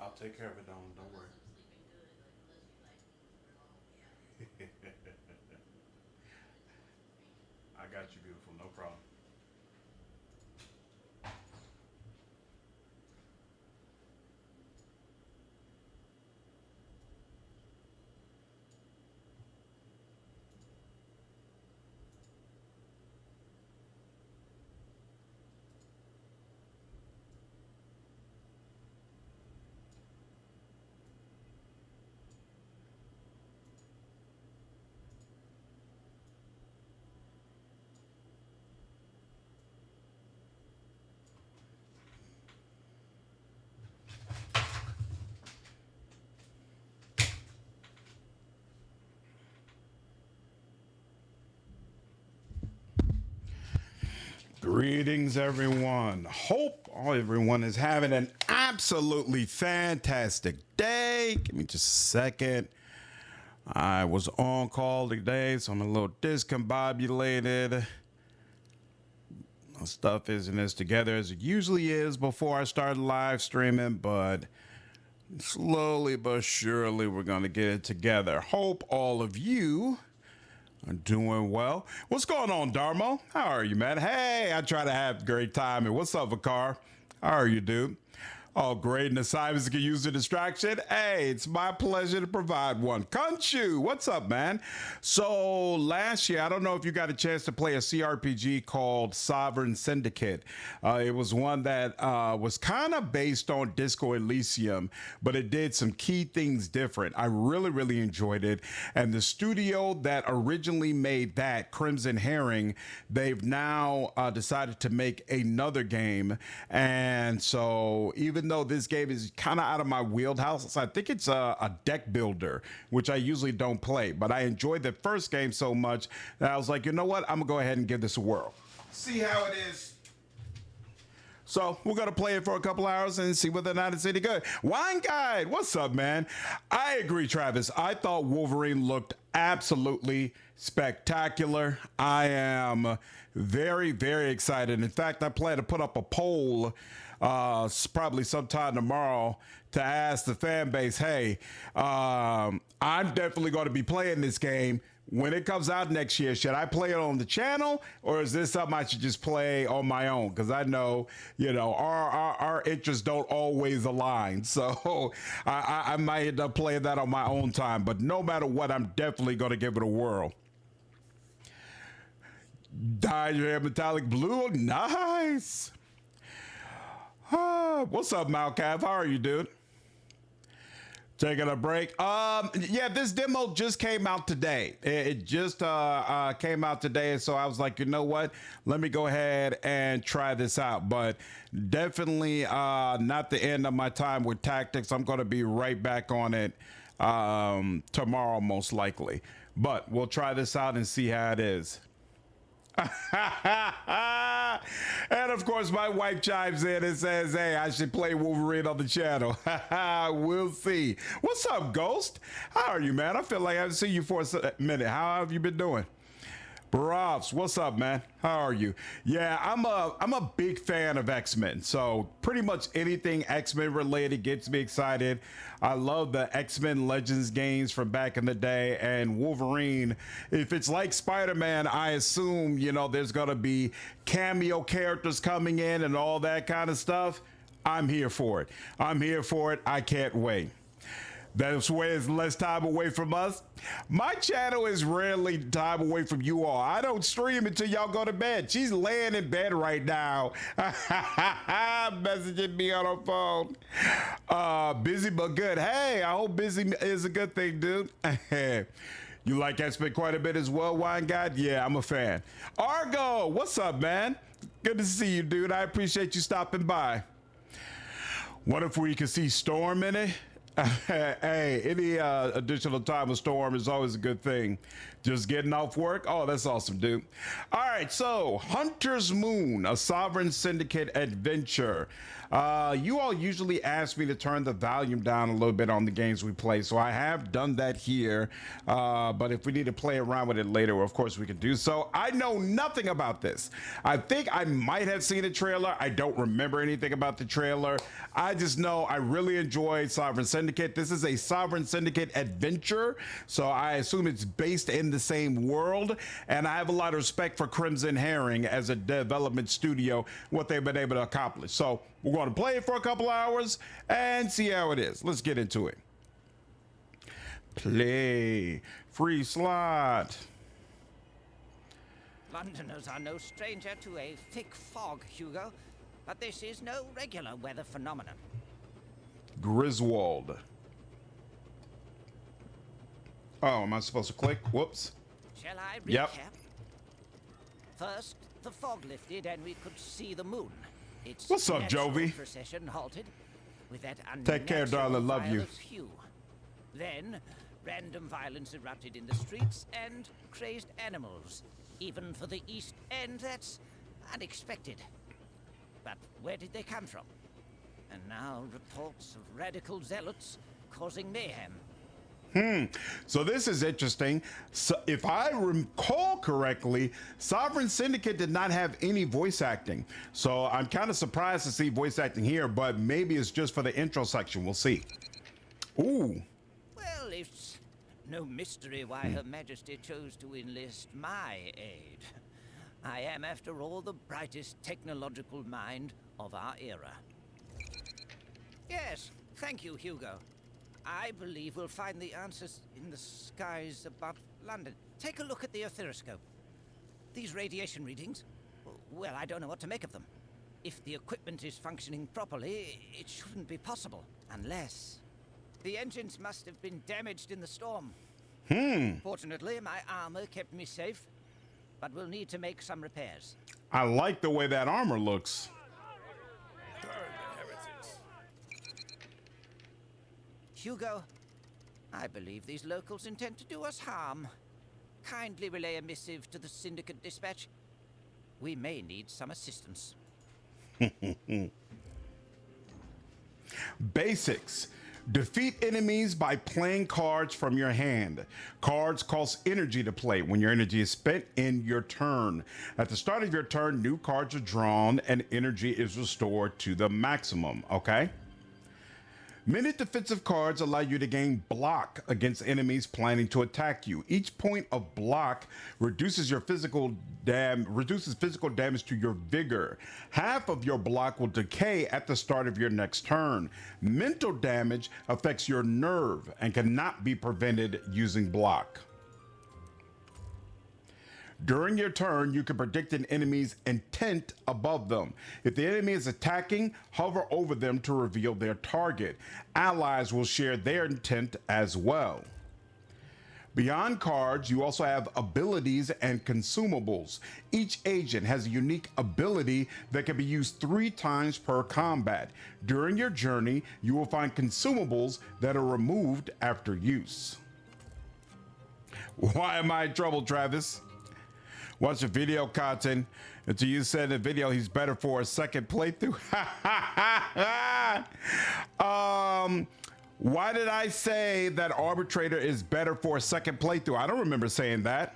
I'll take care of it. Don't worry. I got you, beautiful. No problem. Greetings, everyone. Hope everyone is having an absolutely fantastic day. Give me just a second. I was on call today, so I'm a little discombobulated. Stuff isn't as together as it usually is before I start live streaming, but slowly but surely we're going to get it together. Hope all of you are doing well. What's going on, Darmo? How are you, man? Hey, I try to have a great time. And what's up, Vakar? How are you, dude? All great, and assignments can use a distraction. Hey, it's my pleasure to provide one. Kunchu, what's up, man? So last year, I don't know if you got a chance to play a CRPG called Sovereign Syndicate. It was one that was kind of based on Disco Elysium, but it did some key things different. I really enjoyed it. And the studio that originally made that, Crimson Herring, they've now decided to make another game. And so even though this game is kind of out of my wheelhouse, I think it's a deck builder, which I usually don't play, but I enjoyed the first game so much that I was like, you know what? I'm gonna go ahead and give this a whirl. See how it is. So we're gonna play it for a couple hours and see whether or not it's any good. Wine Guide, what's up, man? I agree, Travis. I thought Wolverine looked absolutely spectacular. I am very excited. In fact, I plan to put up a poll probably sometime tomorrow to ask the fan base, hey, I'm definitely going to be playing this game. When it comes out next year, should I play it on the channel, or is this something I should just play on my own? Because I know, you know, our interests don't always align. So I might end up playing that on my own time. But no matter what, I'm definitely going to give it a whirl. Dye your hair metallic blue. Nice. What's up, Malcav? How are you, dude? Taking a break. Yeah, this demo just came out today. It just came out today, so I was like, you know what? Let me go ahead and try this out. But definitely not the end of my time with tactics. I'm going to be right back on it tomorrow, most likely. But we'll try this out and see how it is. And of course, my wife chimes in and says, hey, I should play Wolverine on the channel. We'll see. What's up, Ghost? How are you, man? I feel like I haven't seen you for a minute. How have you been doing? Barovs, what's up, man? How are you? Yeah, I'm a big fan of X-Men. So pretty much anything X-Men related gets me excited. I love the X-Men Legends games from back in the day, and Wolverine. If it's like Spider-Man, I assume, you know, there's gonna be cameo characters coming in and all that kind of stuff. I'm here for it. I'm here for it. I can't wait. That's where it's less time away from us. My channel is rarely time away from you all. I don't stream until y'all go to bed. She's laying in bed right now, messaging me on her phone. Busy but good. Hey, I hope busy is a good thing, dude. You like X-Men quite a bit as well, Wine God? Yeah, I'm a fan. Argo, what's up, man? Good to see you, dude. I appreciate you stopping by. What if we could see Storm in it? Hey, any additional time with Storm is always a good thing. Just getting off work. Oh, that's awesome, dude. All right, so Hunter's Moon, a Sovereign Syndicate adventure. You all usually ask me to turn the volume down a little bit on the games we play, so I have done that here. But if we need to play around with it later, well, of course we can do so. I know nothing about this. I think I might have seen a trailer. I don't remember anything about the trailer. I just know I really enjoyed Sovereign Syndicate. This is a Sovereign Syndicate adventure, so I assume it's based in the same world, and I have a lot of respect for Crimson Herring as a development studio, what they've been able to accomplish. So we're going to play it for a couple hours and see how it is. Let's get into it. Play. Free slot. Londoners are no stranger to a thick fog, Hugo, but this is no regular weather phenomenon. Griswold. Oh, am I supposed to click? Whoops. Shall I recap? Yep. First, the fog lifted and we could see the moon. Its What's up, natural Jovi? procession halted with that Take care, darling. Love you. violet hue. Then, random violence erupted in the streets and crazed animals. Even for the East End, that's unexpected. But where did they come from? And now reports of radical zealots causing mayhem. So this is interesting. So if I recall correctly, Sovereign Syndicate did not have any voice acting. So I'm kind of surprised to see voice acting here, but maybe it's just for the intro section. We'll see. Ooh. Well, it's no mystery why Her Majesty chose to enlist my aid. I am, after all, the brightest technological mind of our era. Yes, thank you, Hugo. I believe we'll find the answers in the skies above London. Take a look at the etheriscope. These radiation readings, well, I don't know what to make of them. If the equipment is functioning properly, it shouldn't be possible. Unless the engines must have been damaged in the storm. Fortunately, my armor kept me safe, but we'll need to make some repairs. I like the way that armor looks. Hugo, I believe these locals intend to do us harm. Kindly relay a missive to the Syndicate dispatch. We may need some assistance. Basics. Defeat enemies by playing cards from your hand. Cards cost energy to play. When your energy is spent in your turn. At the start of your turn, new cards are drawn and energy is restored to the maximum. Okay? Many defensive cards allow you to gain block against enemies planning to attack you. Each point of block reduces physical damage to your vigor. Half of your block will decay at the start of your next turn. Mental damage affects your nerve and cannot be prevented using block. During your turn, you can predict an enemy's intent above them. If the enemy is attacking, hover over them to reveal their target. Allies will share their intent as well. Beyond cards, you also have abilities and consumables. Each agent has a unique ability that can be used 3 times per combat. During your journey, you will find consumables that are removed after use. Why am I in trouble, Travis? Watch the video content until you said in the video he's better for a second playthrough. Why did I say that Arbitrator is better for a second playthrough? I don't remember saying that.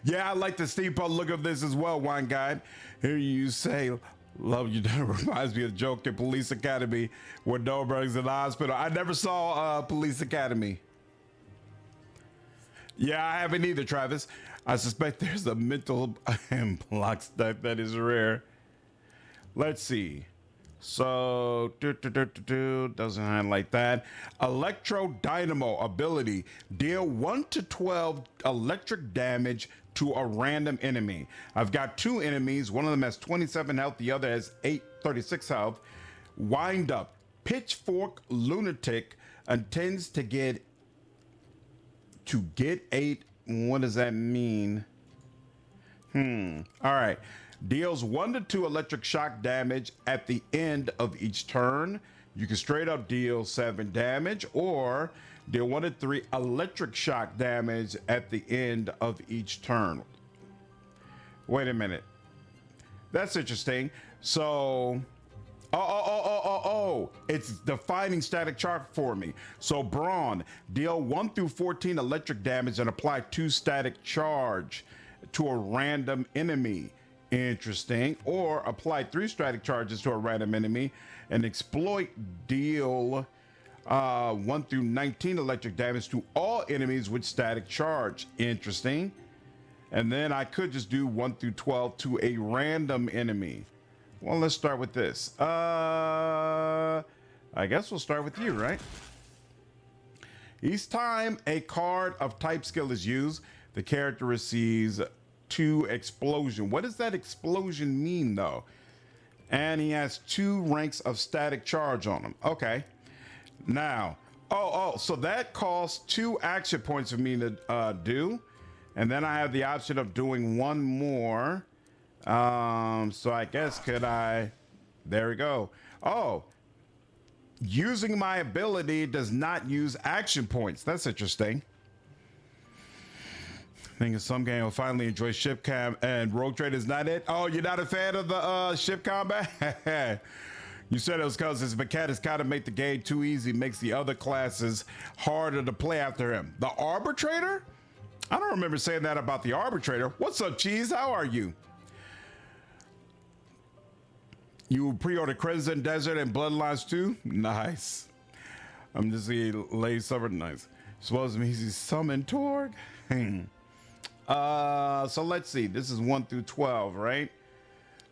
Yeah, I like the steampunk look of this as well, Wine Guide. Here you say, love you. That reminds me of a joke in Police Academy when Norberg's in the hospital. I never saw Police Academy. Yeah, I haven't either, Travis. I suspect there's a mental block stuff that is rare. Let's see. So, doesn't highlight that. Electro Dynamo ability. Deal 1 to 12 electric damage to a random enemy. I've got 2 enemies. One of them has 27 health. The other has 36 health. Wind up. Pitchfork Lunatic intends to get 8. What does that mean? All right. Deals 1 to 2 electric shock damage at the end of each turn. You can straight up deal 7 damage or deal 1 to 3 electric shock damage at the end of each turn. Wait a minute. That's interesting. So Oh, it's defining static charge for me. So Brawn, deal 1 through 14 electric damage and apply 2 static charge to a random enemy. Interesting. Or apply 3 static charges to a random enemy and exploit, deal 1 through 19 electric damage to all enemies with static charge. Interesting. And then I could just do 1 through 12 to a random enemy. Well, let's start with this. I guess we'll start with you, right? Each time a card of type skill is used, the character receives 2 explosion. What does that explosion mean, though? And he has 2 ranks of static charge on him. Okay. Now, so that costs 2 action points for me to do. And then I have the option of doing 1 more. So I guess there we go. Oh, using my ability does not use action points. That's interesting. I think in some game will finally enjoy ship cam and Rogue Trade is not it. Oh, you're not a fan of the ship combat? You said it was because his mechanics kind of make the game too easy, makes the other classes harder to play after him. The Arbitrator? I don't remember saying that about the Arbitrator. What's up, Cheese? How are you? You pre-ordered Crimson Desert and Bloodlines too? Nice. I'm just getting late summer. Nice. Supposed to mean he's summon Torg. So let's see. This is 1 through 12, right?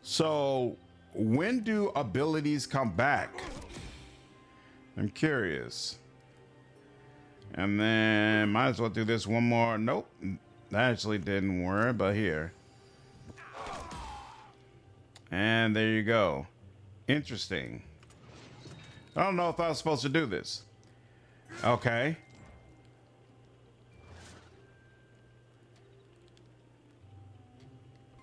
So when do abilities come back? I'm curious. And then might as well do this one more. Nope. That actually didn't work, but here. And there you go. Interesting. I don't know if I was supposed to do this. Okay.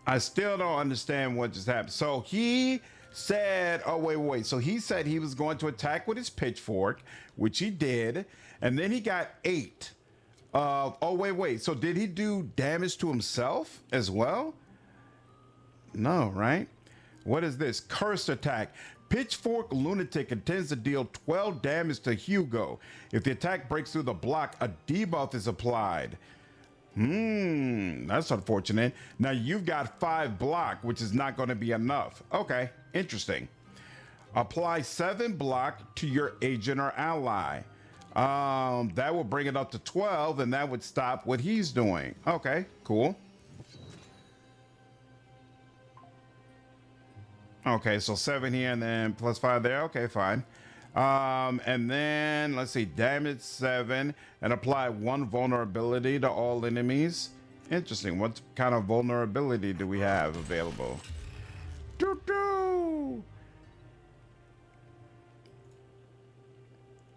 I still don't understand what just happened. So he said, oh, wait. So he said he was going to attack with his pitchfork, which he did. And then he got 8. Wait. So did he do damage to himself as well? No, right? What is this? Cursed attack. Pitchfork Lunatic intends to deal 12 damage to Hugo. If the attack breaks through the block, a debuff is applied. That's unfortunate. Now you've got 5 block, which is not going to be enough. Okay, interesting. Apply 7 block to your agent or ally. That will bring it up to 12, and that would stop what he's doing. Okay, cool. Okay, so 7 here and then plus 5 there. Okay, fine. And then let's see, damage 7 and apply 1 vulnerability to all enemies. Interesting. What kind of vulnerability do we have available?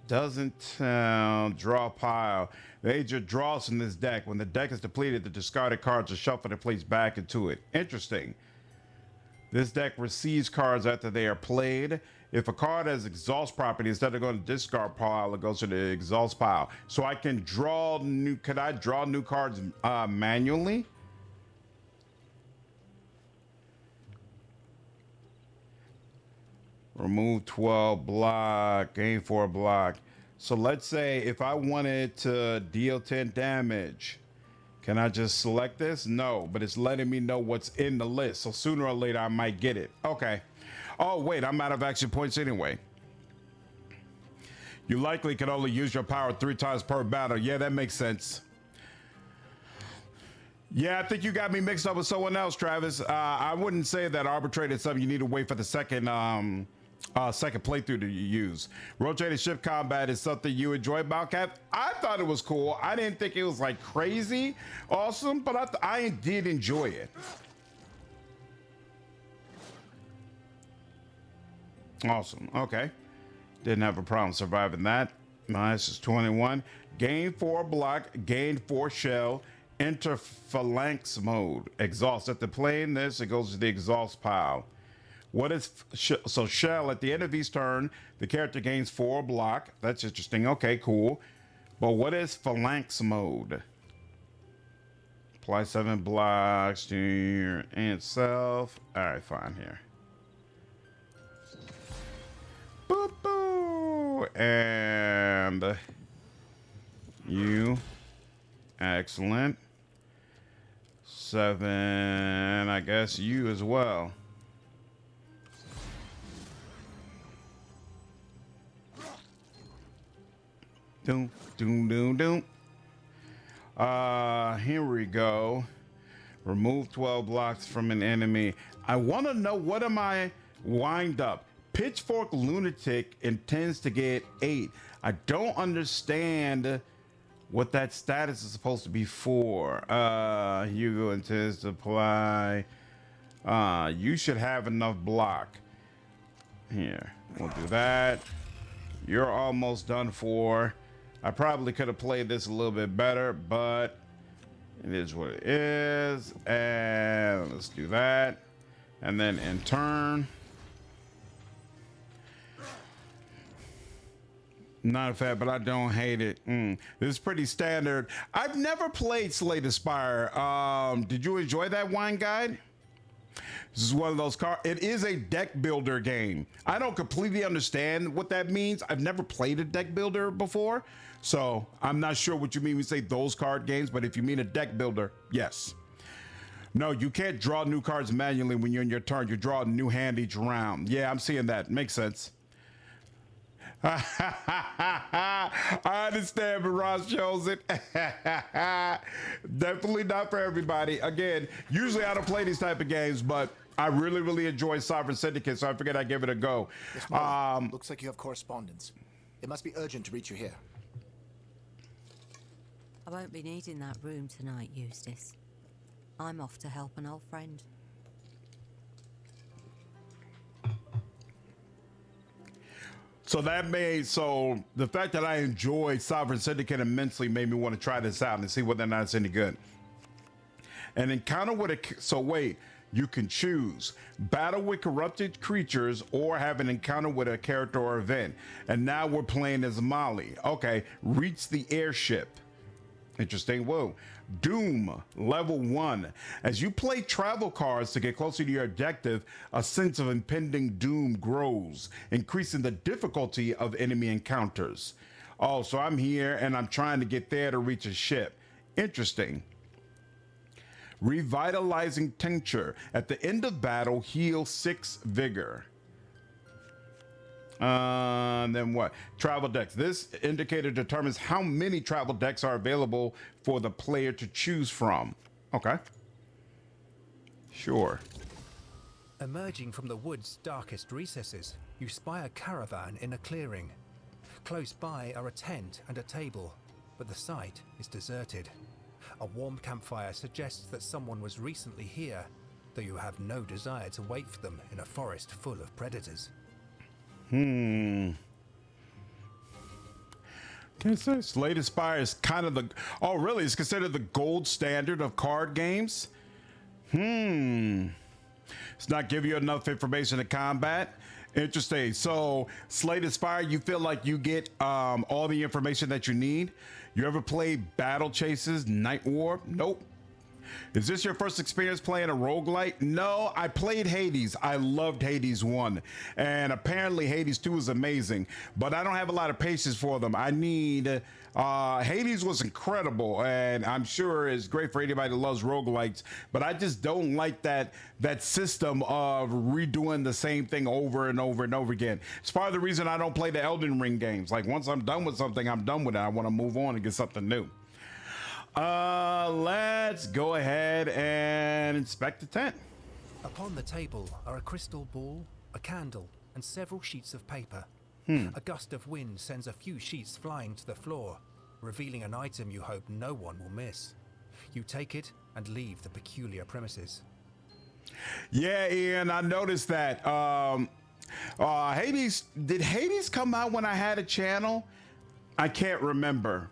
Doesn't draw pile. The agent draws from this deck. When the deck is depleted, the discarded cards are shuffled and placed back into it. Interesting. This deck receives cards after they are played. If a card has exhaust property, instead of going to discard pile, it goes to the exhaust pile. So I can draw new. Could I draw new cards manually? Remove 12 block, gain 4 block. So let's say if I wanted to deal 10 damage, can I just select this? No, but it's letting me know what's in the list. So sooner or later, I might get it. Okay. Oh, wait, I'm out of action points anyway. You likely can only use your power 3 times per battle. Yeah, that makes sense. Yeah, I think you got me mixed up with someone else, Travis. I wouldn't say that arbitrated something you need to wait for the second playthrough to use. Rotated ship combat is something you enjoy about Cat. I thought it was cool. I didn't think it was like crazy awesome, but I did enjoy it. Awesome. Okay. Didn't have a problem surviving that. Nice. Is 21. Gain 4 block, gain 4 shell, enter phalanx mode. Exhaust. After playing this, it goes to the exhaust pile. What is so shell at the end of each turn, the character gains 4 block. That's interesting. Okay, cool. But what is phalanx mode? Apply 7 blocks to your ant self. All right, fine here. Boop, boo. And you. Excellent. 7, I guess you as well. Doom, doom, doom, doom. Here we go. Remove 12 blocks from an enemy. I want to know, what am I wind up? Pitchfork Lunatic intends to get 8. I don't understand what that status is supposed to be for. Hugo intends to apply. You should have enough block. Here, we'll do that. You're almost done for. I probably could have played this a little bit better, but it is what it is. And let's do that. And then in turn. Not a fan, but I don't hate it. This is pretty standard. I've never played Slay the Spire. Did you enjoy that wine guide? This is one of those it is a deck builder game. I don't completely understand what that means. I've never played a deck builder before, so I'm not sure what you mean when you say those card games, but if you mean a deck builder, yes. No, you can't draw new cards manually when you're in your turn. You draw a new hand each round. Yeah, I'm seeing that. Makes sense. I understand, but Ross shows it. Definitely not for everybody. Again, usually I don't play these type of games, but I really, really enjoy Sovereign Syndicate, so I figured I'd give it a go. Yes, looks like you have correspondence. It must be urgent to reach you here. I won't be needing that room tonight, Eustace. I'm off to help an old friend. So the fact that I enjoy Sovereign Syndicate immensely made me want to try this out and see whether or not it's any good. An encounter with you can choose battle with corrupted creatures or have an encounter with a character or event. And now we're playing as Molly. Okay, reach the airship. Interesting. Whoa. Doom, level 1. As you play travel cards to get closer to your objective, a sense of impending doom grows, increasing the difficulty of enemy encounters. Oh, so I'm here and I'm trying to get there to reach a ship. Interesting. Revitalizing tincture. At the end of battle, heal 6 vigor. Then what? Travel decks. This indicator determines how many travel decks are available for the player to choose from. Okay. Sure. Emerging from the wood's darkest recesses, you spy a caravan in a clearing. Close by are a tent and a table, but the site is deserted. A warm campfire suggests that someone was recently here, though you have no desire to wait for them in a forest full of predators. Slay the Spire is kind of it's considered the gold standard of card games. It's not give you enough information to combat. Interesting. So Slay the Spire, you feel like you get all the information that you need. You ever played Battle Chases, Night War? Nope. Is this your first experience playing a roguelike? No, I played Hades. I loved Hades 1. And apparently Hades 2 is amazing. But I don't have a lot of patience for them. I need... Hades was incredible. And I'm sure it's great for anybody that loves roguelikes. But I just don't like that system of redoing the same thing over and over and over again. It's part of the reason I don't play the Elden Ring games. Like, once I'm done with something, I'm done with it. I want to move on and get something new. Let's go ahead and inspect the tent. Upon the table are a crystal ball, a candle, and several sheets of paper. A gust of wind sends a few sheets flying to the floor, revealing an item you hope no one will miss. You take it and leave the peculiar premises. Yeah, Ian, I noticed that. Did Hades come out when I had a channel? I can't remember.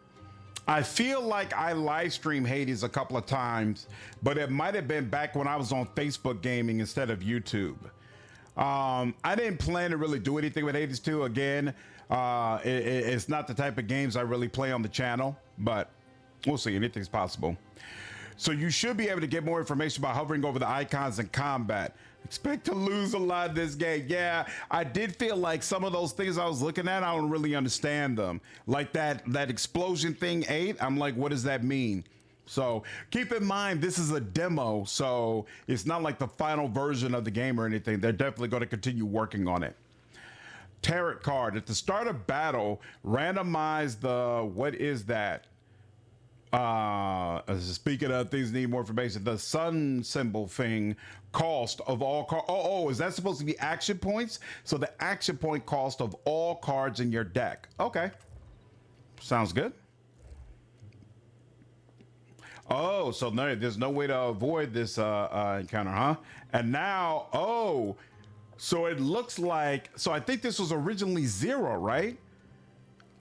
I feel like I live streamed Hades a couple of times, but it might have been back when I was on Facebook gaming instead of YouTube. I didn't plan to really do anything with Hades 2. Again, it's not the type of games I really play on the channel, but we'll see. Anything's possible. So you should be able to get more information by hovering over the icons in combat. Expect to lose a lot this game. Yeah, I did feel like some of those things I was looking at, I don't really understand them. Like that explosion thing 8, I'm like, what does that mean? So keep in mind, this is a demo, so it's not like the final version of the game or anything. They're definitely going to continue working on it. Tarot card. At the start of battle, randomize the, what is that? Speaking of things need more information, the sun symbol thing cost of all cards. Oh, is that supposed to be action points? So the action point cost of all cards in your deck. Okay. Sounds good. Oh, so no, there's no way to avoid this encounter, huh? And now, oh, so it looks like, so I think this was originally 0, right?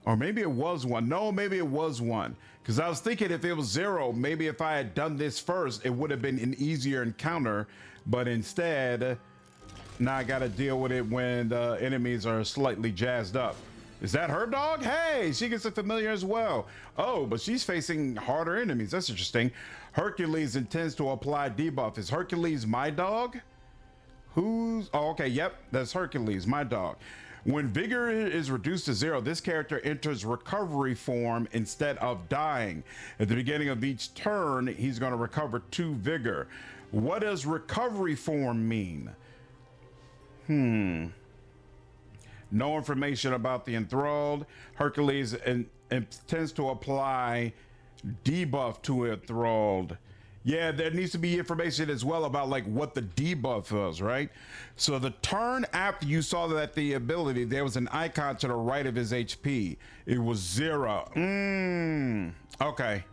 Or maybe it was 1. No, maybe it was 1. Because I was thinking if it was 0, maybe if I had done this first, it would have been an easier encounter. But instead, now I got to deal with it when the enemies are slightly jazzed up. Is that her dog? Hey, she gets a familiar as well. Oh, but she's facing harder enemies. That's interesting. Hercules intends to apply debuff. Is Hercules my dog? Who's... Oh, okay, yep, that's Hercules, my dog. When vigor is reduced to 0, this character enters recovery form instead of dying. At the beginning of each turn, he's going to recover 2 vigor. What does recovery form mean? No information about the enthralled. Hercules intends to apply debuff to enthralled. Yeah, there needs to be information as well about like what the debuff was, right? So the turn after you saw that the ability, there was an icon to the right of his HP. It was 0. Okay.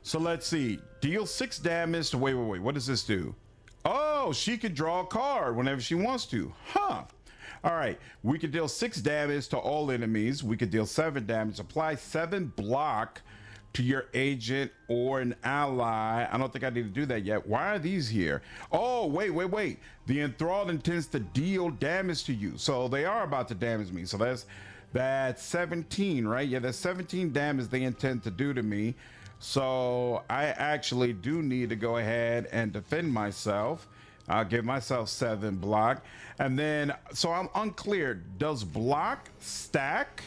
So let's see. Deal 6 damage to, wait, what does this do? Oh, she can draw a card whenever she wants to. Huh. All right, we could deal 6 damage to all enemies. We could deal 7 damage. Apply 7 block to your agent or an ally. I don't think I need to do that yet. Why are these here? Oh, wait. The enthralled intends to deal damage to you. So they are about to damage me. So that's 17, right? Yeah, that's 17 damage they intend to do to me. So I actually do need to go ahead and defend myself. I'll give myself 7 block. And then, so I'm unclear. Does block stack?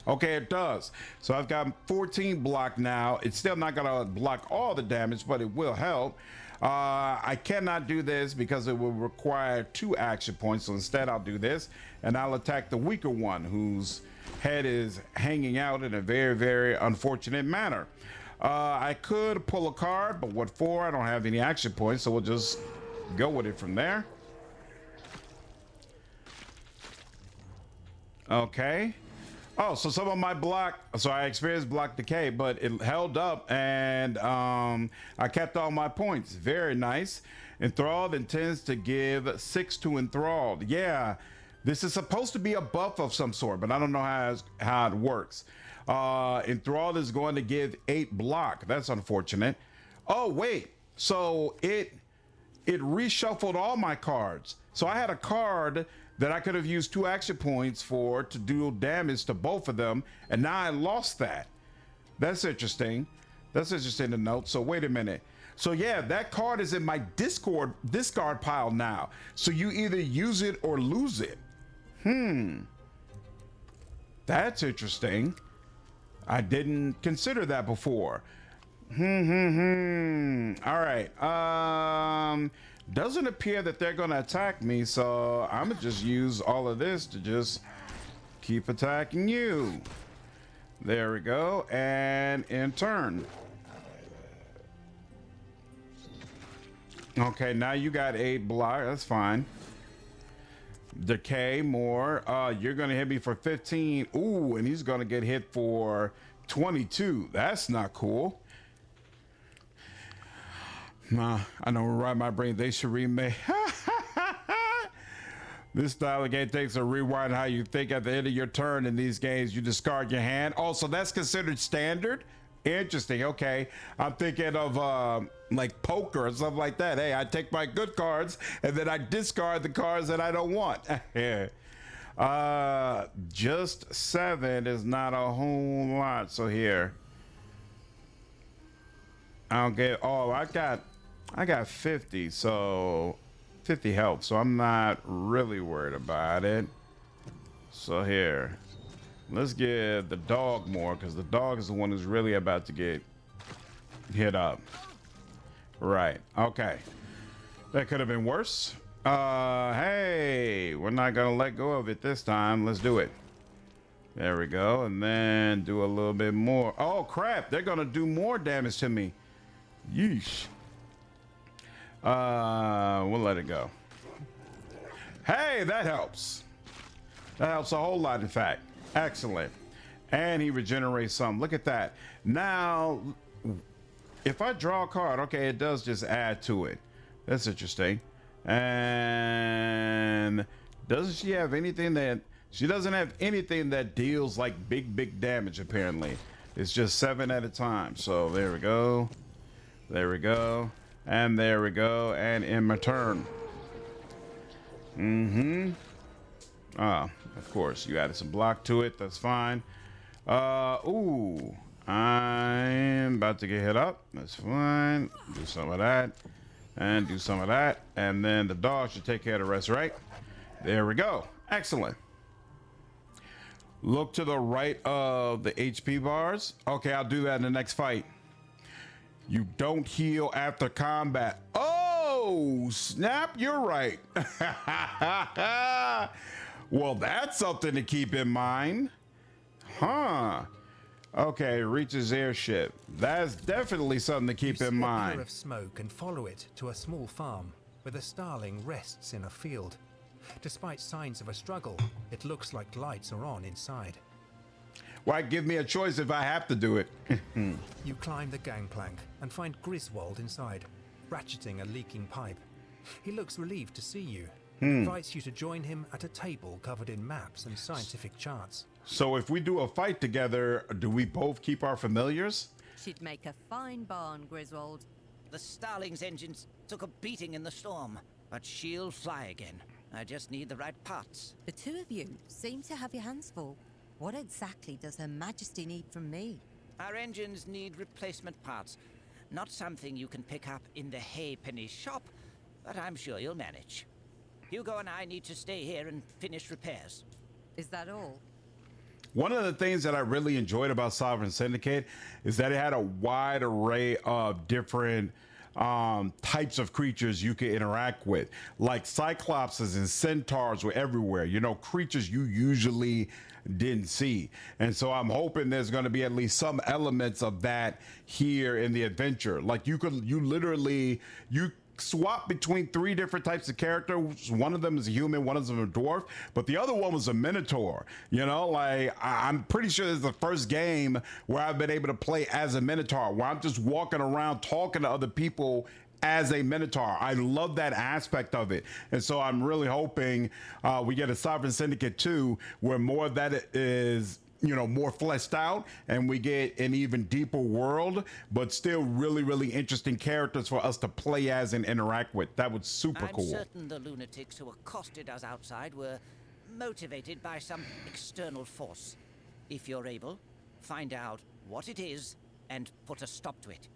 Okay, it does. So I've got 14 block now. It's still not gonna block all the damage, but it will help. I cannot do this because it will require 2 action points. So instead I'll do this and I'll attack the weaker one whose head is hanging out in a very, very unfortunate manner. I could pull a card, but what for? I don't have any action points, so we'll just go with it from there. Okay. Oh, so some of my block, so I experienced block decay, but it held up and I kept all my points. Very nice. Enthralled intends to give 6 to enthralled. Yeah, this is supposed to be a buff of some sort, but I don't know how it works. Enthralled is going to give 8 block. That's unfortunate. Oh, wait. So it reshuffled all my cards. So I had a card that I could have used 2 action points for to do damage to both of them, and now I lost that. That's interesting. That's interesting to note. So wait a minute. So yeah, that card is in my discard pile now. So you either use it or lose it. That's interesting. I didn't consider that before. All right. Doesn't appear that they're gonna attack me, so I'm gonna just use all of this to just keep attacking you. There we go, and in turn. Okay, now you got 8 block, that's fine. Decay more. You're gonna hit me for 15. Ooh, and he's gonna get hit for 22. That's not cool. Nah, I know right my brain. They should remake. This style of game takes a rewind how you think at the end of your turn. In these games, you discard your hand. Oh, so that's considered standard? Interesting. Okay. I'm thinking of like poker or something like that. Hey, I take my good cards and then I discard the cards that I don't want. Just 7 is not a whole lot. So here. I don't get, oh, I got 50, so 50 health, so I'm not really worried about it. So here, let's give the dog more, because the dog is the one who's really about to get hit up. Right, okay. That could have been worse. Hey, we're not gonna let go of it this time. Let's do it. There we go, and then do a little bit more. Oh crap, they're gonna do more damage to me. Yeesh. We'll let it go. Hey, that helps. That helps a whole lot, in fact. Excellent. And he regenerates some. Look at that. Now, if I draw a card, okay, it does just add to it. That's interesting. And doesn't she have anything that... She doesn't have anything that deals like big damage, apparently. It's just 7 at a time. So there we go. There we go. And there we go. And in my turn. Ah, of course. You added some block to it. That's fine. Ooh. I'm about to get hit up. That's fine. Do some of that. And do some of that. And then the dog should take care of the rest, right? There we go. Excellent. Look to the right of the HP bars. Okay, I'll do that in the next fight. You don't heal after combat. Oh, snap, you're right. Well, that's something to keep in mind. Huh. Okay, reaches airship. That's definitely something to keep in mind. You see a pillar of smoke and follow it to a small farm where the starling rests in a field. Despite signs of a struggle, it looks like lights are on inside. Why give me a choice if I have to do it? You climb the gangplank and find Griswold inside, ratcheting a leaking pipe. He looks relieved to see you, invites you to join him at a table covered in maps and scientific charts. So if we do a fight together, do we both keep our familiars? She'd make a fine barn, Griswold. The Starling's engines took a beating in the storm, but she'll fly again. I just need the right parts. The two of you seem to have your hands full. What exactly does Her Majesty need from me? Our engines need replacement parts. Not something you can pick up in the Haypenny shop, but I'm sure you'll manage. Hugo and I need to stay here and finish repairs. Is that all? One of the things that I really enjoyed about Sovereign Syndicate is that it had a wide array of different types of creatures you can interact with. Like Cyclopses and Centaurs were everywhere, you know, creatures you usually didn't see. And so I'm hoping there's going to be at least some elements of that here in the adventure. Like you literally swap between 3 different types of characters. One of them is a human, one of them is a dwarf, but the other one was a minotaur. You know, like I'm pretty sure this is the first game where I've been able to play as a minotaur, where I'm just walking around talking to other people as a minotaur. I love that aspect of it. And so I'm really hoping we get a Sovereign Syndicate 2 where more of that is, you know, more fleshed out, and we get an even deeper world, but still really interesting characters for us to play as and interact with. That was super cool. I'm certain the lunatics who accosted us outside were motivated by some external force. If you're able, find out what it is and put a stop to it.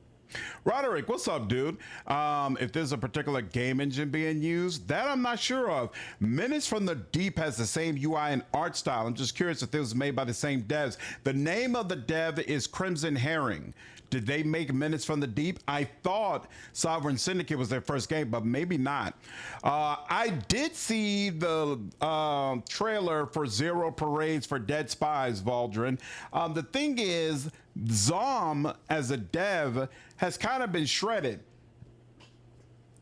Roderick, what's up, dude? If there's a particular game engine being used, that I'm not sure of. Menace from the Deep has the same UI and art style. I'm just curious if it was made by the same devs. The name of the dev is Crimson Herring. Did they make Menace from the Deep? I thought Sovereign Syndicate was their first game, but maybe not. I did see the trailer for Zero Parades for Dead Spies, Valdrin. The thing is, Zom as a dev has kind of been shredded.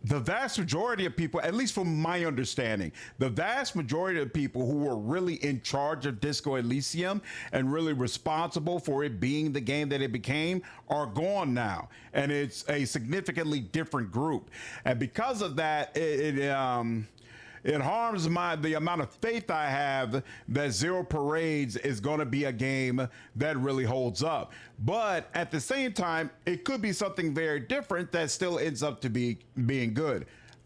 The vast majority of people, at least from my understanding, the vast majority of people who were really in charge of Disco Elysium and really responsible for it being the game that it became are gone now. And it's a significantly different group. And because of that, it harms the amount of faith I have that Zero Parades is going to be a game that really holds up. But at the same time, it could be something very different that still ends up to be being good.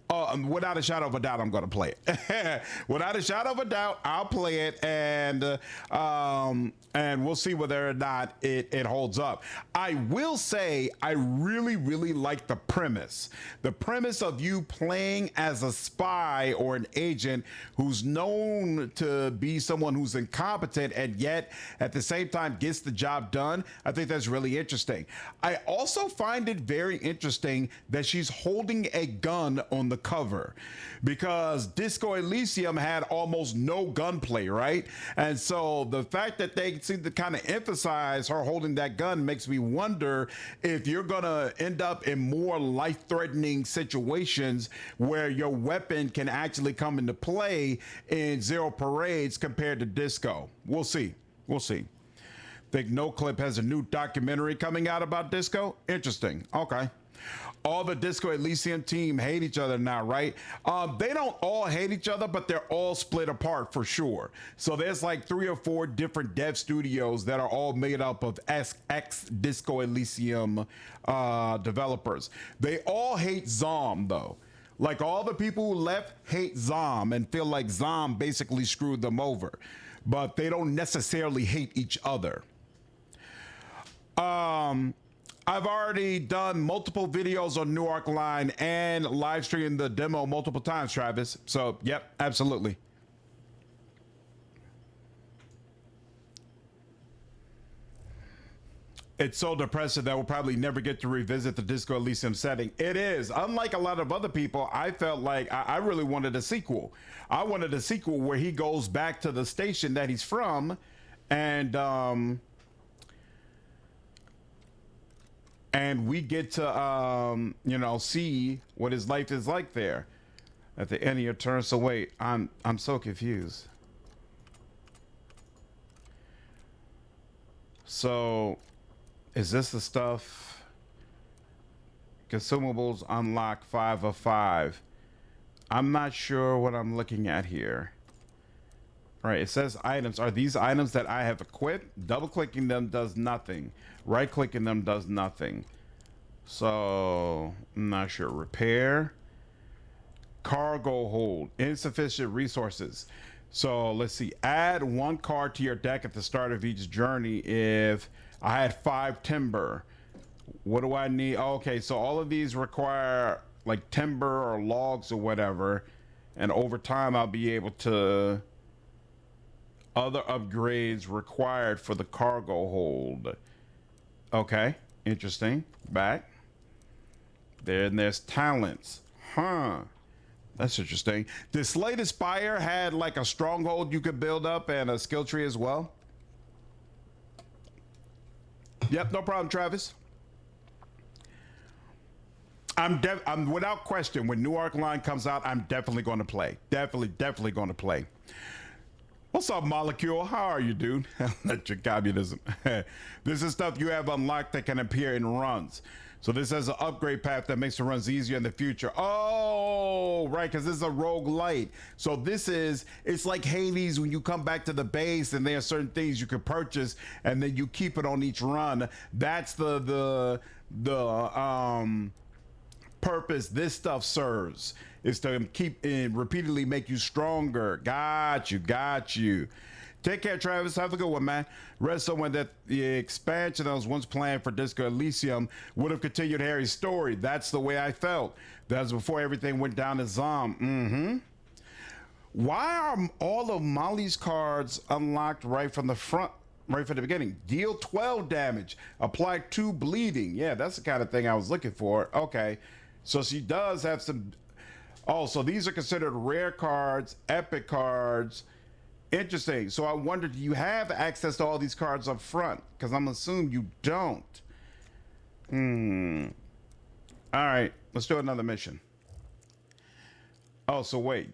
Without a shadow of a doubt, I'm going to play it. Without a shadow of a doubt, I'll play it, and we'll see whether or not it holds up. I will say I really, really like the premise. The premise of you playing as a spy or an agent who's known to be someone who's incompetent and yet at the same time gets the job done. I think that's really interesting. I also find it very interesting that she's holding a gun on the cover, because Disco Elysium had almost no gunplay, right? And so the fact that they seem to kind of emphasize her holding that gun makes me wonder if you're gonna end up in more life-threatening situations where your weapon can actually come into play in Zero Parades compared to Disco. We'll see. We'll see. Think No Clip has a new documentary coming out about Disco? Interesting. Okay. All the Disco Elysium team hate each other now, right? They don't all hate each other, but they're all split apart for sure. So there's like 3 or 4 different dev studios that are all made up of ex Disco Elysium developers. They all hate Zom though. Like all the people who left hate Zom and feel like Zom basically screwed them over, but they don't necessarily hate each other. I've already done multiple videos on New Arc Line and live streamed the demo multiple times, Travis. So, yep, absolutely. It's so depressing that we'll probably never get to revisit the Disco Elysium setting. It is. Unlike a lot of other people, I felt like I really wanted a sequel. I wanted a sequel where he goes back to the station that he's from and we get to you know, see what his life is like there at the end of your turn. So wait, I'm so confused. So is this the stuff? Consumables unlock 5 of 5. I'm not sure what I'm looking at here. All right, it says items. Are these items that I have equipped? Double clicking them does nothing. Right clicking them does nothing. So I'm not sure. Repair. Cargo hold. Insufficient resources. So let's see. Add 1 card to your deck at the start of each journey if I had 5 timber. What do I need? Oh, okay, so all of these require like timber or logs or whatever. And over time I'll be able to... Other upgrades required for the cargo hold. Okay, interesting. Back. Then there's talents. Huh. That's interesting. Did Slate Aspire had like a stronghold you could build up and a skill tree as well? Yep, no problem, Travis. I'm without question, when New Arc Line comes out, I'm definitely going to play. Definitely going to play. What's up, Molecule? How are you, dude? Electric communism. This is stuff you have unlocked that can appear in runs. So this has an upgrade path that makes the runs easier in the future. Oh, right, because this is a roguelike. So this is, it's like Hades when you come back to the base and there are certain things you can purchase and then you keep it on each run. That's the purpose this stuff serves, is to keep and repeatedly make you stronger. Got you. Take care, Travis. Have a good one, man. Read somewhere that the expansion that was once planned for Disco Elysium would have continued Harry's story. That's the way I felt. That was before everything went down to Zom. Why are all of Molly's cards unlocked right from the front, right from the beginning? Deal 12 damage, apply 2 bleeding. Yeah, that's the kind of thing I was looking for. Okay, so she does have some. Oh, so these are considered rare cards, epic cards. Interesting. So I wonder, do you have access to all these cards up front? Because I'm assuming you don't. All right, let's do another mission. Oh, so wait.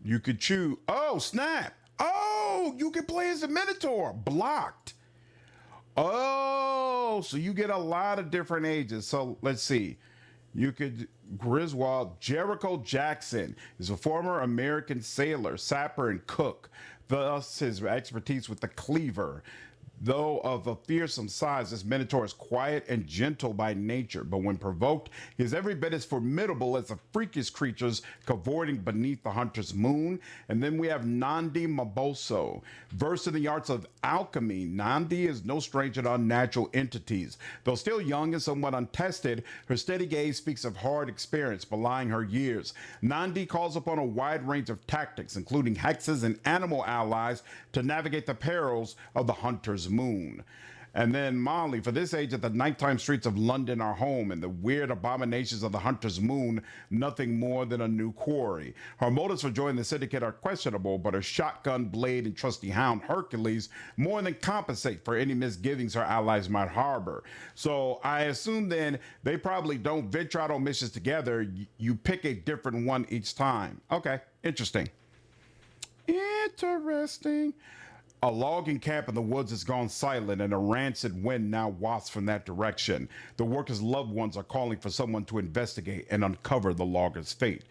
You could choose. Oh, snap. Oh, you can play as a Minotaur. Blocked. Oh, so you get a lot of different ages. So let's see. You could Griswold. Jericho Jackson is a former American sailor, sapper, and cook. Thus, his expertise with the cleaver. Though of a fearsome size, this minotaur is quiet and gentle by nature, but when provoked, he is every bit as formidable as the freakish creatures cavorting beneath the hunter's moon. And then we have Nandi Maboso. Versed in the arts of alchemy, Nandi is no stranger to unnatural entities. Though still young and somewhat untested, her steady gaze speaks of hard experience belying her years. Nandi calls upon a wide range of tactics, including hexes and animal allies, to navigate the perils of the hunter's moon. And then Molly, for this age, at the nighttime streets of London are home, and the weird abominations of the hunter's moon, nothing more than a new quarry. Her motives for joining the syndicate are questionable, but her shotgun, blade, and trusty hound Hercules more than compensate for any misgivings her allies might harbor. So I assume then they probably don't venture out on missions together. You pick a different one each time. Okay, interesting. Interesting. A logging camp in the woods has gone silent, and a rancid wind now wafts from that direction. The workers' loved ones are calling for someone to investigate and uncover the logger's fate.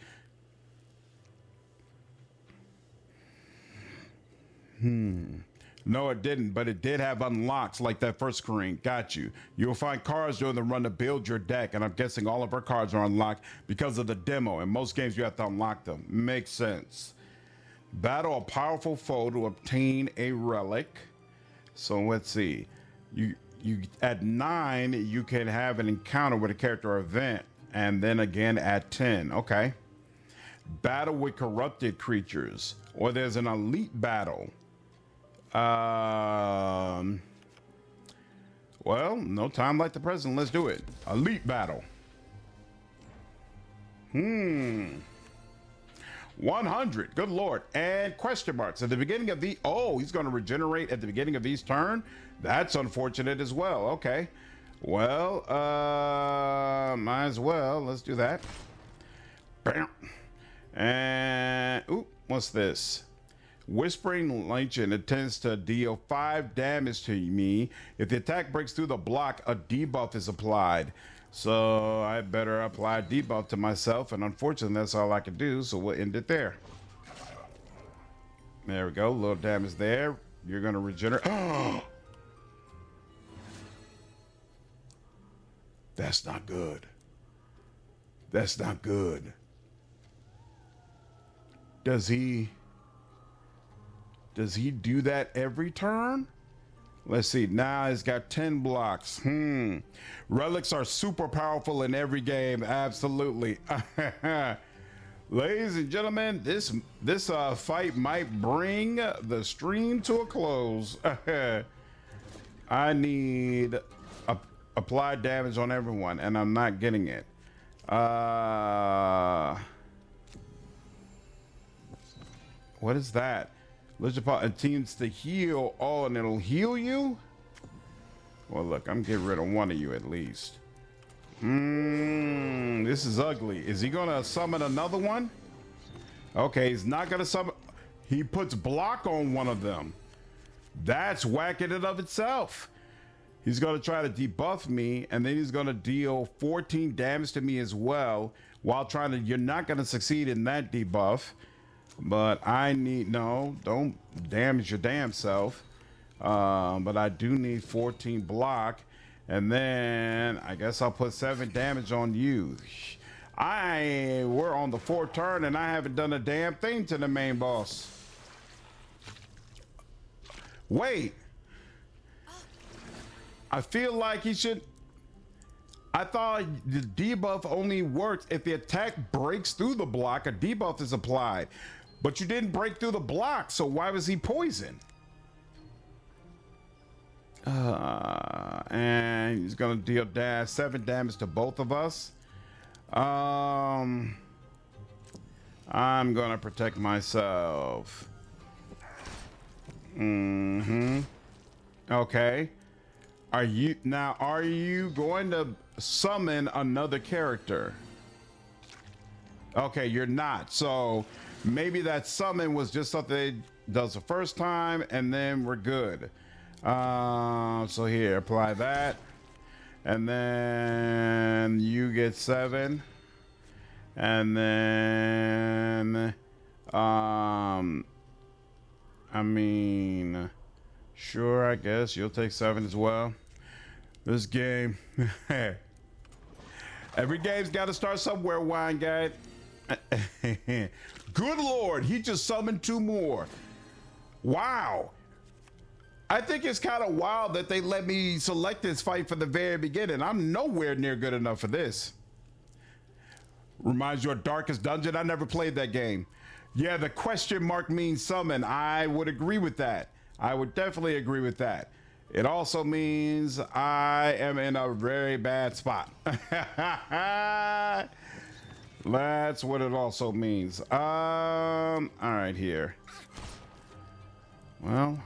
No, it didn't, but it did have unlocks like that first screen. Got you. You'll find cards during the run to build your deck, and I'm guessing all of our cards are unlocked because of the demo. In most games, you have to unlock them. Makes sense. Battle a powerful foe to obtain a relic. So let's see. You at 9 you can have an encounter with a character or event, and then again at 10. Okay. Battle with corrupted creatures, or there's an elite battle. Well, no time like the present. Let's do it. Elite battle. 100. Good Lord. And question marks at the beginning of the... Oh, he's going to regenerate at the beginning of each turn? That's unfortunate as well. Okay. Well, might as well. Let's do that. Bam. And... Ooh, what's this? Whispering Legend. It tends to deal 5 damage to me. If the attack breaks through the block, a debuff is applied. So I better apply a debuff to myself, and unfortunately that's all I can do, so we'll end it there. There we go, a little damage there. You're gonna regenerate. Oh, that's not good. That's not good. Does he do that every turn? Let's see. Now it's got 10 blocks. Relics are super powerful in every game. Absolutely. Ladies and gentlemen, this fight might bring the stream to a close. I need applied damage on everyone, and I'm not getting it. What is that? It seems to heal. Oh, and it'll heal you? Well, look, I'm getting rid of one of you at least. This is ugly. Is he gonna summon another one? Okay, he's not gonna summon. He puts block on one of them. That's whack in and of itself. He's gonna try to debuff me, and then he's gonna deal 14 damage to me as well, while trying to... You're not gonna succeed in that debuff. But I need... No, don't damage your damn self. But I do need 14 block. And then I guess I'll put 7 damage on you. We're on the 4th turn and I haven't done a damn thing to the main boss. Wait. I feel like he should... I thought the debuff only works if the attack breaks through the block. A debuff is applied. But you didn't break through the block, so why was he poisoned? And he's gonna deal 7 damage to both of us. I'm gonna protect myself. Okay. Are you going to summon another character? Okay, you're not. So maybe that summon was just something it does the first time and then we're good. So here, apply that. And then you get 7. And then, I mean, Sure, I guess you'll take 7 as well. This game. Every game's got to start somewhere, wine guy. Good Lord, he just summoned 2 more. Wow. I think it's kind of wild that they let me select this fight from the very beginning. I'm nowhere near good enough for this. Reminds you of Darkest Dungeon? I never played that game. Yeah, the question mark means summon. I would agree with that. I would definitely agree with that. It also means I am in a very bad spot. That's what it also means. All right, here. Well.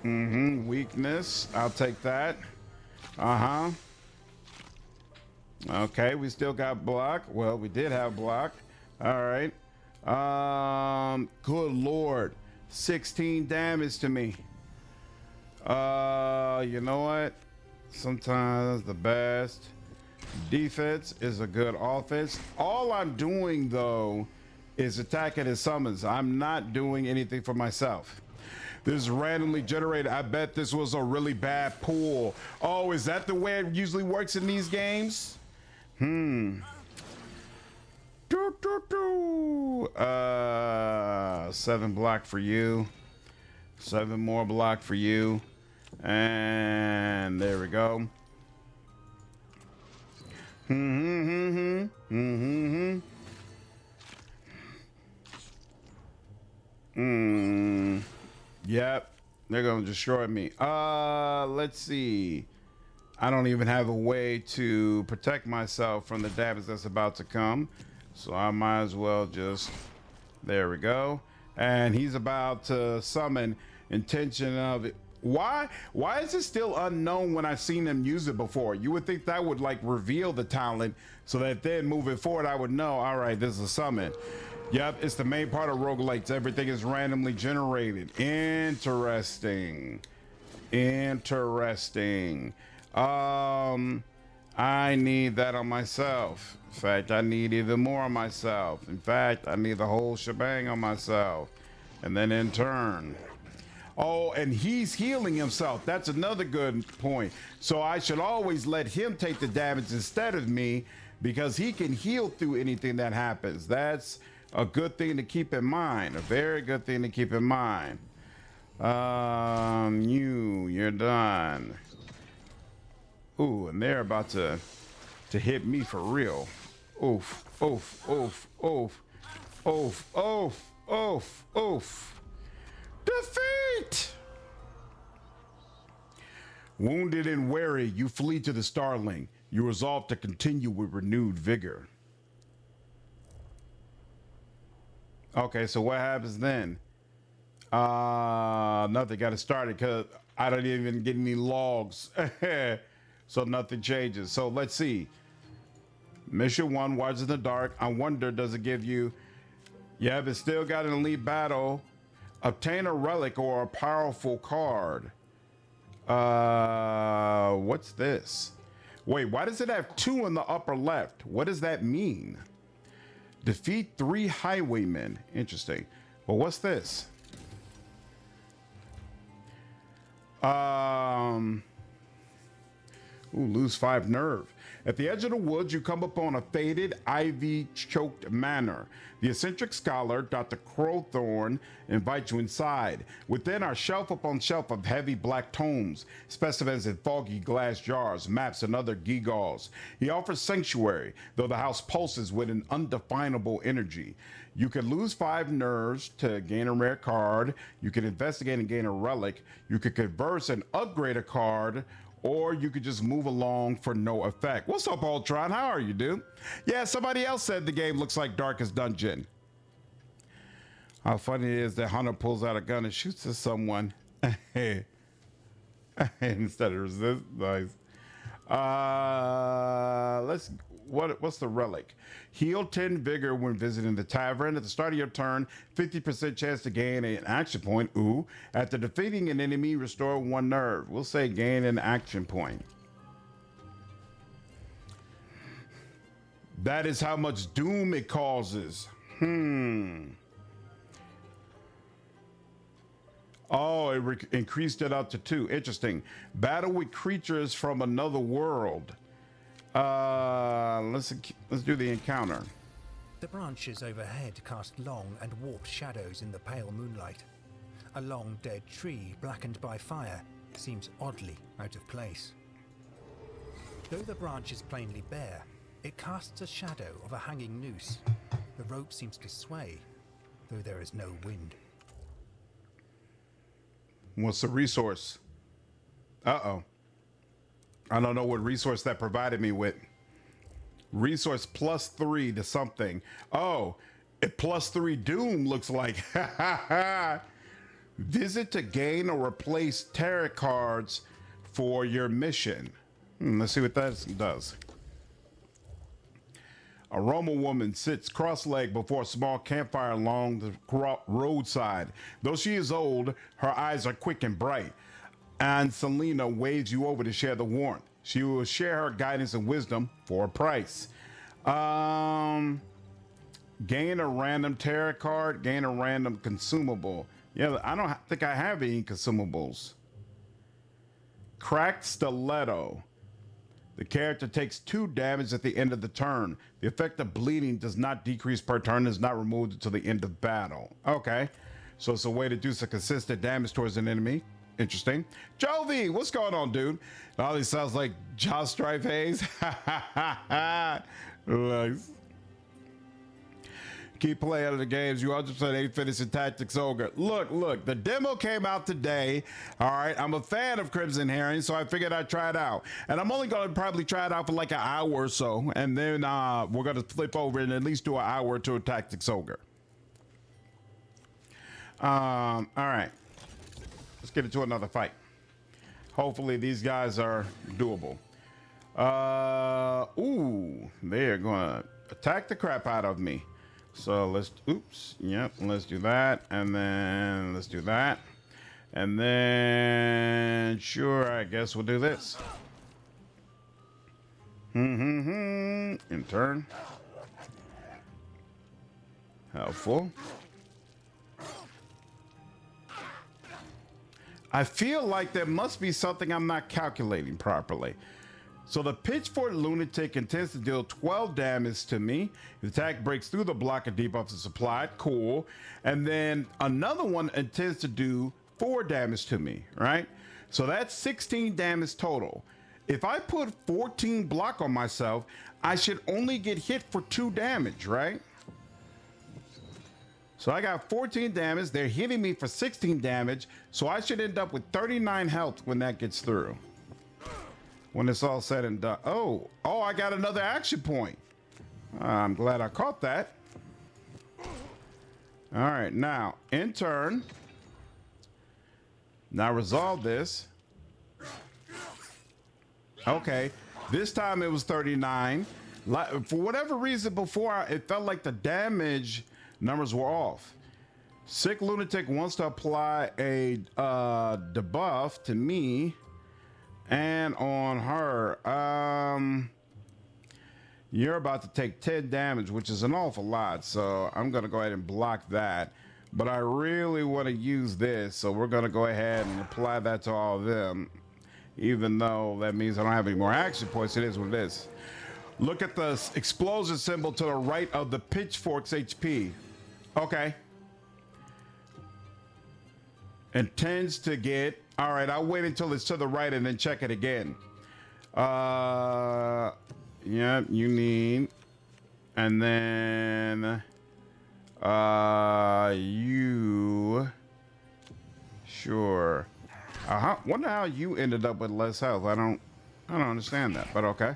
Weakness. I'll take that. Okay, we still got block. Well, we did have block. All right. Good Lord. 16 damage to me. You know what? Sometimes the best defense is a good offense. All I'm doing though is attacking his summons. I'm not doing anything for myself. This is randomly generated. I bet this was a really bad pool. Oh, is that the way it usually works in these games? 7 block for you. 7 more block for you. And there we go. Yep, they're gonna destroy me. Let's see. I don't even have a way to protect myself from the damage that's about to come, so I might as well just, there we go. And he's about to summon Intention of it. Why is it still unknown when I've seen them use it before? You would think that would like reveal the talent so that then moving forward I would know, all right, this is a summon. Yep, it's the main part of roguelikes. Everything is randomly generated. Interesting. I need that on myself. In fact, I need even more on myself. In fact, I need the whole shebang on myself. And then in turn. Oh, and he's healing himself. That's another good point. So I should always let him take the damage instead of me because he can heal through anything that happens. That's a good thing to keep in mind. A very good thing to keep in mind. You're done. Ooh, and they're about to hit me for real. Oof, oof, oof, oof, oof, oof, oof, oof. Defeat! Wounded and weary, you flee to the Starling. You resolve to continue with renewed vigor. Okay, so what happens then? Nothing got it started because I don't even get any logs. So nothing changes. So let's see. Mission 1, Watch in the Dark. I wonder, does it give you... Yeah, but still got an elite battle. Obtain a relic or a powerful card. What's this? Wait, why does it have 2 in the upper left? What does that mean? Defeat 3 highwaymen. Interesting. Well, what's this? Lose 5 nerve. At the edge of the woods, you come upon a faded, ivy-choked manor. The eccentric scholar, Dr. Crowthorne, invites you inside. Within are shelf upon shelf of heavy black tomes, specimens in foggy glass jars, maps, and other gewgaws. He offers sanctuary, though the house pulses with an undefinable energy. You can lose 5 nerves to gain a rare card. You can investigate and gain a relic. You can converse and upgrade a card, or you could just move along for no effect. What's up, Ultron? How are you, dude? Yeah, somebody else said the game looks like Darkest Dungeon. How funny it is that Hunter pulls out a gun and shoots at someone instead of resist. Nice. What's the relic? Heal 10 vigor when visiting the tavern. At the start of your turn, 50% chance to gain an action point. Ooh. After defeating an enemy, restore 1 nerve. We'll say gain an action point. That is how much doom it causes. Oh, it increased it up to 2. Interesting. Battle with creatures from another world. Let's do the encounter. The branches overhead cast long and warped shadows in the pale moonlight. A long dead tree, blackened by fire, seems oddly out of place. Though the branch is plainly bare, it casts a shadow of a hanging noose. The rope seems to sway, though there is no wind. What's the resource? Uh-oh. I don't know what resource that provided me with. Resource +3 to something. Oh, it +3 doom looks like. Visit to gain or replace tarot cards for your mission. Let's see what that does. A Roma woman sits cross-legged before a small campfire along the roadside. Though she is old, her eyes are quick and bright. And Selena waves you over to share the warmth. She will share her guidance and wisdom for a price. Gain a random tarot card, gain a random consumable. Yeah, I don't think I have any consumables. Cracked stiletto. The character takes 2 damage at the end of the turn. The effect of bleeding does not decrease per turn and is not removed until the end of battle. Okay, so it's a way to do some consistent damage towards an enemy. Interesting. Jovi, what's going on, dude? It always sounds like Josh Strife Hayes. Nice. Keep playing the games. You 100% ain't finishing Tactics Ogre. Look, the demo came out today. All right, I'm a fan of Crimson Herring, so I figured I'd try it out. And I'm only going to probably try it out for like an hour or so. And then we're going to flip over and at least do an hour or two of Tactics Ogre. All right. Let's get into another fight. Hopefully these guys are doable. Ooh, they're going to attack the crap out of me. So let's do that, and then let's do that, and then sure, I guess we'll do this. In turn. Helpful. I feel like there must be something I'm not calculating properly. So the Pitchfork Lunatic intends to deal 12 damage to me. The attack breaks through the block and debuffs is applied. Cool. And then another one intends to do 4 damage to me, right? So that's 16 damage total. If I put 14 block on myself, I should only get hit for 2 damage, right? So I got 14 damage. They're hitting me for 16 damage. So I should end up with 39 health when that gets through. When it's all said and done. Oh, I got another action point. I'm glad I caught that. All right, now, in turn. Now resolve this. Okay, this time it was 39. For whatever reason before, it felt like the damage numbers were off. Sick Lunatic wants to apply a debuff to me. And on her, you're about to take 10 damage, which is an awful lot. So I'm going to go ahead and block that. But I really want to use this. So we're going to go ahead and apply that to all of them. Even though that means I don't have any more action points. It is what it is. Look at the explosion symbol to the right of the Pitchfork's HP. Okay. Intends to get... All right, I'll wait until it's to the right and then check it again. Yeah, you need, and then you, sure. Wonder how you ended up with less health. I don't understand that, but okay.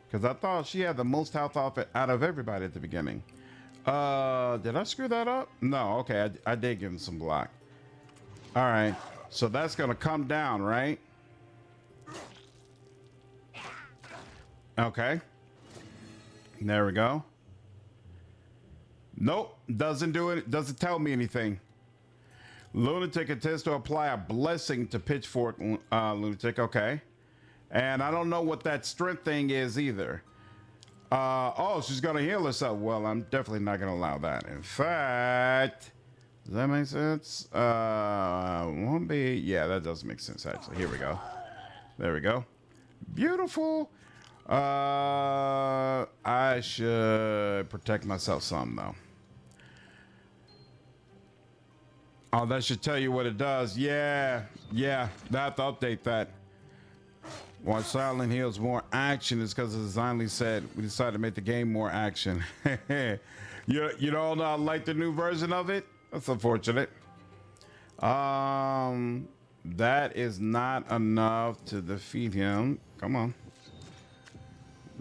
Because I thought she had the most health out of everybody at the beginning. Did I screw that up? No, okay, I did give him some block. All right. So that's going to come down, right? Okay. There we go. Nope. Doesn't do it. Doesn't tell me anything. Lunatic intends to apply a blessing to Pitchfork Lunatic. Okay. And I don't know what that strength thing is either. Oh, she's going to heal herself. Well, I'm definitely not going to allow that. In fact, Does that make sense? Won't be. Yeah, that does make sense, actually. Here we go. There we go. Beautiful. I should protect myself some, though. Oh, that should tell you what it does. Yeah. I have to update that. Why Silent Hill's more action is because, as Zinley said, we decided to make the game more action. You don't like the new version of it? That's unfortunate. That is not enough to defeat him. Come on.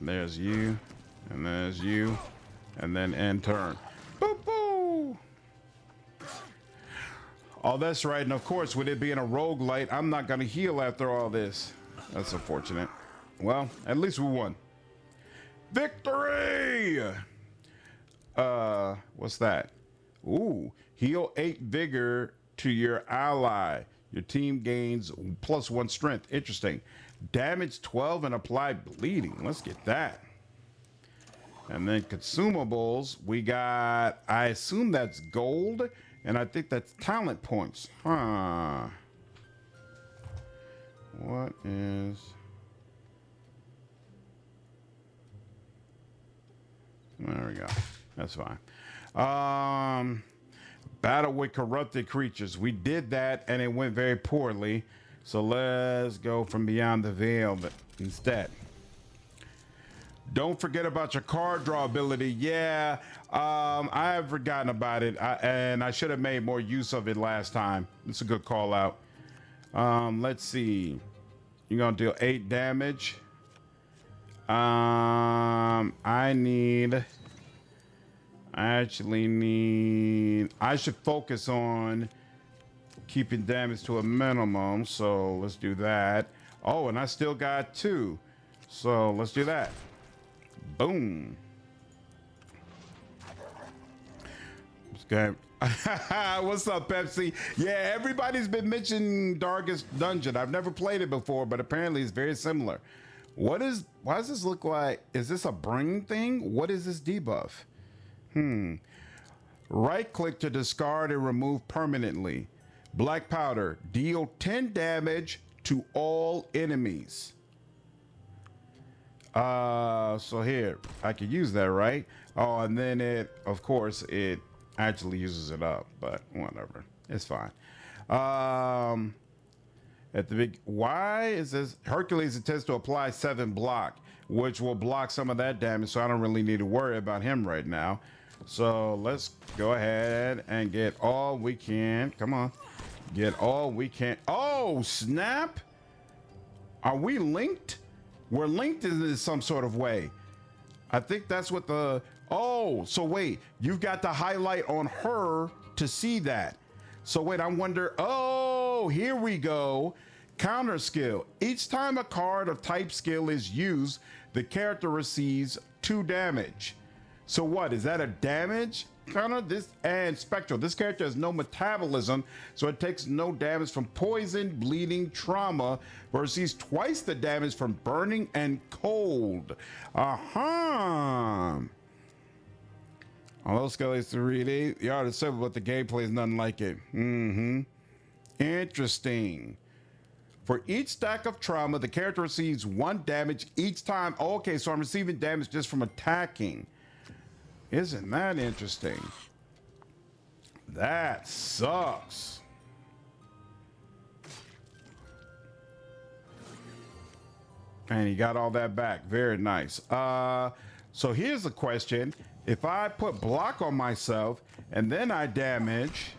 There's you, and there's you, and then end turn. Boo boo! Oh, that's right. And of course, with it being a roguelite, I'm not going to heal after all this. That's unfortunate. Well, at least we won. Victory! What's that? Ooh, heal 8 vigor to your ally. Your team gains +1 strength. Interesting. Damage 12 and apply bleeding. Let's get that. And then consumables, we got, I assume that's gold, and I think that's talent points. Huh. What is... There we go. That's fine. Battle with corrupted creatures. We did that, and it went very poorly. So let's go from beyond the veil instead. Don't forget about your card draw ability. Yeah, I have forgotten about it, and I should have made more use of it last time. It's a good call out. Let's see. You're gonna deal 8 damage. I should focus on keeping damage to a minimum, so let's do that. Oh, and I still got 2, so let's do that. Boom. Okay. What's up, Pepsi? Yeah, everybody's been mentioning Darkest Dungeon. I've never played it before, but apparently it's very similar. Why does this look like, is this a bring thing? What is this debuff? Right click to discard and remove permanently. Black powder, deal 10 damage to all enemies. So here, I could use that, right? Oh, and then it, of course, it actually uses it up, but whatever, it's fine. At the big, why is this? Hercules intends to apply 7 block, which will block some of that damage, so I don't really need to worry about him right now. So let's go ahead and get all we can. Come on, get all we can. Oh, snap! Are we linked? We're linked in some sort of way. I think that's what the, oh, so wait, you've got to highlight on her to see that. So wait, I wonder, oh, here we go. Counter skill. Each time a card of type skill is used, the character receives 2 damage. So what, is that a damage counter? This, and spectral. This character has no metabolism, so it takes no damage from poison, bleeding, trauma, but receives twice the damage from burning and cold. Although Skelly's 3D, the artist said, but the gameplay is nothing like it. Interesting. For each stack of trauma, the character receives 1 damage each time. Okay, so I'm receiving damage just from attacking. Isn't that interesting? That sucks. And he got all that back. Very nice. So here's the question. If I put block on myself and then I damage,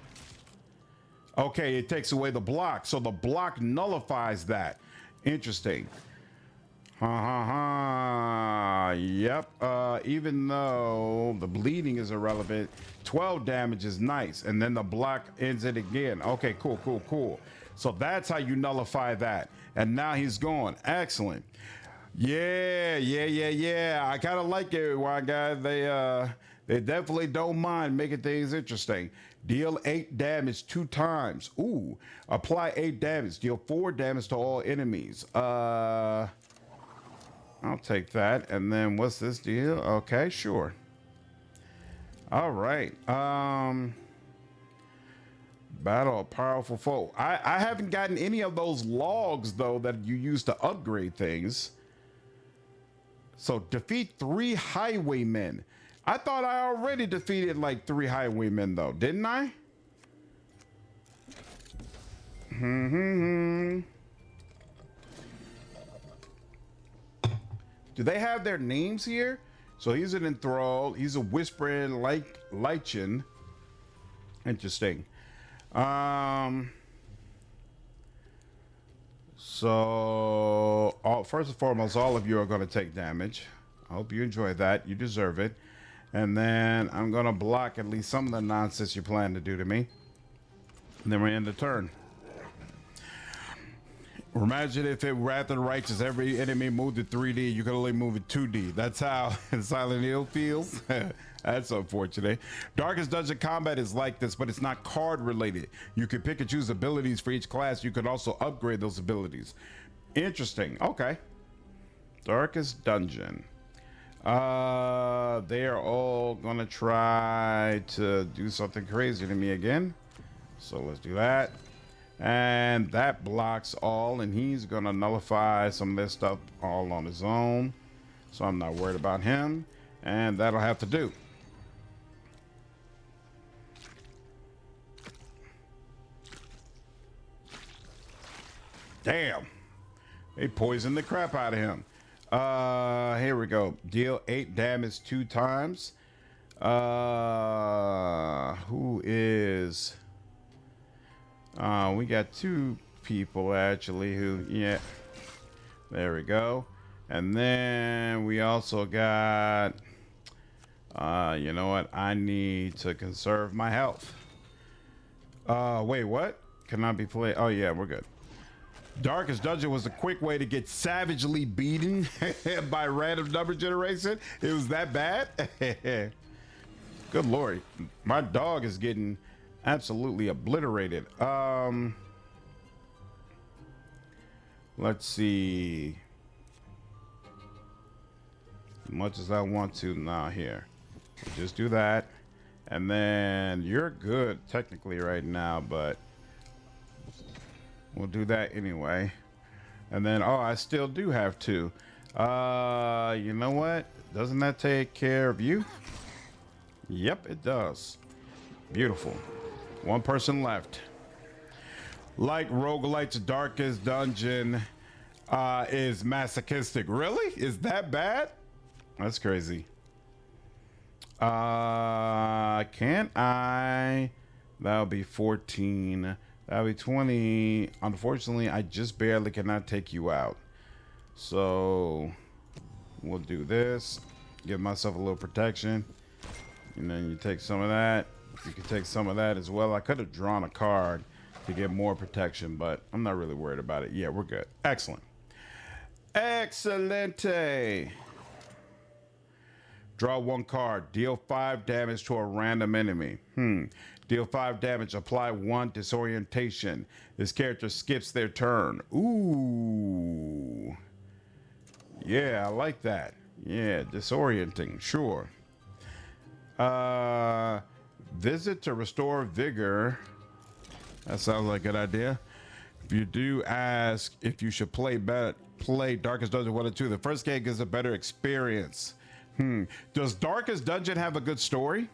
okay, it takes away the block. So the block nullifies that. Interesting. Yep. Even though the bleeding is irrelevant, 12 damage is nice. And then the block ends it again. Okay, cool. So that's how you nullify that. And now he's gone. Excellent. Yeah. I kind of like it. Why, guys? They definitely don't mind making things interesting. Deal 8 damage 2 times. Ooh. Apply 8 damage. Deal 4 damage to all enemies. I'll take that. And then what's this deal? Okay, sure. All right. battle a powerful foe. I haven't gotten any of those logs though that you use to upgrade things. So defeat 3 highwaymen. I thought I already defeated like 3 highwaymen though, didn't I? Do they have their names here? So he's an enthralled. He's a whispering lichen. Interesting. So first and foremost, all of you are going to take damage. I hope you enjoy that. You deserve it. And then I'm going to block at least some of the nonsense you plan to do to me. And then we end the turn. Imagine if it Wrath of the Righteous, every enemy moved to 3D, you could only move it 2D. That's how Silent Hill feels. That's unfortunate. Darkest Dungeon combat is like this, but it's not card related. You can pick and choose abilities for each class. You can also upgrade those abilities. Interesting. Okay. Darkest Dungeon. They are all gonna try to do something crazy to me again. So let's do that. And that blocks all, and he's gonna nullify some of this stuff all on his own. So I'm not worried about him. And that'll have to do. Damn. They poisoned the crap out of him. Here we go. Deal 8 damage 2 times. Who is... we got 2 people actually who, yeah, there we go. And then we also got, you know what? I need to conserve my health. Wait, what? Cannot be played. Oh yeah, we're good. Darkest Dungeon was a quick way to get savagely beaten by random number generation. It was that bad? Good Lord. My dog is getting absolutely obliterated. Let's see. As much as I want to now here. Just do that. And then you're good technically right now, but we'll do that anyway. And then, oh, I still do have 2. You know what? Doesn't that take care of you? Yep, it does. Beautiful. 1 person left. Like Roguelike's Darkest Dungeon is masochistic. Really? Is that bad? That's crazy. Can I? That'll be 14. That'll be 20. Unfortunately, I just barely cannot take you out. So we'll do this. Give myself a little protection. And then you take some of that. You can take some of that as well. I could have drawn a card to get more protection, but I'm not really worried about it. Yeah, we're good. Excellent. Excelente. Draw 1 card. Deal 5 damage to a random enemy. Deal 5 damage. Apply 1 disorientation. This character skips their turn. Ooh. Yeah, I like that. Yeah, disorienting. Sure. Visit to restore vigor. That sounds like a good idea. If you do ask if you should play Darkest Dungeon 1 or 2, the first game gives a better experience. Does Darkest Dungeon have a good story?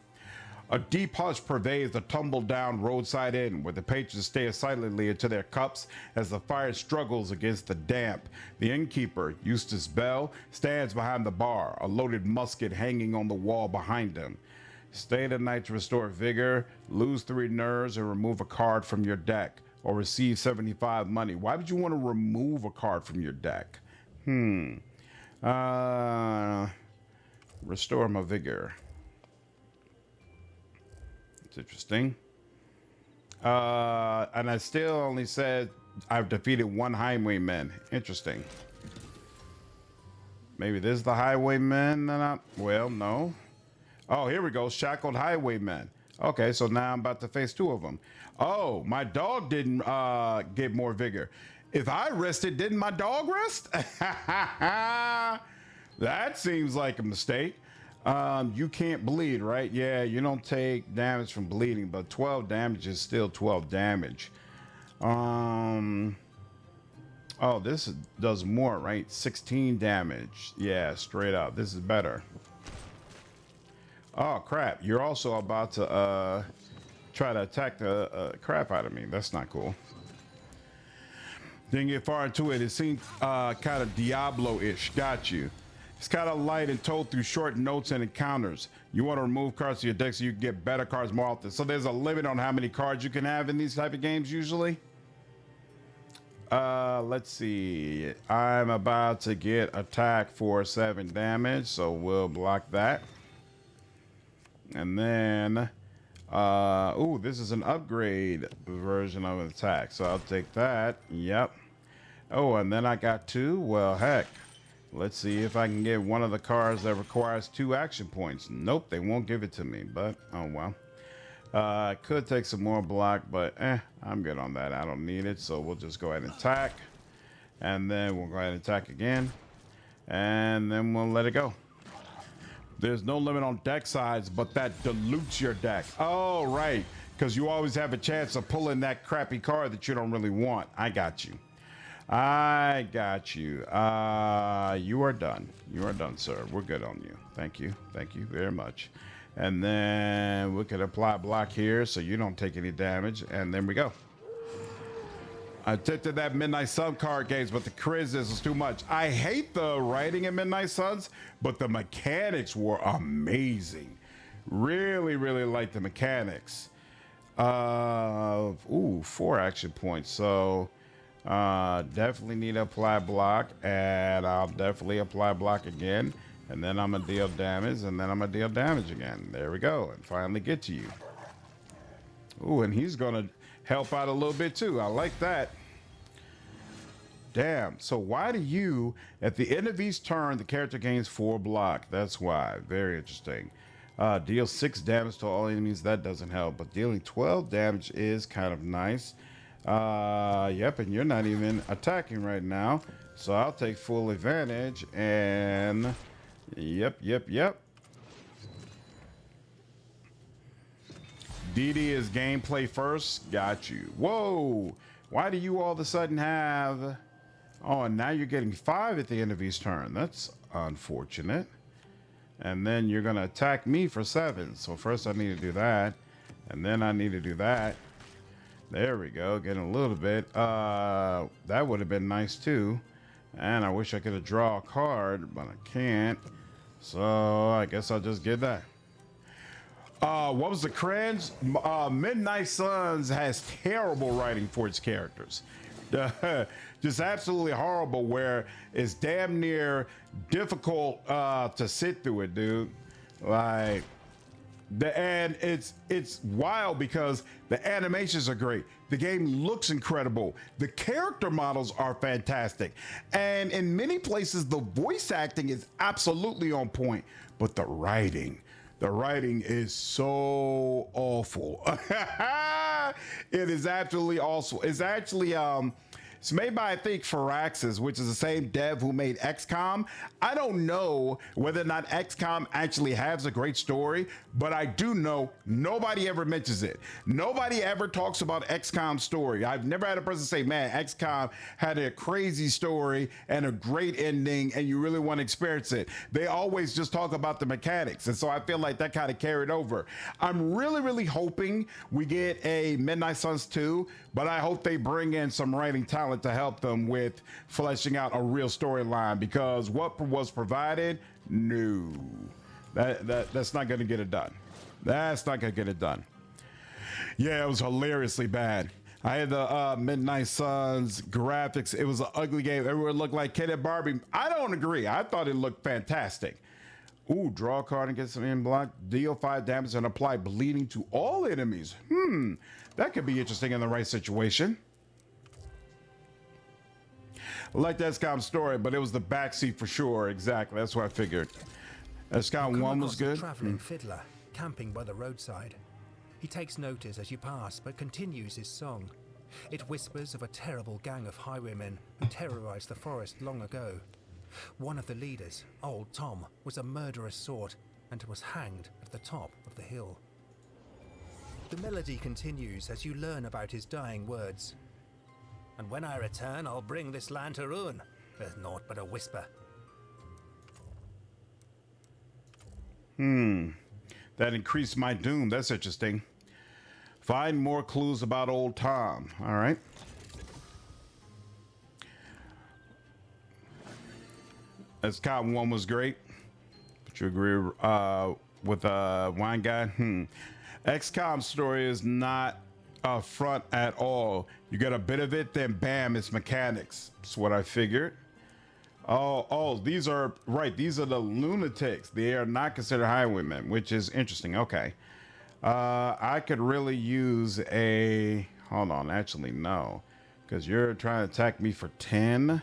A deep hush pervades the tumble-down roadside inn, where the patrons stare silently into their cups as the fire struggles against the damp. The innkeeper, Eustace Bell, stands behind the bar, a loaded musket hanging on the wall behind him. Stay the night to restore vigor, lose 3 nerves, and remove a card from your deck, or receive 75 money. Why would you want to remove a card from your deck? Restore my vigor. It's interesting. And I still only said I've defeated 1 highwayman. Interesting. Maybe this is the highwayman that I'm... Well, no. Oh, here we go. Shackled highwayman. Okay, so now I'm about to face 2 of them. Oh, my dog didn't get more vigor. If I rested, didn't my dog rest? That seems like a mistake. You can't bleed, right? Yeah, you don't take damage from bleeding, but 12 damage is still 12 damage. Oh, this does more, right? 16 damage. Yeah, straight up. This is better. Oh, crap. You're also about to try to attack the crap out of me. That's not cool. Didn't get far into it. It seemed kind of Diablo-ish. Got you. It's kind of light and told through short notes and encounters. You want to remove cards to your deck so you can get better cards more often. So there's a limit on how many cards you can have in these type of games usually. Let's see. I'm about to get attack for 7 damage, so we'll block that. And then, ooh, this is an upgrade version of an attack, so I'll take that. Yep. Oh, and then I got 2. Well, heck. Let's see if I can get one of the cards that requires 2 action points. Nope, they won't give it to me, but oh well. I could take some more block, but I'm good on that. I don't need it, so we'll just go ahead and attack. And then we'll go ahead and attack again. And then we'll let it go. There's no limit on deck size, but that dilutes your deck. Oh, right, because you always have a chance of pulling that crappy card that you don't really want. I got you. I got you. You are done. You are done, sir. We're good on you. Thank you. Thank you very much. And then we could apply block here so you don't take any damage. And then we go. I attempted that Midnight Sun card games, but the charisma is too much. I hate the writing in Midnight Suns, but the mechanics were amazing. Really, really like the mechanics. Ooh, 4 action points. So definitely need to apply block, and I'll definitely apply block again, and then I'm gonna deal damage, and then I'm gonna deal damage again. There we go, and finally get to you. Ooh, and he's gonna help out a little bit too. I like that. Damn. So why do you, at the end of each turn, the character gains 4 block? That's why. Very interesting. Deal 6 damage to all enemies. That doesn't help, but dealing 12 damage is kind of nice. Yep, and you're not even attacking right now, so I'll take full advantage. And yep. DD is gameplay first. Got you. Whoa, why do you all of a sudden have, oh, and now you're getting 5 at the end of each turn? That's unfortunate. And then you're gonna attack me for 7. So first I need to do that, and then I need to do that. There we go, getting a little bit. That would have been nice too. And I wish I could have drawn a card, but I can't. So I guess I'll just get that. What was the cringe? Midnight Suns has terrible writing for its characters. Just absolutely horrible, where it's damn near difficult to sit through it, dude. Like, and it's wild because the animations are great. The game looks incredible. The character models are fantastic. And in many places, the voice acting is absolutely on point. But the writing is so awful. It is absolutely awful. It's actually, it's made by, I think, Firaxis, which is the same dev who made XCOM. I don't know whether or not XCOM actually has a great story, but I do know nobody ever mentions it. Nobody ever talks about XCOM's story. I've never had a person say, man, XCOM had a crazy story and a great ending, and you really want to experience it. They always just talk about the mechanics, and so I feel like that kind of carried over. I'm really, really hoping we get a Midnight Suns 2, but I hope they bring in some writing talent to help them with fleshing out a real storyline, because what was provided, no, that's not going to get it done. That's not going to get it done. Yeah, it was hilariously bad. I had the Midnight Suns graphics. It was an ugly game. Everyone looked like Ken and Barbie. I don't agree. I thought it looked fantastic. Ooh, draw a card and get some in block. Deal 5 damage and apply bleeding to all enemies. That could be interesting in the right situation. I like the XCOM story, but it was the backseat for sure. Exactly, that's what I figured. XCOM 1 was good. A traveling fiddler camping by the roadside. He takes notice as you pass, but continues his song. It whispers of a terrible gang of highwaymen who terrorized the forest long ago. One of the leaders, Old Tom, was a murderous sort, and was hanged at the top of the hill. The melody continues as you learn about his dying words. And when I return, I'll bring this land to ruin. There's naught but a whisper. That increased my doom. That's interesting. Find more clues about old Tom. All right. XCOM 1 was great. But you agree with Wine Guy? XCOM story is not a front at all. You get a bit of it, then bam, it's mechanics. That's what I figured. Oh, these are right. These are the lunatics. They are not considered highwaymen, which is interesting. Okay. I could really use a, hold on, actually, no, because you're trying to attack me for 10.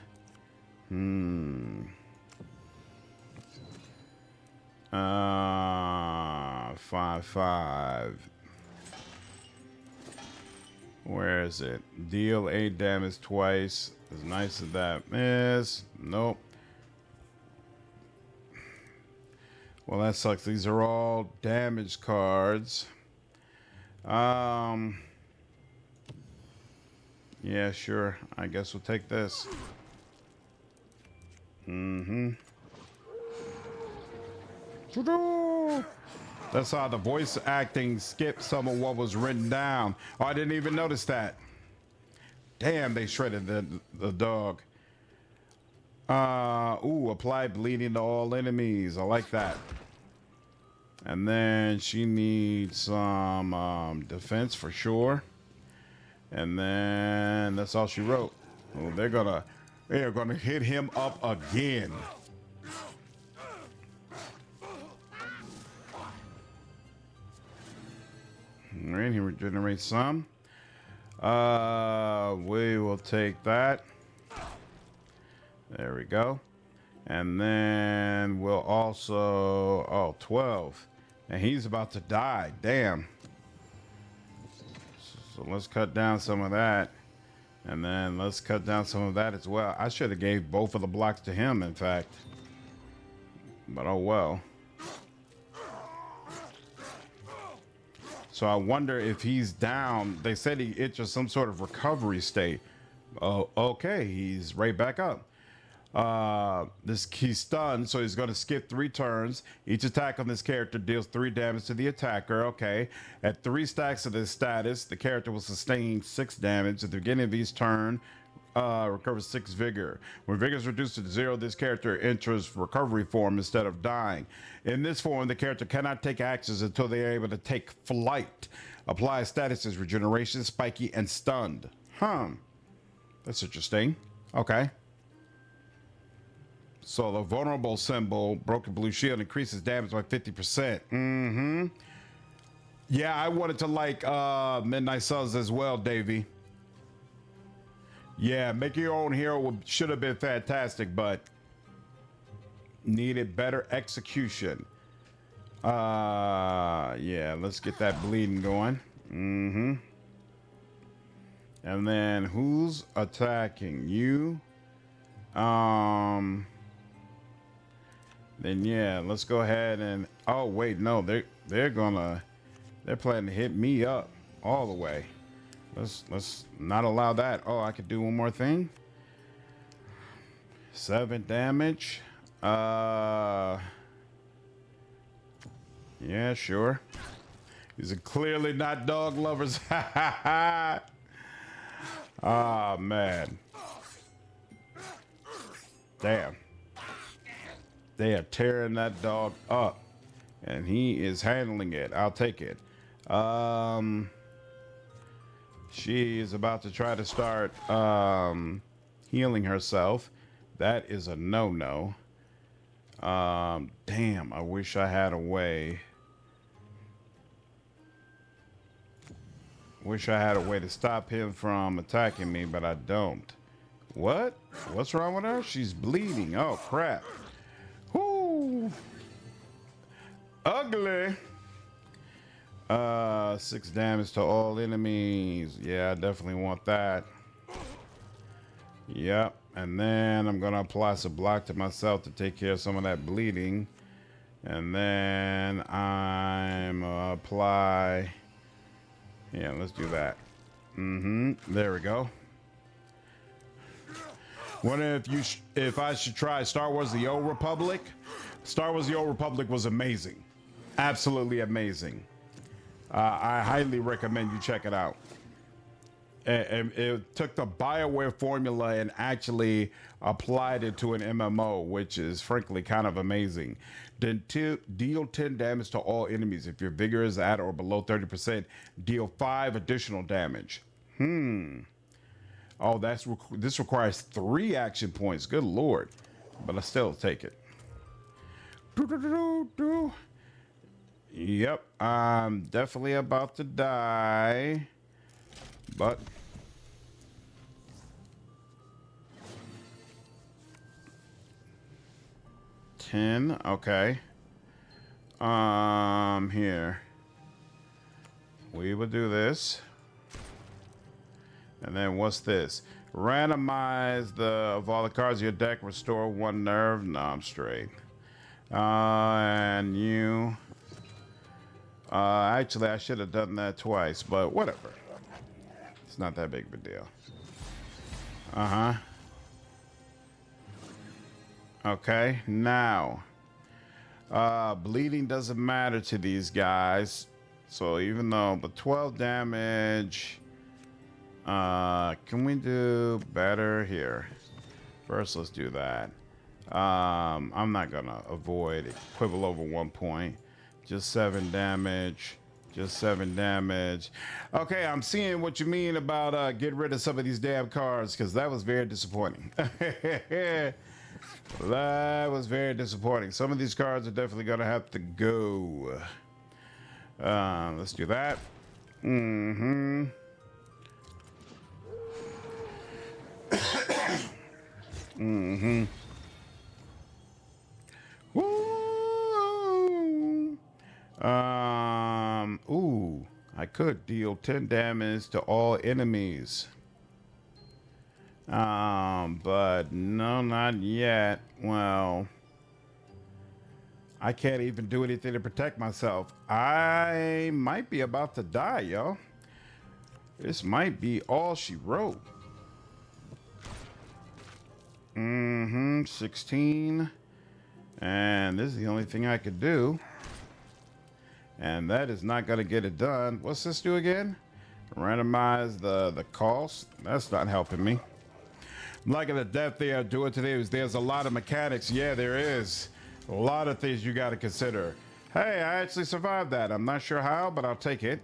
5. Where is it? Deal 8 damage twice. As nice as that is. Nope. Well, that sucks. These are all damage cards. Yeah, sure. I guess we'll take this. That's how the voice acting skipped some of what was written down. Oh, I didn't even notice that. Damn, they shredded the dog. Apply bleeding to all enemies. I like that. And then she needs some defense for sure. And then that's all she wrote. Oh, they're gonna hit him up again. All right, he regenerates some. We will take that. There we go. And then we'll also, 12. And he's about to die. Damn. So let's cut down some of that. And then let's cut down some of that as well. I should have gave both of the blocks to him, in fact. But oh well. So I wonder if he's down. They said he enters some sort of recovery state. Oh, okay. He's right back up. He's stunned, so he's going to skip 3 turns. Each attack on this character deals 3 damage to the attacker. Okay. At 3 stacks of this status, the character will sustain 6 damage. At the beginning of each turn, recovers 6 vigor. When vigor is reduced to 0, this character enters recovery form instead of dying. In this form, the character cannot take actions until they are able to take flight. Apply statuses regeneration, spiky, and stunned. That's interesting. Okay. So the vulnerable symbol, broken blue shield, increases damage by 50%. Yeah, I wanted to like Midnight Suns as well, Davey. Yeah, making your own hero should have been fantastic, but needed better execution. Yeah, let's get that bleeding going. And then who's attacking you? Then yeah, let's go ahead and, oh wait, no, they're planning to hit me up all the way. Let's not allow that. Oh, I could do one more thing. 7 damage. Yeah, sure. These are clearly not dog lovers. Ah, man. Damn. They are tearing that dog up. And he is handling it. I'll take it. She is about to try to start healing herself. That is a no-no. Damn, I wish I had a way. Wish I had a way to stop him from attacking me, but I don't. What? What's wrong with her? She's bleeding. Oh, crap. Whoo! Ugly. 6 damage to all enemies. Yeah, I definitely want that. Yep. And then I'm going to apply some block to myself to take care of some of that bleeding. And then I'm apply. Yeah, let's do that. There we go. Wonder if I should try Star Wars: The Old Republic. Star Wars: The Old Republic was amazing, absolutely amazing. I highly recommend you check it out. And it took the BioWare formula and actually applied it to an MMO, which is frankly kind of amazing. Then deal 10 damage to all enemies. If your vigor is at or below 30%, deal 5 additional damage. Oh, this requires 3 action points. Good Lord. But I still take it. Yep, I'm definitely about to die. But okay. Here. We will do this. And then what's this? Randomize of all the cards in your deck, restore 1 nerve. No, I'm straight. And you. Actually, I should have done that twice, but whatever. It's not that big of a deal. Okay, now. Bleeding doesn't matter to these guys. So even though, but 12 damage. Can we do better here? First, let's do that. I'm not gonna avoid quibble over 1 point. Just 7 damage. Just 7 damage. Okay, I'm seeing what you mean about get rid of some of these damn cards, because that was very disappointing. That was very disappointing. Some of these cards are definitely gonna have to go. Let's do that. Woo! Ooh, I could deal 10 damage to all enemies. But no, not yet. Well, I can't even do anything to protect myself. I might be about to die, yo. This might be all she wrote. 16. And this is the only thing I could do. And that is not going to get it done. What's this do again? Randomize the cost. That's not helping me. I'm liking the depth they are doing today. There's a lot of mechanics. Yeah, there is. A lot of things you got to consider. Hey, I actually survived that. I'm not sure how, but I'll take it.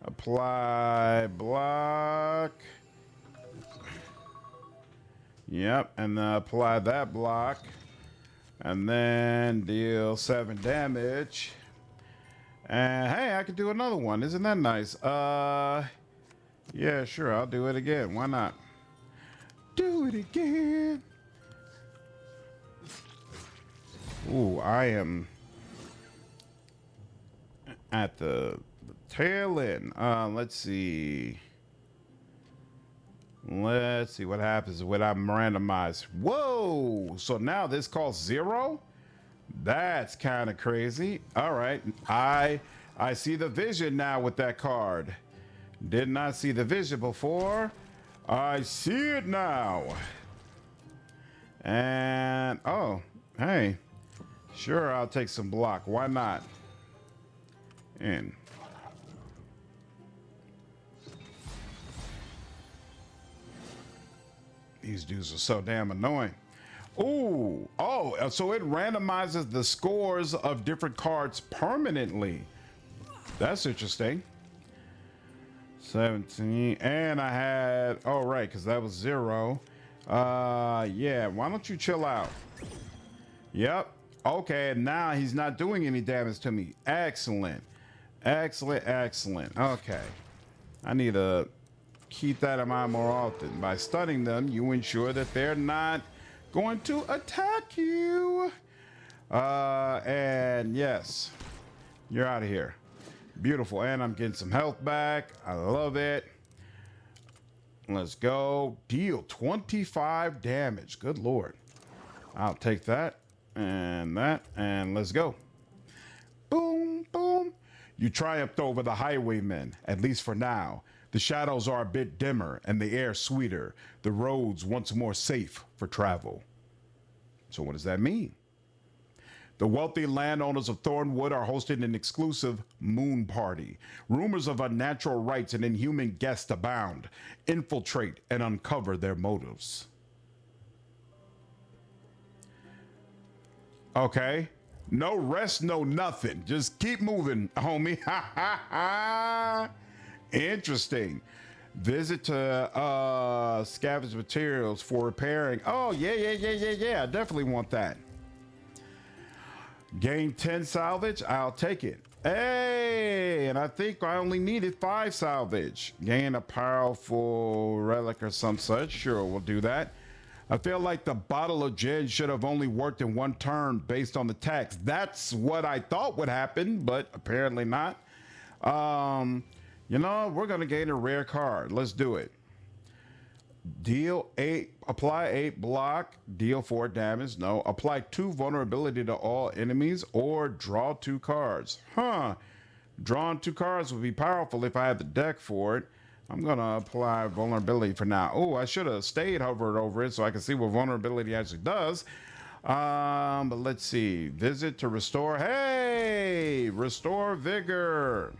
Apply block. Yep, and apply that block. And then deal 7 damage. And hey, I could do another one. Isn't that nice? Yeah, sure, I'll do it again. Why not? Do it again. Ooh, I am at the tail end. Let's see. Let's see what happens when I'm randomized. Whoa! So now this costs 0? That's kind of crazy. All right. I see the vision now with that card. Did not see the vision before. I see it now. And, oh, hey. Sure, I'll take some block. Why not? In. These dudes are so damn annoying. Ooh, oh, so it randomizes the scores of different cards permanently. That's interesting. 17, and I had, oh right, because that was 0. Yeah, why don't you chill out? Yep. Okay, and now he's not doing any damage to me. Excellent. Excellent, excellent. Okay. I need to keep that in mind more often. By stunning them, you ensure that they're not going to attack you. And yes, you're out of here. Beautiful. And I'm getting some health back. I love it. Let's go. Deal 25 damage. Good Lord. I'll take that. and that, and let's go. Boom, boom. You triumphed over the highwaymen, at least for now. The shadows are a bit dimmer and the air sweeter. The roads once more safe for travel. So what does that mean? The wealthy landowners of Thornwood are hosting an exclusive moon party. Rumors of unnatural rites and inhuman guests abound. Infiltrate and uncover their motives. Okay. No rest, no nothing. Just keep moving, homie. Ha ha ha. Interesting. Visit to scavenge materials for repairing. Oh, yeah. I definitely want that. Gain 10 salvage. I'll take it. Hey, and I think I only needed 5 salvage. Gain a powerful relic or some such. Sure, we'll do that. I feel like the bottle of gin should have only worked in one turn based on the text. That's what I thought would happen, but apparently not. You know, we're going to gain a rare card. Let's do it. Deal 8, apply 8 block, deal 4 damage. No, apply 2 vulnerability to all enemies or draw 2 cards. Drawing 2 cards would be powerful if I had the deck for it. I'm going to apply vulnerability for now. Oh, I should have stayed hovered over it so I can see what vulnerability actually does. But let's see. Visit to restore. Hey, restore vigor.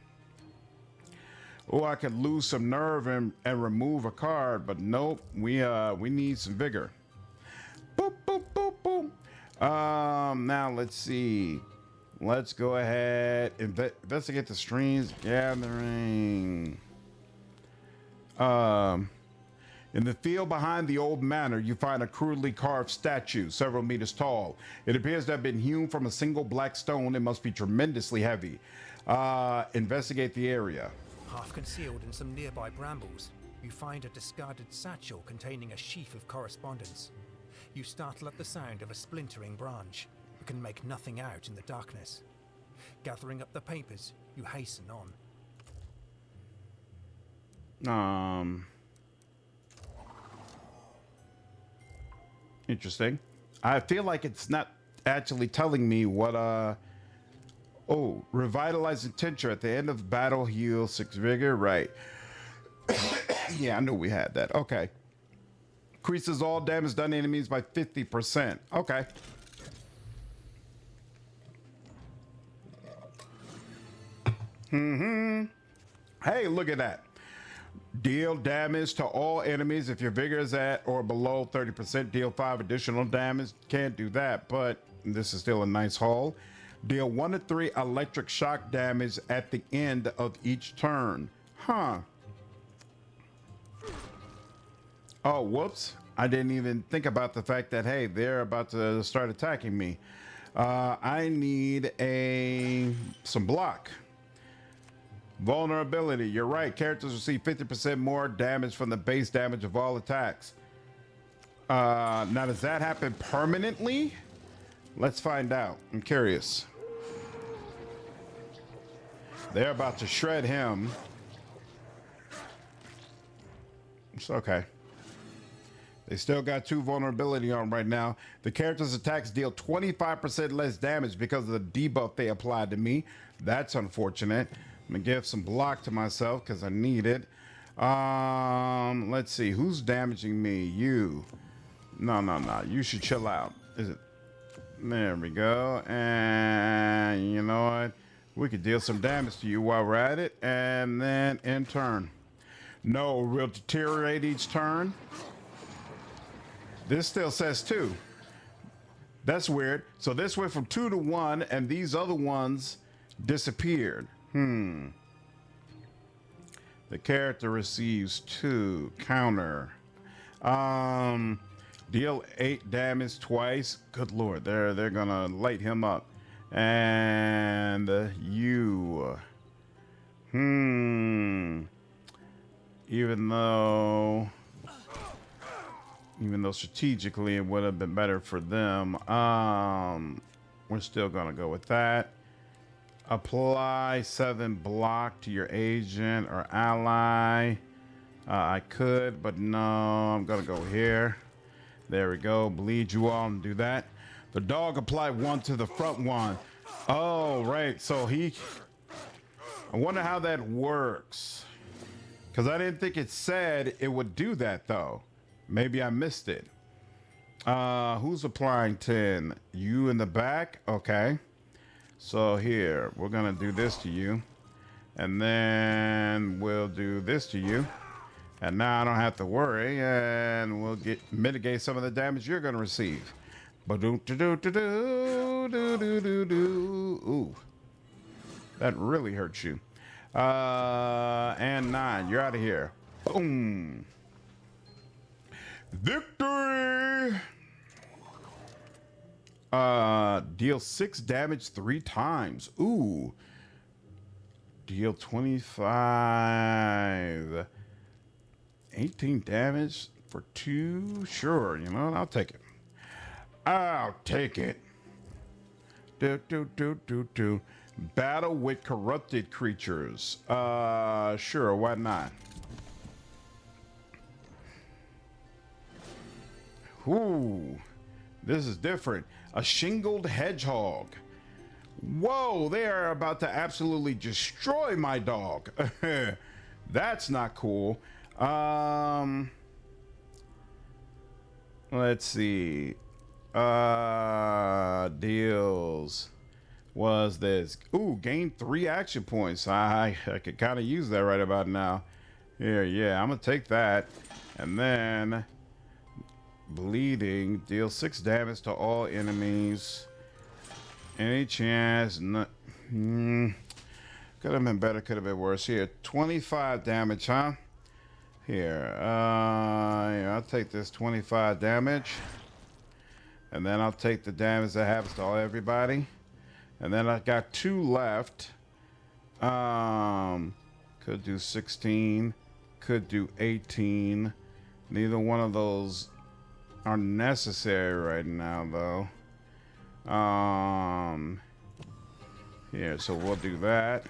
Oh, I could lose some nerve and remove a card, but nope. We need some vigor. Boop, boop, boop, boop. Now let's see. Let's go ahead and investigate the streams gathering. In the field behind the old manor, you find a crudely carved statue, several meters tall. It appears to have been hewn from a single black stone. It must be tremendously heavy. Investigate the area. Half concealed in some nearby brambles, you find a discarded satchel containing a sheaf of correspondence. You startle at the sound of a splintering branch, but can make nothing out in the darkness. Gathering up the papers, you hasten on. Interesting. I feel like it's not actually telling me what oh, revitalizing tincture at the end of battle, heal 6 vigor. Right. Yeah, I knew we had that. Okay. Increases all damage done to enemies by 50%. Okay. Hey, look at that. Deal damage to all enemies if your vigor is at or below 30%. Deal 5 additional damage. Can't do that, but this is still a nice haul. Deal 1 to 3 electric shock damage at the end of each turn. Oh, whoops. I didn't even think about the fact that, hey, they're about to start attacking me. I need some block. Vulnerability. You're right. Characters receive 50% more damage from the base damage of all attacks. Now, does that happen permanently? Let's find out. I'm curious. They're about to shred him. It's okay. They still got 2 vulnerability on right now. The character's attacks deal 25% less damage because of the debuff they applied to me. That's unfortunate. I'm gonna give some block to myself because I need it. Let's see. Who's damaging me? You. No. You should chill out. Is it? There we go. And you know what? We could deal some damage to you while we're at it. And then in turn. No, we'll deteriorate each turn. This still says 2. That's weird. So this went from 2 to 1 and these other ones disappeared. The character receives 2 counter. Deal 8 damage twice. Good lord, they're gonna light him up. And you. Even though strategically it would have been better for them, we're still gonna go with that. Apply 7 block to your agent or ally. I could, but no, I'm gonna go here. There we go. Bleed you all and do that. The dog applied 1 to the front one. Oh, right. So I wonder how that works. Because I didn't think it said it would do that, though. Maybe I missed it. Who's applying 10? You in the back? Okay. So here, we're going to do this to you. And then we'll do this to you. And now I don't have to worry. And we'll mitigate some of the damage you're going to receive. Ooh. That really hurts you. And 9. You're out of here. Boom. Victory! Deal 6 damage 3 times. Ooh. Deal 25. 18 damage for 2. Sure, you know, I'll take it. I'll take it. Battle with corrupted creatures. Sure, why not? Ooh, this is different. A shingled hedgehog. Whoa, they are about to absolutely destroy my dog. That's not cool. Let's see. Deals was this. Ooh, gain 3 action points. I could kind of use that right about now. Here, yeah, I'm gonna take that. And then bleeding, deal 6 damage to all enemies. Any chance? No, could have been better, could have been worse. Here, 25 damage, huh? Here, yeah, I'll take this 25 damage. And then I'll take the damage that happens to everybody. And then I got 2 left. Could do 16. Could do 18. Neither one of those are necessary right now, though. Here, so we'll do that.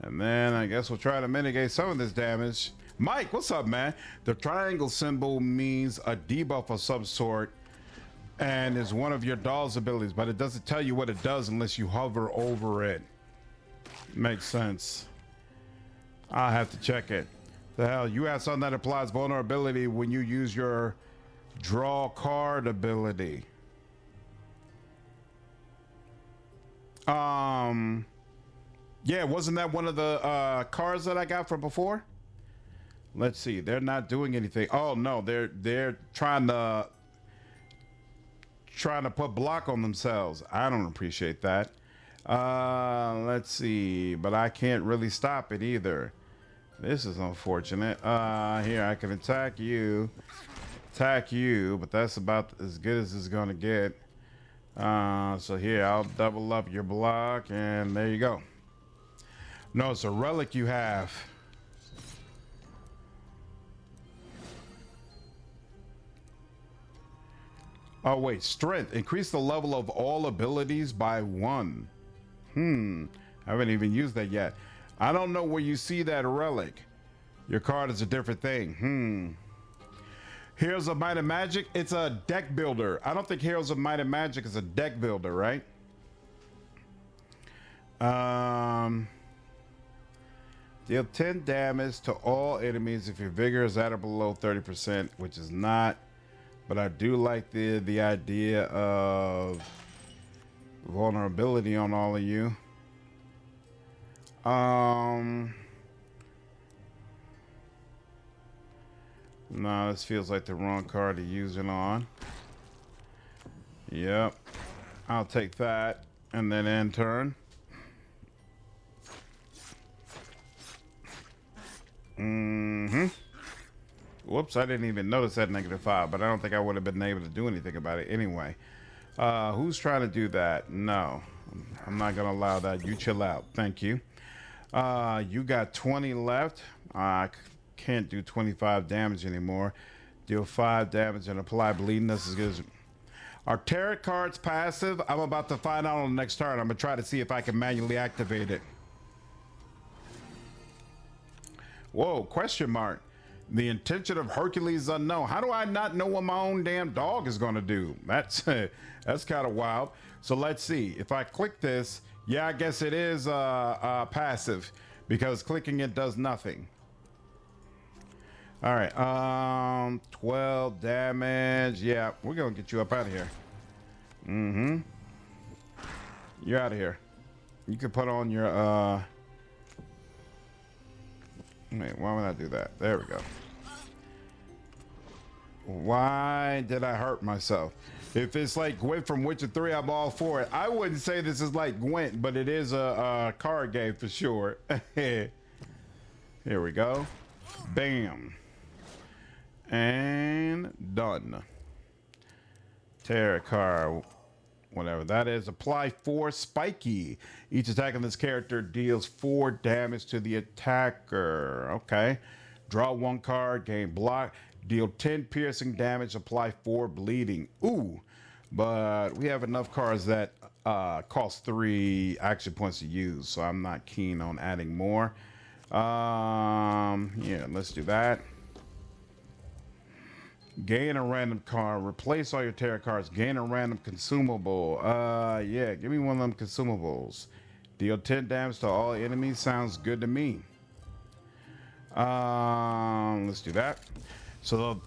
And then I guess we'll try to mitigate some of this damage. Mike, what's up, man? The triangle symbol means a debuff of some sort and is one of your doll's abilities, but it doesn't tell you what it does unless you hover over it. Makes sense. I'll have to check it. The hell, you have something that applies vulnerability when you use your draw card ability. Yeah, wasn't that one of the cards that I got from before? Let's see. They're not doing anything. Oh no, they're trying to put block on themselves. I don't appreciate that. Let's see, but I can't really stop it either. This is unfortunate. Here I can attack you, but that's about as good as it's gonna get. So here I'll double up your block, and there you go. No, it's a relic you have. Oh wait, strength. Increase the level of all abilities by 1. I haven't even used that yet. I don't know where you see that relic. Your card is a different thing. Heroes of Might and Magic, it's a deck builder. I don't think Heroes of Might and Magic is a deck builder, right? Deal 10 damage to all enemies if your vigor is at or below 30%, which is not. But I do like the idea of vulnerability on all of you. No, this feels like the wrong card to use it on. Yep. I'll take that and then end turn. Whoops, I didn't even notice that -5, but I don't think I would have been able to do anything about it anyway. Who's trying to do that? No, I'm not going to allow that. You chill out. Thank you. You got 20 left. I can't do 25 damage anymore. Deal 5 damage and apply bleeding. That's as good as... Are tarot cards passive? I'm about to find out on the next turn. I'm going to try to see if I can manually activate it. Whoa, question mark. The intention of Hercules is unknown. How do I not know what my own damn dog is going to do? That's that's kind of wild. So let's see. If I click this, yeah, I guess it is passive because clicking it does nothing. All right, 12 damage. Yeah, we're gonna get you up out of here. You're out of here. You can put on your wait, why would I do that? There we go. Why did I hurt myself? If it's like Gwent from Witcher 3, I'm all for it. I wouldn't say this is like Gwent, but it is a card game for sure. Here we go. Bam. And done. Tarot card. Whatever that is. Apply 4 spiky. Each attack on this character deals 4 damage to the attacker. Okay. Draw 1 card, gain block, deal 10 piercing damage, apply 4 bleeding. Ooh. But we have enough cards that cost 3 action points to use, so I'm not keen on adding more. Yeah, let's do that. Gain a random card. Replace all your tarot cards. Gain a random consumable. Yeah, give me one of them consumables. Deal 10 damage to all enemies. Sounds good to me. Let's do that. So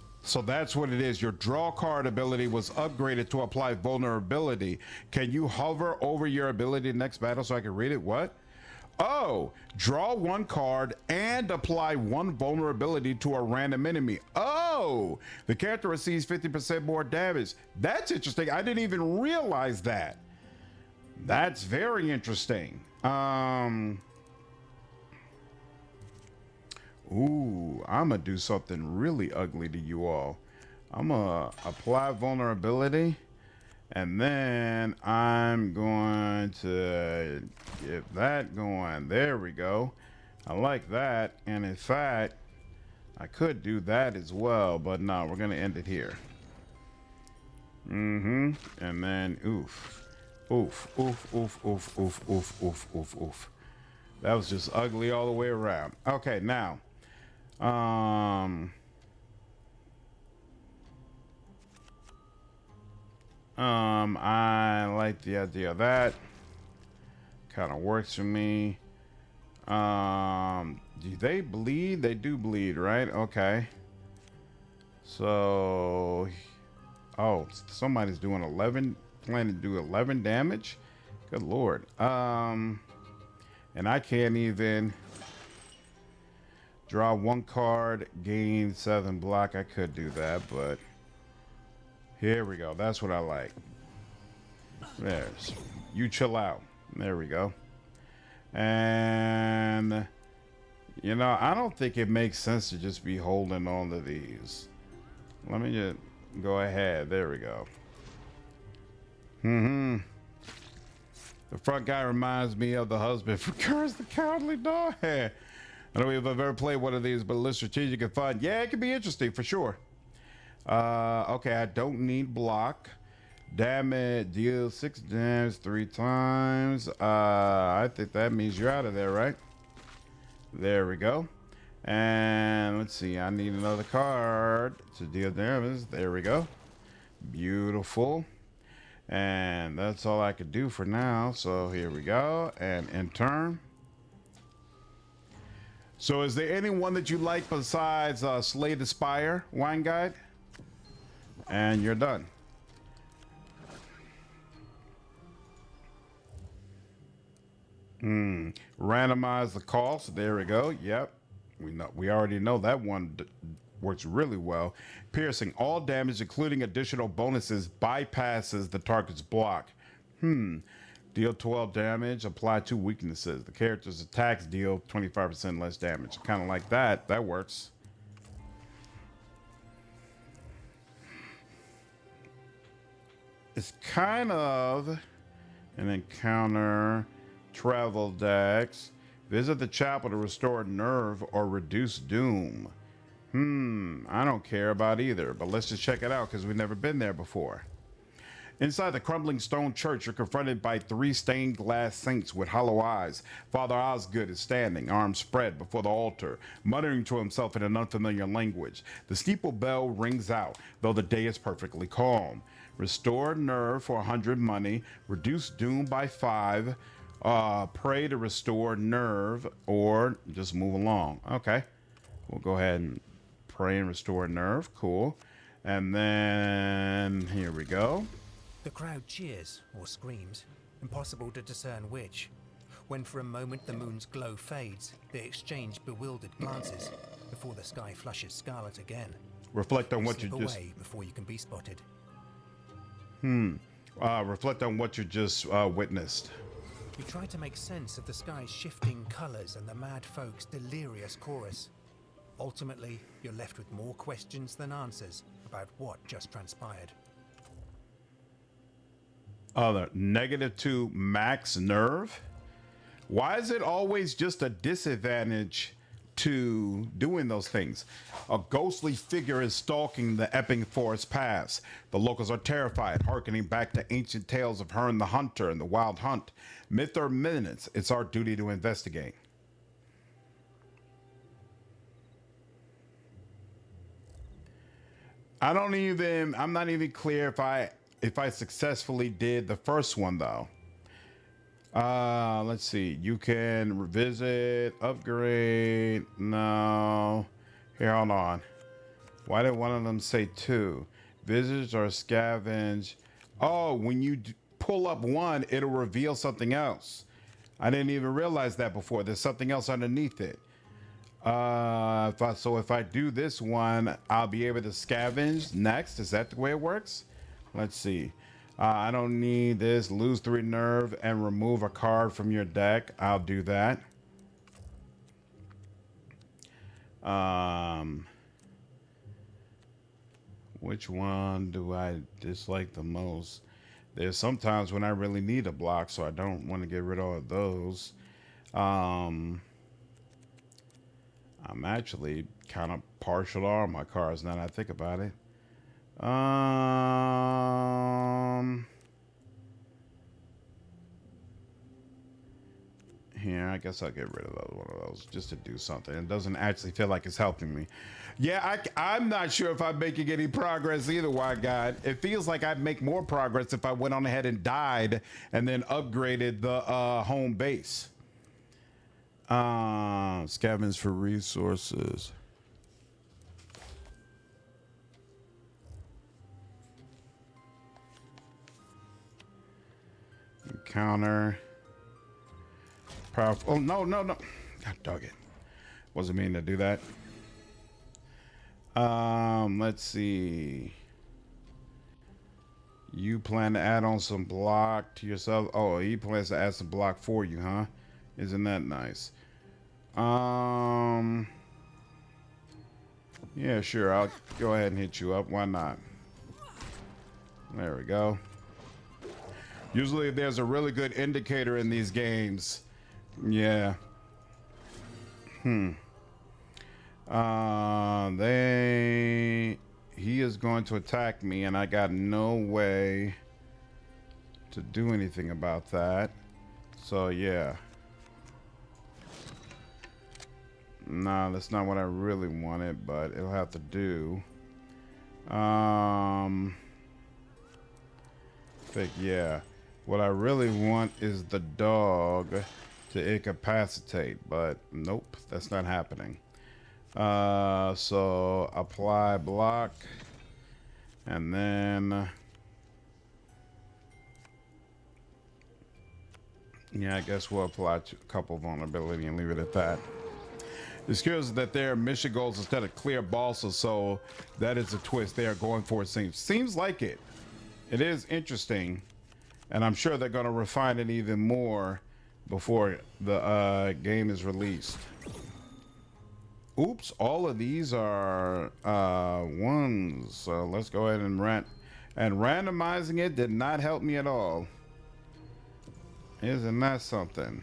that's what it is. Your draw card ability was upgraded to apply vulnerability. Can you hover over your ability next battle so I can read it? What? Oh, draw 1 card and apply 1 vulnerability to a random enemy. Oh, the character receives 50% more damage. That's interesting. I didn't even realize that. That's very interesting. Ooh, I'm gonna do something really ugly to you all. I'm gonna apply vulnerability. And then I'm going to get that going. There we go. I like that. And in fact, I could do that as well, but no, we're going to end it here. And then oof. Oof, oof, oof, oof, oof, oof, oof, oof, oof. That was just ugly all the way around. Okay, now. I like the idea of that. Kind of works for me. Do they bleed? They do bleed, right? Okay. So, oh, somebody's doing 11, planning to do 11 damage. Good Lord. And I can't even draw 1 card, gain 7 block. I could do that, but here we go. That's what I like. There's. You chill out. There we go. And, you know, I don't think it makes sense to just be holding on to these. Let me just go ahead. There we go. The front guy reminds me of the husband for Courage the Cowardly Dog. I don't know if I've ever played one of these, but it looks strategic and fun. Yeah, it can be interesting for sure. Okay, I don't need block. Damage, deal 6 damage 3 times. I think that means you're out of there, right? There we go. And let's see, I need another card to deal damage. There we go. Beautiful. And that's all I could do for now. So here we go. And in turn. So is there anyone that you like besides Slay the Spire, Wine Guide? And you're done. Randomize the cost. There we go. Yep. We already know that one works really well. Piercing. All damage, including additional bonuses, bypasses the target's block. Deal 12 damage. Apply 2 weaknesses. The character's attacks deal 25% less damage. Kind of like that. That works. It's kind of an encounter. Travel decks. Visit the chapel to restore nerve or reduce doom. I don't care about either, but let's just check it out because we've never been there before. Inside the crumbling stone church, you're confronted by 3 stained glass saints with hollow eyes. Father Osgood is standing, arms spread before the altar, muttering to himself in an unfamiliar language. The steeple bell rings out, though the day is perfectly calm. Restore nerve for 100 money. Reduce doom by 5. Pray to restore nerve, or just move along. Okay. We'll go ahead and pray and restore nerve. Cool. And then here we go. The crowd cheers or screams, impossible to discern which. When for a moment the moon's glow fades, they exchange bewildered glances before the sky flushes scarlet again. Reflect on what you Slip just away before you can be spotted. reflect on what you just witnessed. You try to make sense of the sky's shifting colors and the mad folk's delirious chorus. Ultimately, you're left with more questions than answers about what just transpired. Other -2 max nerve. Why is it always just a disadvantage to doing those things? A ghostly figure is stalking the Epping Forest Pass. The locals are terrified, hearkening back to ancient tales of Herne the Hunter and the Wild Hunt. Myth or minutes, it's our duty to investigate. I'm not even clear if I successfully did the first one though. Let's see. You can revisit, upgrade. No. Here, hold on. Why did one of them say 2? Visitors or scavenge. Oh, when you pull up one, it'll reveal something else. I didn't even realize that before. There's something else underneath it. If I do this one, I'll be able to scavenge next. Is that the way it works? Let's see. I don't need this. Lose 3 nerve and remove a card from your deck. I'll do that. Which one do I dislike the most? There's sometimes when I really need a block, so I don't want to get rid of all of those. I'm actually kind of partial to all my cards now that I think about it. Here, I guess I'll get rid of one of those just to do something. It doesn't actually feel like it's helping me. Yeah, I'm not sure if I'm making any progress either, why God. It feels like I'd make more progress if I went on ahead and died and then upgraded the home base. Scavenge for resources. Encounter. Powerful. Oh, no. God dog it. Wasn't meaning to do that. Let's see. You plan to add on some block to yourself. Oh, he plans to add some block for you, huh? Isn't that nice? Yeah, sure. I'll go ahead and hit you up. Why not? There we go. Usually there's a really good indicator in these games. Yeah. He is going to attack me and I got no way to do anything about that. So yeah. Nah, that's not what I really wanted, but it'll have to do. I think, yeah. What I really want is the dog to incapacitate, but nope, that's not happening. So apply block, and then yeah, I guess we'll apply a couple vulnerability and leave it at that. It curious that they're mission goals instead of clear bosses, so that is a twist they are going for. It seems like it. It is interesting, and I'm sure they're going to refine it even more before the game is released. Oops, all of these are ones. So let's go ahead and randomizing it did not help me at all. Isn't that something?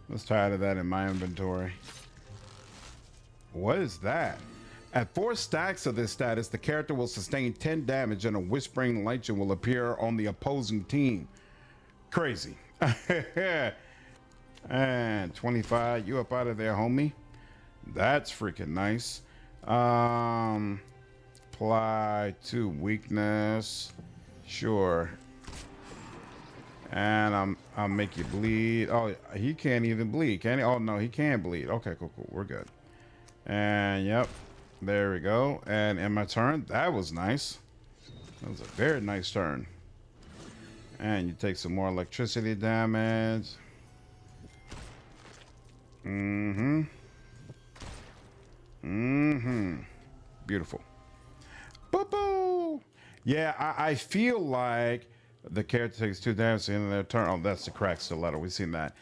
Let's try to that in my inventory. What is that? At 4 stacks of this status, the character will sustain 10 damage and a whispering legend will appear on the opposing team. Crazy. And 25, you up out of there, homie. That's freaking nice. Apply to weakness. Sure. And I'll make you bleed. Oh, he can't even bleed, can he? Oh no, he can bleed. Okay, cool. We're good. And yep, there we go. And in my turn, that was nice. That was a very nice turn. And you take some more electricity damage. Beautiful. Boo-boo! Yeah, I feel like the character takes 2 damage at the end of their turn. Oh, that's the crack stiletto. We've seen that.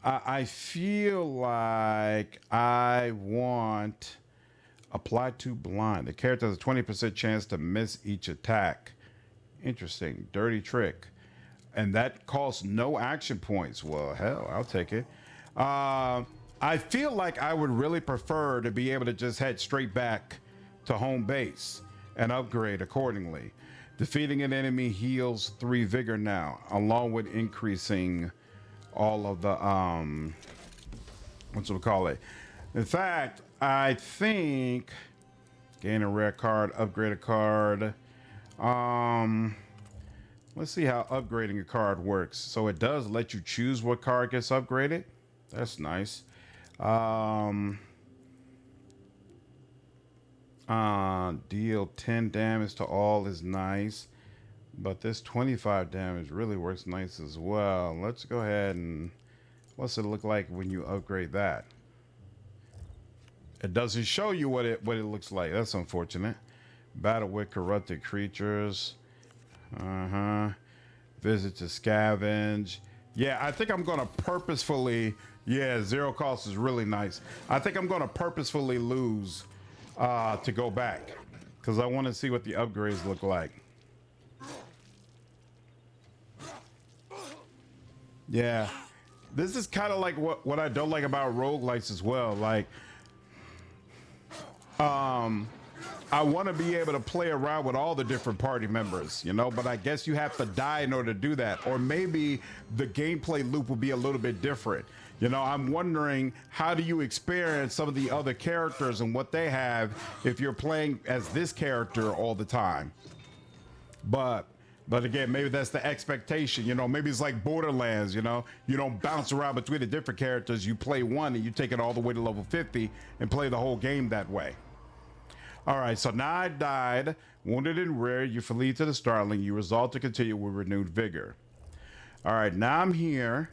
I feel like I want apply to blind. The character has a 20% chance to miss each attack. Interesting. Dirty trick. And that costs no action points. Well, hell, I'll take it. I feel like I would really prefer to be able to just head straight back to home base and upgrade accordingly. Defeating an enemy heals 3 vigor now, along with increasing all of the in fact, I think gain a rare card, upgrade a card. Let's see how upgrading a card works. So it does let you choose what card gets upgraded. That's nice. Deal 10 damage to all is nice, but this 25 damage really works nice as well. Let's go ahead and what's it look like when you upgrade that? It doesn't show you what it looks like. That's unfortunate. Battle with corrupted creatures. Visit to scavenge. Yeah, I think I'm gonna purposefully. Yeah, 0 cost is really nice. I think I'm gonna purposefully lose to go back because I want to see what the upgrades look like. Yeah, this is kind of like what I don't like about roguelikes as well. Like, I want to be able to play around with all the different party members, you know, but I guess you have to die in order to do that. Or maybe the gameplay loop will be a little bit different. You know, I'm wondering, how do you experience some of the other characters and what they have if you're playing as this character all the time? But again, maybe that's the expectation, you know, maybe it's like Borderlands, you know, you don't bounce around between the different characters. You play one and you take it all the way to level 50 and play the whole game that way. All right, so now I died, wounded and rare. You flee to the Starling. You resolve to continue with renewed vigor. All right, now I'm here.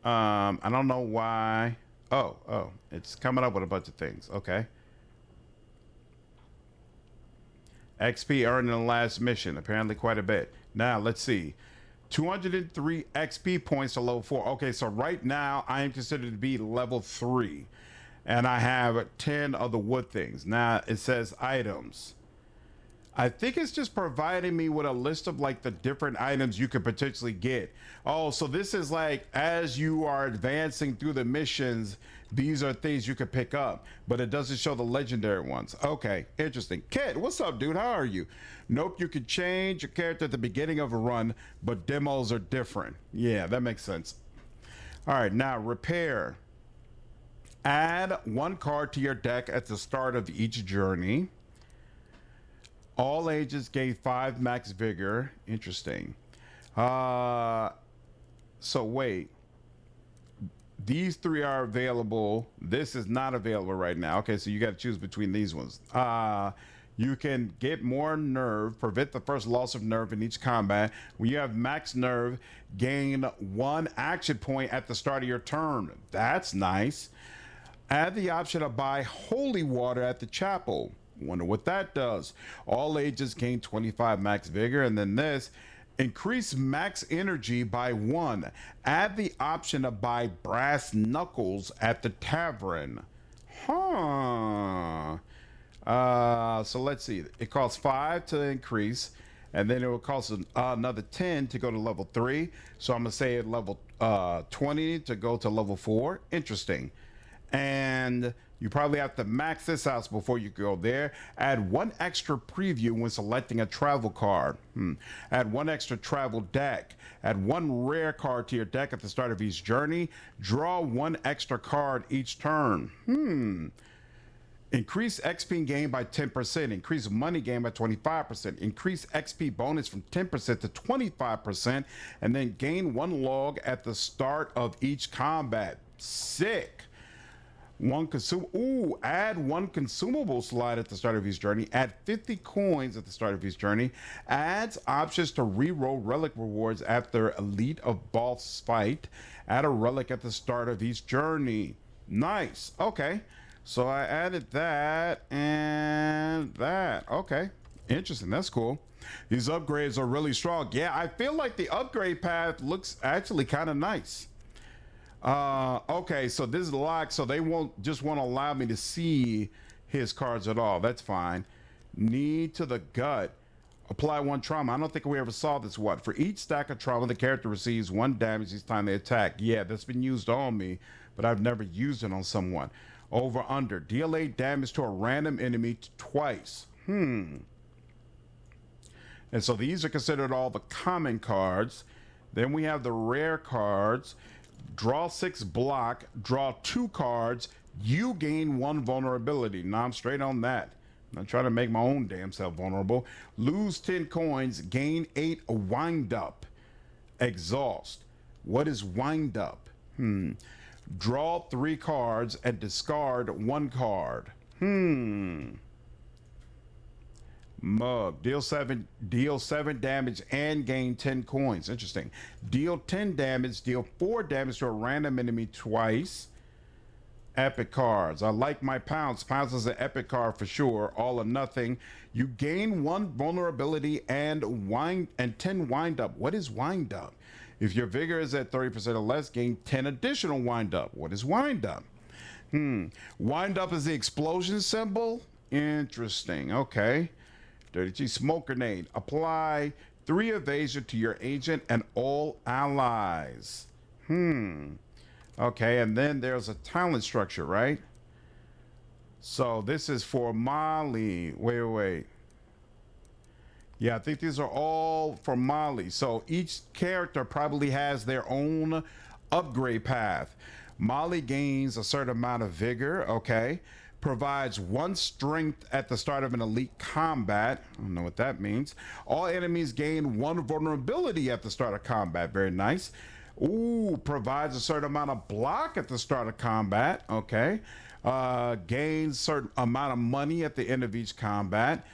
I don't know why. Oh, it's coming up with a bunch of things. Okay. XP earned in the last mission, apparently quite a bit. Now, let's see. 203 XP points to level 4. Okay, so right now I am considered to be level 3. And I have 10 of the wood things. Now it says items. I think it's just providing me with a list of like the different items you could potentially get. Oh, so this is like as you are advancing through the missions, these are things you could pick up, but it doesn't show the legendary ones. Okay, interesting. Kid, what's up, dude? How are you? Nope, you could change your character at the beginning of a run, but demos are different. Yeah, that makes sense. All right, now repair. Add 1 card to your deck at the start of each journey. All ages gain 5 max vigor. Interesting. So wait. These 3 are available. This is not available right now. Okay, so you got to choose between these ones. You can get more nerve, prevent the first loss of nerve in each combat. When you have max nerve, gain 1 action point at the start of your turn. That's nice. Add the option to buy holy water at the chapel. Wonder what that does. All ages gain 25 max vigor. And then this, increase max energy by 1. Add the option to buy brass knuckles at the tavern. So let's see. It costs 5 to increase. And then it will cost another 10 to go to level 3. So I'm going to say at level 20 to go to level 4. Interesting. and you probably have to max this out before you go there. Add 1 extra preview when selecting a travel card. Add 1 extra travel deck. Add 1 rare card to your deck at the start of each journey. Draw 1 extra card each turn. Increase XP gain by 10%. Increase money gain by 25%. Increase XP bonus from 10% to 25%. And then gain 1 log at the start of each combat. Sick. Add 1 consumable slide at the start of each journey. Add 50 coins at the start of each journey. Adds options to reroll relic rewards after Elite of Boss fight. Add a relic at the start of each journey. Nice. Okay. So I added that and that. Okay. Interesting. That's cool. These upgrades are really strong. Yeah, I feel like the upgrade path looks actually kind of nice. Okay, so this is locked, so they won't allow me to see his cards at all. That's fine. Knee to the gut. Apply 1 trauma. I don't think we ever saw this one. For each stack of trauma, the character receives 1 damage each time they attack. Yeah, that's been used on me, but I've never used it on someone. Over under. Deal 8 damage to a random enemy twice. And so these are considered all the common cards. Then we have the rare cards. Draw 6 block, draw 2 cards, you gain 1 vulnerability. Now I'm straight on that. I'm not trying to make my own damn self vulnerable. Lose 10 coins, gain 8 wind up. Exhaust. What is wind up? Draw 3 cards and discard 1 card. Mug. Deal 7 damage and gain 10 coins. Interesting. Deal 10 damage, deal 4 damage to a random enemy twice. Epic cards. I like my Pounce. Pounce is an epic card for sure. All or nothing. You gain 1 vulnerability and 10 wind up. What is wind up? If your vigor is at 30% or less, gain 10 additional wind up. What is wind up? Wind up is the explosion symbol. Interesting. Okay. Dirty G smoke grenade. Apply 3 evasion to your agent and all allies. Okay, and then there's a talent structure, right? So this is for Molly. Wait. Yeah, I think these are all for Molly. So each character probably has their own upgrade path. Molly gains a certain amount of vigor, okay? Provides 1 strength at the start of an elite combat. I don't know what that means. All enemies gain 1 vulnerability at the start of combat. Very nice. Provides a certain amount of block at the start of combat. Okay. Gains certain amount of money at the end of each combat.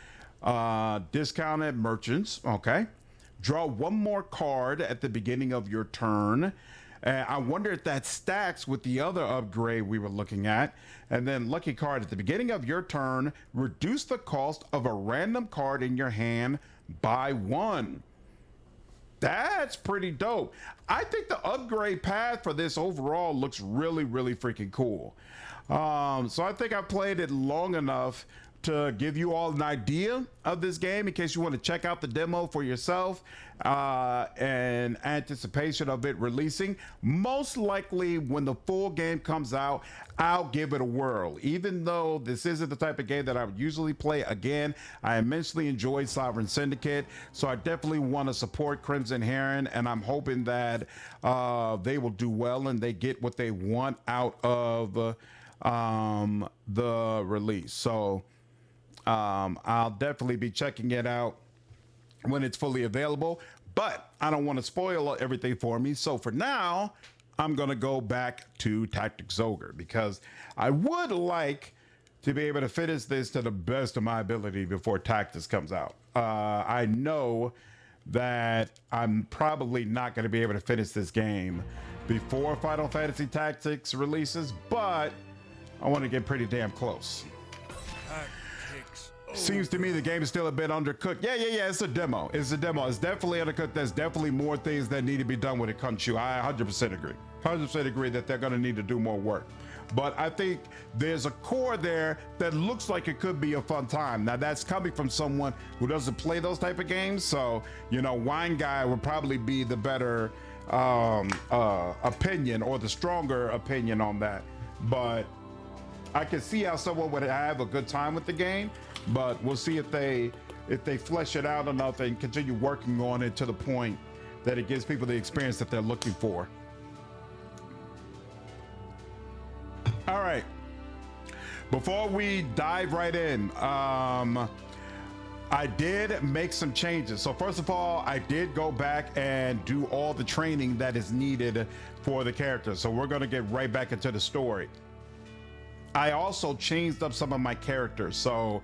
Discounted merchants. Okay. Draw 1 more card at the beginning of your turn. I wonder if that stacks with the other upgrade we were looking at. And then lucky card at the beginning of your turn, reduce the cost of a random card in your hand by 1. That's pretty dope. I think the upgrade path for this overall looks really, really freaking cool. So I think I played it long enough to give you all an idea of this game in case you want to check out the demo for yourself in anticipation of it releasing. Most likely when the full game comes out, I'll give it a whirl. Even though this isn't the type of game that I would usually play, again, I immensely enjoyed Sovereign Syndicate, so I definitely want to support Crimson Heron, and I'm hoping that they will do well and they get what they want out of the release. So I'll definitely be checking it out when it's fully available, but I don't want to spoil everything for me. So for now, I'm going to go back to Tactics Ogre because I would like to be able to finish this to the best of my ability before Tactics comes out. I know that I'm probably not going to be able to finish this game before Final Fantasy Tactics releases, but I want to get pretty damn close. Seems to me the game is still a bit undercooked. Yeah, it's a demo. It's definitely undercooked. There's definitely more things that need to be done when it comes to you. I 100% agree. 100% agree that they're going to need to do more work. But I think there's a core there that looks like it could be a fun time. Now that's coming from someone who doesn't play those type of games. So, Wine Guy would probably be the better opinion or the stronger opinion on that. But I can see how someone would have a good time with the game, but we'll see if they flesh it out enough and continue working on it to the point that it gives people the experience that they're looking for. All right. Before we dive right in, I did make some changes. So first of all, I did go back and do all the training that is needed for the character. So we're going to get right back into the story. I also changed up some of my characters. So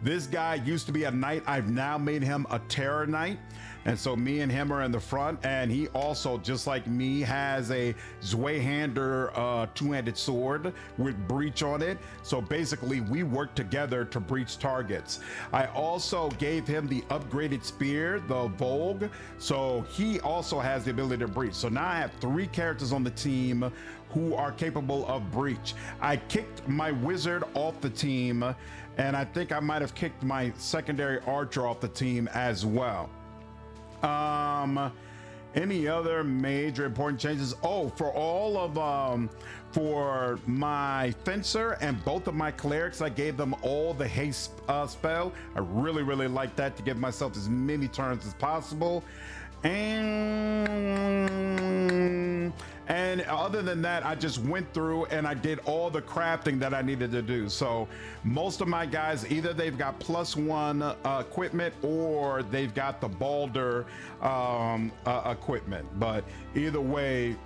this guy used to be a knight. I've now made him a terror knight. And so me and him are in the front, and he also, just like me, has a Zweihander two-handed sword with breach on it. So basically we work together to breach targets. I also gave him the upgraded spear, the Vogue, so he also has the ability to breach. So now I have 3 characters on the team who are capable of breach. I kicked my wizard off the team, and I think I might have kicked my secondary archer off the team as well. Any other major important changes? Oh, for all of for my fencer and both of my clerics, I gave them all the haste spell. I really like that to give myself as many turns as possible. And other than that, I just went through and I did all the crafting that I needed to do. So most of my guys, either they've got +1 equipment or they've got the Balder equipment. But either way,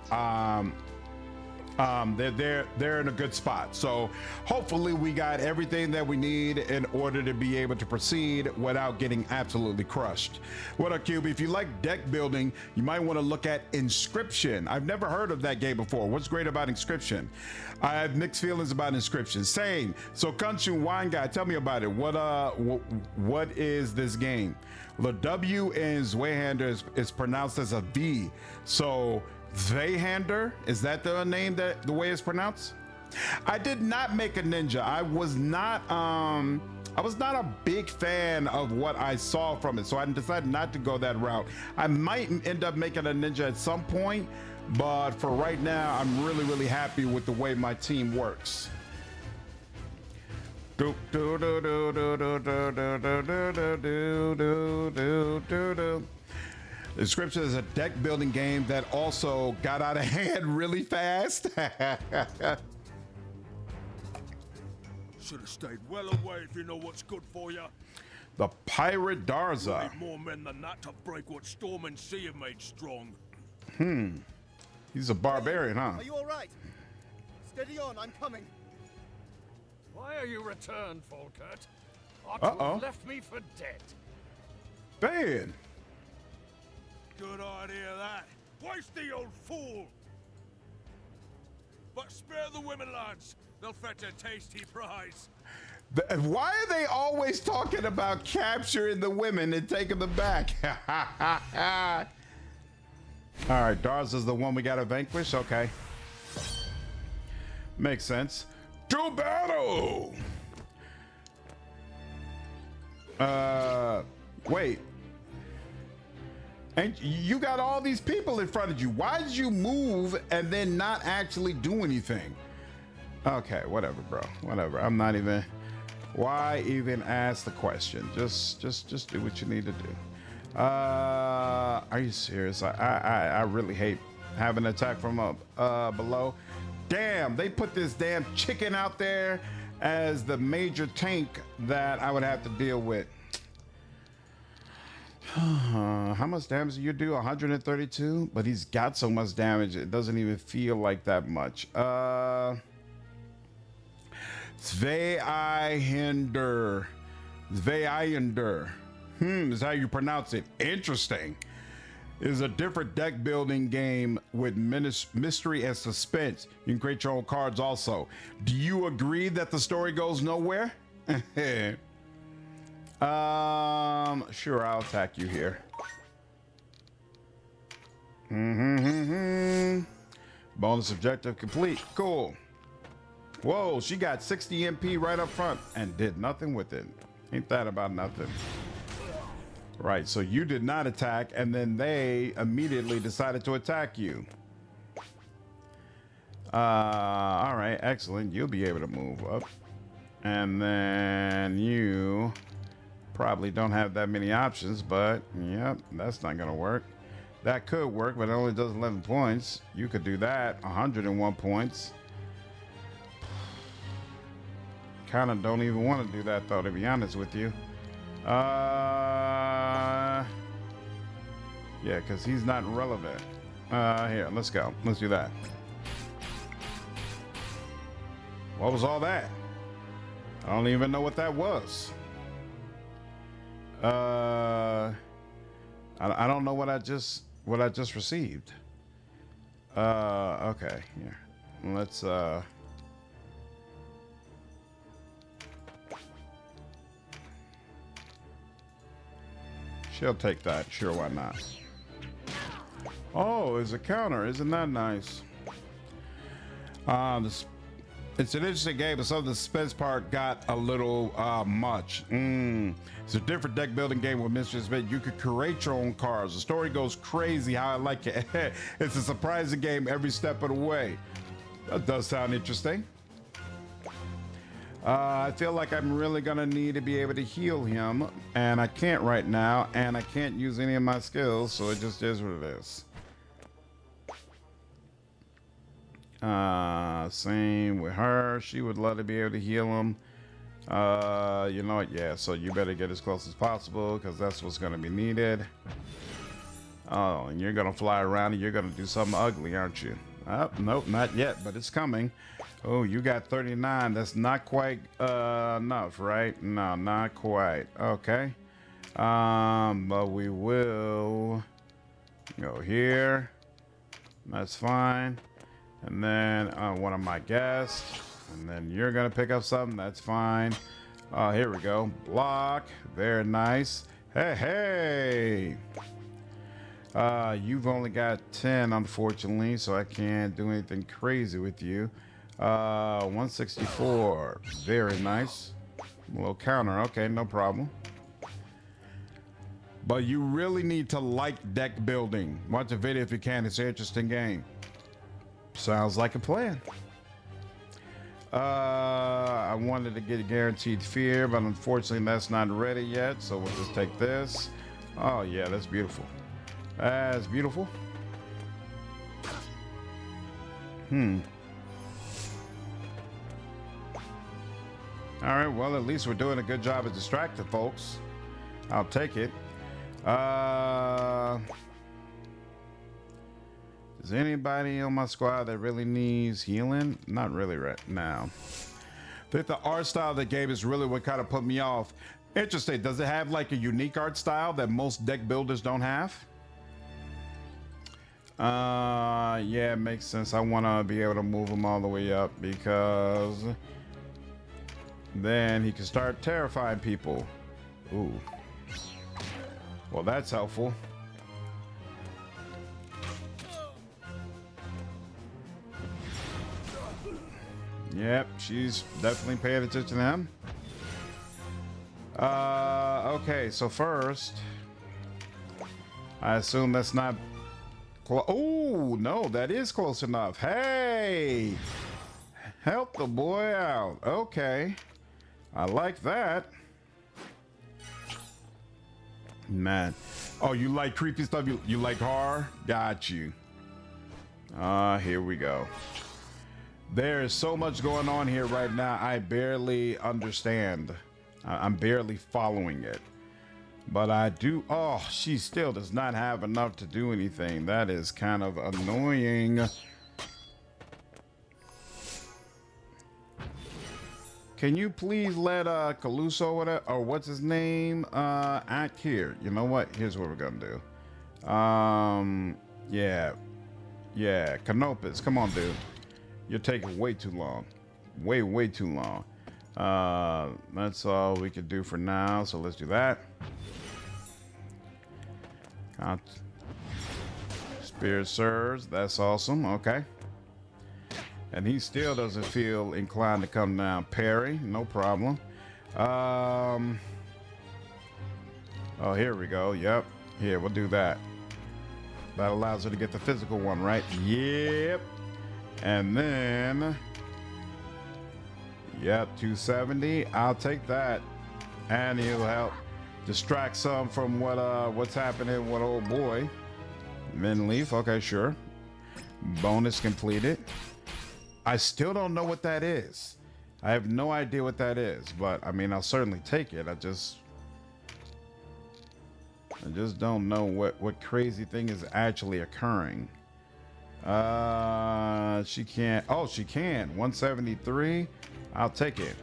they're in a good spot. So hopefully we got everything that we need in order to be able to proceed without getting absolutely crushed. What up, QB? If you like deck building, you might want to look at Inscription. I've never heard of that game before. What's great about Inscription? I have mixed feelings about Inscription. Same. So Kunchu Wine Guy, tell me about it. What is this game? The W in Zweihander is pronounced as a V. So Zweihander, is that the name, that the way it's pronounced? I did not make a ninja. I was not a big fan of what I saw from it, so I decided not to go that route. I might end up making a ninja at some point, but for right now, I'm really happy with the way my team works. Inscription is a deck building game that also got out of hand really fast. Should have stayed well away if you know what's good for you. The Pirate You Darza. need more men than that to break what Storm and Sea have made strong. He's a barbarian, huh? Are you all right? Steady on, I'm coming. Why are you returned, Falkert? Ought to Uh-oh. have left me for dead. Bad. Good idea, that. Waste the old fool! But spare the women, lads. They'll fetch a tasty prize. Why are they always talking about capturing the women and taking them back? All right, Darza's the one we gotta vanquish. Okay, makes sense. To battle. Wait. And you got all these people in front of you. Why did you move and then not actually do anything? Okay, whatever, bro. Whatever. I'm not even. Why even ask the question? Just do what you need to do. Are you serious? I really hate having an attack from up below. Damn, they put this damn chicken out there as the major tank that I would have to deal with. How much damage do you do? 132? But he's got so much damage, it doesn't even feel like that much. Zweihander. Zweihander. Is how you pronounce it. Interesting. Is a different deck building game with mystery and suspense. You can create your own cards also. Do you agree that the story goes nowhere? Sure, I'll attack you here. Bonus objective complete. Cool. Whoa, she got 60 MP right up front and did nothing with it. Ain't that about nothing? Right, so you did not attack, and then they immediately decided to attack you. All right, excellent. You'll be able to move up. And then you probably don't have that many options, but yep, that's not gonna work. That could work, but it only does 11 points. You could do that, 101 points. Kind of don't even want to do that though, to be honest with you. Yeah, because he's not relevant. Here, let's go. Let's do that. What was all that? I don't even know what that was. I don't know what I just received. Okay, here. Let's she'll take that. Sure, why not? Oh, it's a counter. Isn't that nice? It's an interesting game, but some of the suspense part got a little much. It's a different deck building game with Mystery Spin. You could create your own cards. The story goes crazy how I like it. It's a surprising game every step of the way. That does sound interesting. I feel like I'm really gonna need to be able to heal him, and I can't right now, and I can't use any of my skills, so it just is what it is. Same with her. She would love to be able to heal him. You know what? Yeah, so you better get as close as possible because that's what's going to be needed. Oh, and you're going to fly around and you're going to do something ugly, aren't you? Oh, nope, not yet, but it's coming. Oh, you got 39. That's not quite enough, right? No, not quite. Okay. But we will go here. That's fine. And then one of my guests, and then you're gonna pick up something. That's fine. Here we go. Block. Very nice. Hey, you've only got 10, unfortunately, so I can't do anything crazy with you. 164. Very nice. A little counter. Okay, no problem. But you really need to like deck building. Watch the video if you can. It's an interesting game. Sounds like a plan. I wanted to get a guaranteed fear, but unfortunately that's not ready yet. So we'll just take this. Oh yeah, that's beautiful. That's beautiful. All right, well, at least we're doing a good job of distracting folks. I'll take it. Is anybody on my squad that really needs healing? Not really right now. I think the art style of the game is really what kind of put me off. Interesting. Does it have like a unique art style that most deck builders don't have? Yeah, it makes sense. I want to be able to move him all the way up because then he can start terrifying people. Ooh. Well, that's helpful. Yep, she's definitely paying attention to him. Okay, so first, I assume that's not close. Oh, no, that is close enough. Hey, help the boy out. Okay, I like that. Man, oh, you like creepy stuff? You like horror? Got you. Here we go. There is so much going on here right now. I barely understand. I'm barely following it. But I do. Oh, she still does not have enough to do anything. That is kind of annoying. Can you please let Caluso or what's his name act here? You know what? Here's what we're gonna do. Yeah, Canopus. Come on, dude. You're taking way too long. Way too long. That's all we could do for now, so let's do that. Spear serves. That's awesome. Okay. And he still doesn't feel inclined to come down. Parry, no problem. Oh, here we go. Yep. Here, we'll do that. That allows her to get the physical one, right? Yep. And then, yep, 270. I'll take that. And he'll help distract some from what's happening with old boy. Min leaf, okay, sure. Bonus completed. I still don't know what that is. I have no idea what that is, but I mean, I'll certainly take it. I just don't know what crazy thing is actually occurring. She can't. Oh, she can. 173. I'll take it.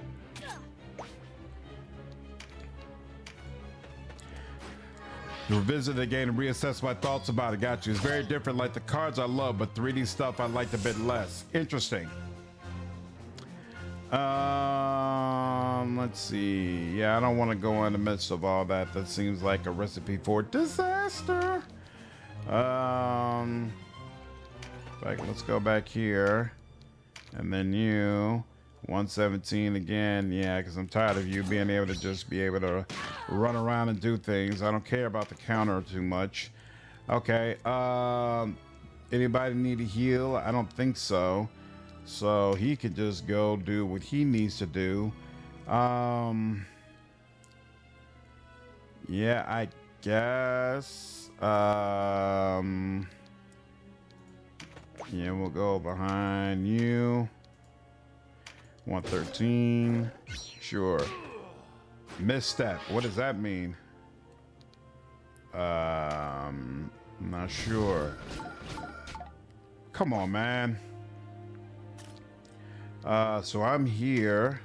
Revisit the game and reassess my thoughts about it. Got you. It's very different. Like the cards I love, but 3D stuff I liked a bit less. Interesting. Let's see. Yeah, I don't want to go in the midst of all that. That seems like a recipe for disaster. Like, let's go back here, and then you 117 again. Yeah, because I'm tired of you being able to just be able to run around and do things. I don't care about the counter too much. Okay. Anybody need a heal? I don't think so. So he could just go do what he needs to do. Yeah, I guess. Yeah, we'll go behind you. 113. Sure. Misstep. What does that mean? Not sure. Come on, man. So I'm here.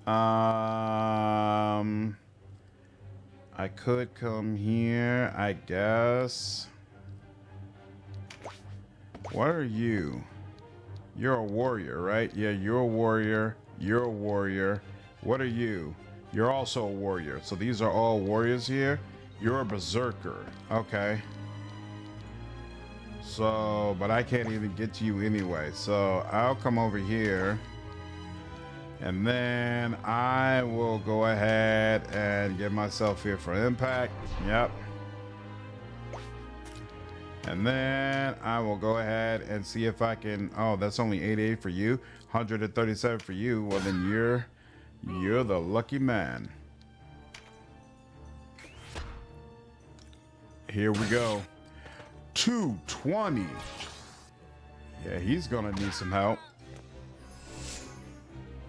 I could come here, I guess. What are you? You're a warrior, right? Yeah, you're a warrior. You're a warrior. What are you? You're also a warrior. So these are all warriors here. You're a berserker. Okay. So, but I can't even get to you anyway. So I'll come over here. And then I will go ahead and get myself here for impact. Yep. And then I will go ahead and see if I can. Oh, that's only 88 for you. 137 for you. Well, then you're the lucky man. Here we go. 220. Yeah, he's gonna need some help.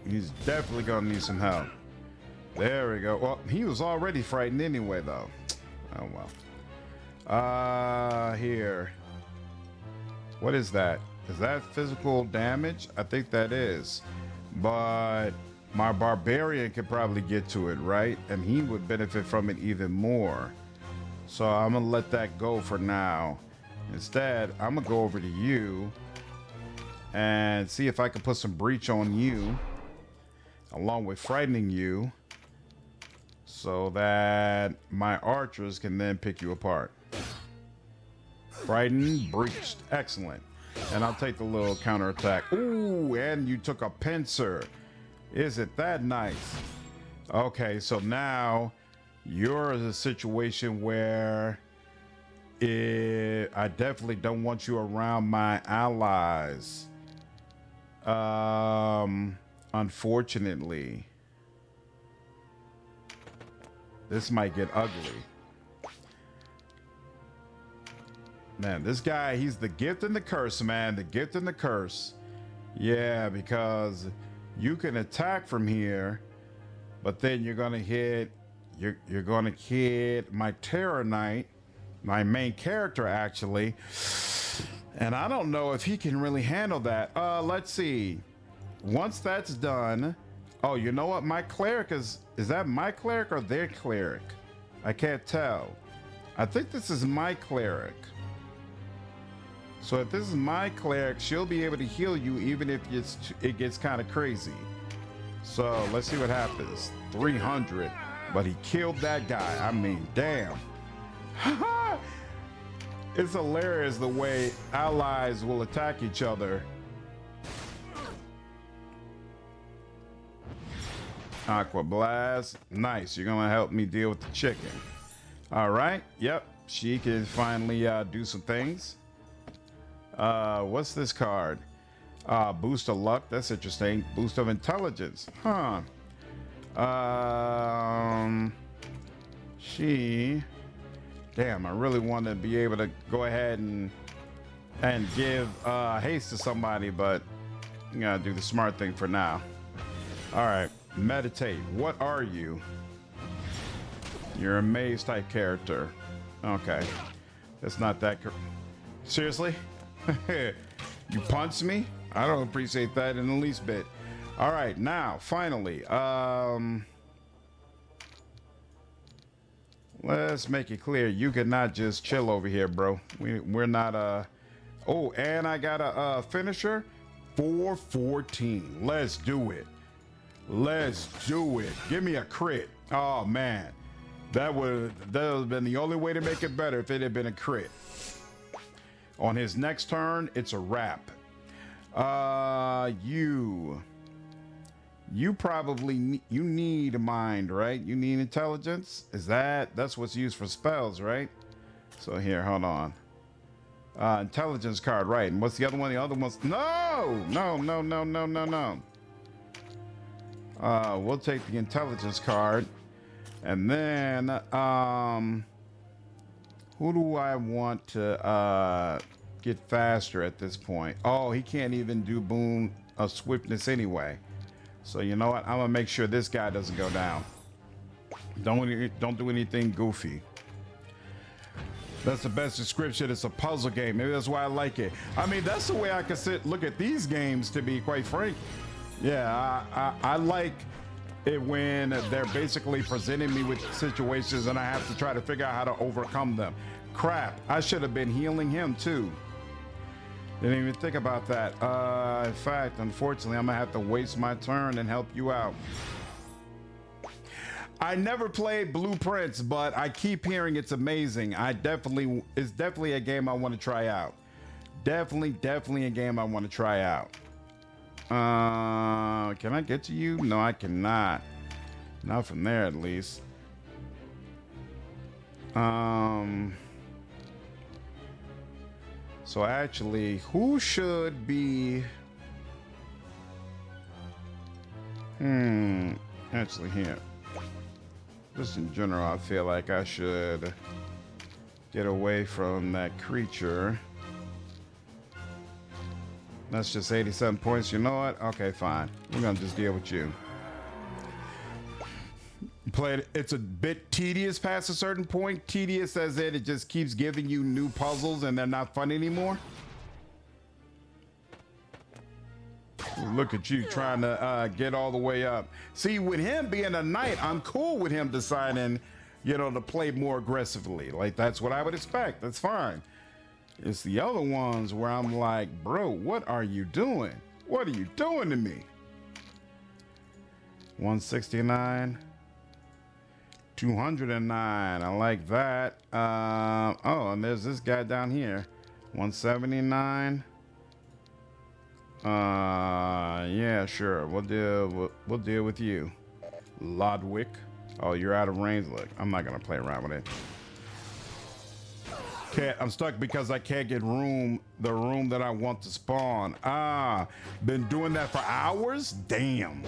He's definitely gonna need some help. There we go. Well, he was already frightened anyway, though. Oh well. Here. What is that? Is that physical damage? I think that is. But my barbarian could probably get to it, right? And he would benefit from it even more. So I'm gonna let that go for now. Instead, I'm gonna go over to you and see if I can put some breach on you, along with frightening you, so that my archers can then pick you apart. Frightened, breached, excellent. And I'll take the little counterattack. Ooh, and you took a pincer. Isn't that nice? Okay, so now you're in a situation where I definitely don't want you around my allies. Unfortunately, this might get ugly. Man, this guy, he's the gift and the curse, man. The gift and the curse. Yeah, because you can attack from here, but then you're gonna hit you're gonna hit my Terror Knight, my main character actually. And I don't know if he can really handle that. Let's see. Once that's done, oh, you know what? My cleric is that my cleric or their cleric? I can't tell. I think this is my cleric. So if this is my cleric, she'll be able to heal you even if it gets kind of crazy. So let's see what happens. 300, but he killed that guy. I mean, damn. It's hilarious the way allies will attack each other. Aqua Blast. Nice. You're going to help me deal with the chicken. All right. Yep. She can finally do some things. What's this card? Boost of luck. That's interesting. Boost of intelligence. Huh. Damn, I really want to be able to go ahead and give haste to somebody, but I'm gonna do the smart thing for now. All right, meditate. What are you? You're a maze type character. Okay, that's not that. Seriously? You punched me? I don't appreciate that in the least bit. All right, now finally, let's make it clear. You cannot just chill over here, bro. We're not Oh, and I got a finisher. 414. Let's do it. Let's do it. Give me a crit. Oh man, that would have been the only way to make it better if it had been a crit. On his next turn, it's a wrap. You probably you need mind, right? You need intelligence. That's what's used for spells, right? So here, hold on. Intelligence card, right? And what's the other one? The other one's no. We'll take the intelligence card, and then who do I want to get faster at this point? Oh, he can't even do boon of swiftness anyway. So you know what? I'm gonna make sure this guy doesn't go down. Don't do anything goofy. That's the best description. It's a puzzle game. Maybe that's why I like it. I mean, that's the way I can look at these games, to be quite frank. Yeah, I like it when they're basically presenting me with situations and I have to try to figure out how to overcome them. Crap, I should have been healing him too. Didn't even think about that. In fact, unfortunately, I'm gonna have to waste my turn and help you out. I never played Blueprints, but I keep hearing it's amazing. It's definitely a game I want to try out. Definitely a game I want to try out. Can I get to you? No, I cannot. Not from there, at least. So actually, who should be? Actually, here. Just in general, I feel like I should get away from that creature. That's just 87 points. You know what? Okay, fine. We're gonna just deal with you. It's a bit tedious past a certain point. Tedious as it just keeps giving you new puzzles and they're not fun anymore. Look at you trying to get all the way up. See, with him being a knight, I'm cool with him deciding, you know, to play more aggressively. Like, that's what I would expect. That's fine. It's the other ones where I'm like, bro, what are you doing? What are you doing to me? 169. 209. I like that. Oh, and there's this guy down here. 179. Yeah, sure. We'll deal with you. Lodwick. Oh, you're out of range. Look, I'm not gonna play around with it. I'm stuck because I can't get the room that I want to spawn. Been doing that for hours? Damn.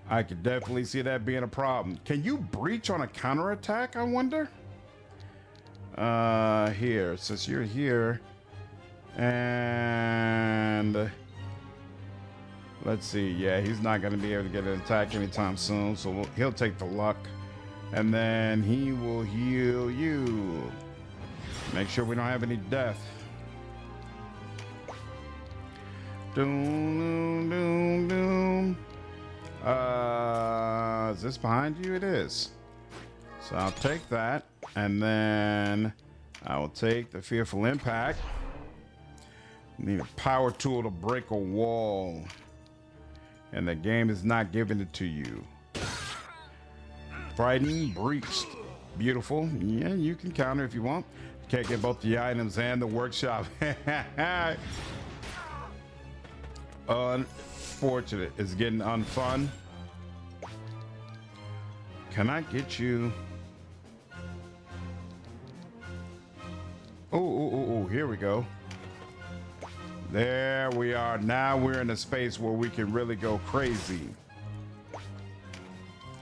I could definitely see that being a problem. Can you breach on a counterattack, I wonder? Here, since you're here. And let's see. Yeah, he's not going to be able to get an attack anytime soon, so he'll take the luck. And then he will heal you. Make sure we don't have any death. Doom, doom, doom. Is this behind you? It is. So I'll take that, and then I will take the fearful impact. Need a power tool to break a wall, and the game is not giving it to you. Frightened, breached. Beautiful. Yeah, you can counter if you want. Can't get both the items and the workshop. Unfortunate. It's getting unfun. Can I get you? Oh, here we go. There we are. Now we're in a space where we can really go crazy.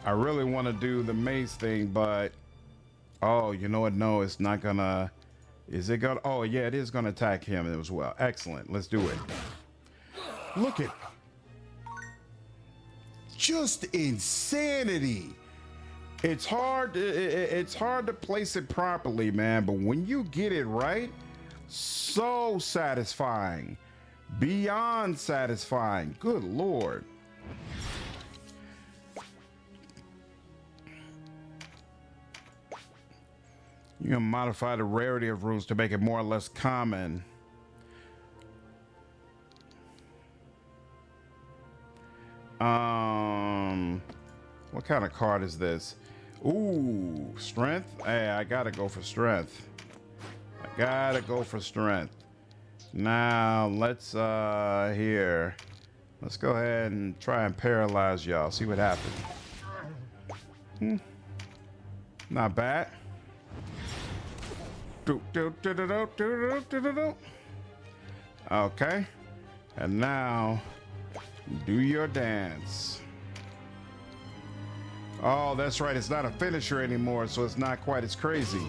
I really want to do the maze thing, but oh, you know what? No, it's not gonna. Is it gonna? Oh, yeah, it is gonna attack him as well. Excellent. Let's do it. Look at. Just insanity. It's hard. It's hard to place it properly, man. But when you get it right, so satisfying, beyond satisfying. Good Lord. You can modify the rarity of runes to make it more or less common. What kind of card is this? Ooh, strength. Hey, I gotta go for strength. I gotta go for strength. Now let's here. Let's go ahead and try and paralyze y'all. See what happens. Not bad. Okay. And now do your dance. Oh, that's right. It's not a finisher anymore, so it's not quite as crazy.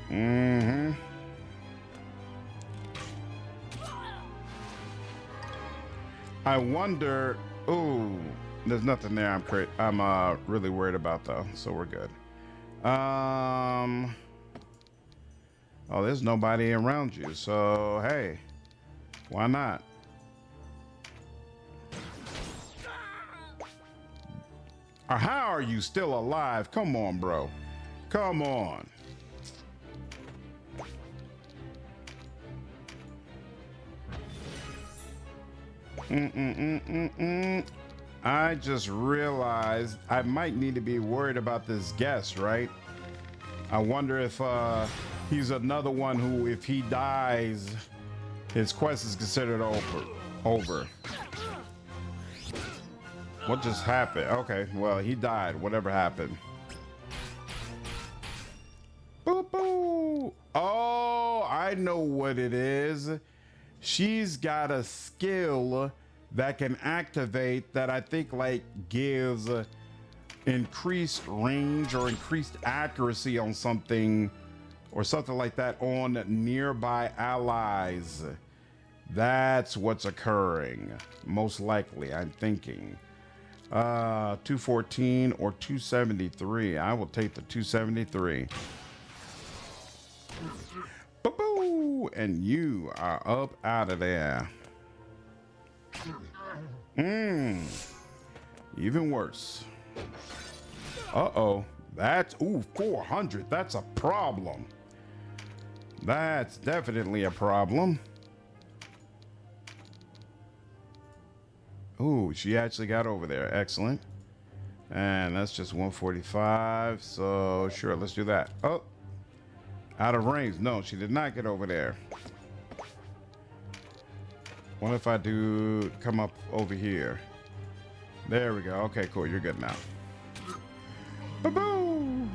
Mm-hmm. I wonder. Ooh, there's nothing there. I'm really worried about though, so we're good. Oh, there's nobody around you, so hey, why not? How are you still alive? Come on, bro. Come on. I just realized I might need to be worried about this guest, right? I wonder if he's another one who, if he dies, his quest is considered over. What just happened? Okay, well, he died. Whatever happened. Boo boo. Oh, I know what it is. She's got a skill that can activate that I think like gives increased range or increased accuracy on something or something like that on nearby allies. That's what's occurring. Most likely, I'm thinking. 214 or 273. I will take the 273. Boo-boo! And you are up out of there. Even worse. Uh-oh. That's, 400. That's a problem. That's definitely a problem. Ooh, she actually got over there. Excellent. And that's just 145. So, sure, let's do that. Oh, out of range. No, she did not get over there. What if I do come up over here? There we go. Okay, cool. You're good now. Ba-boom!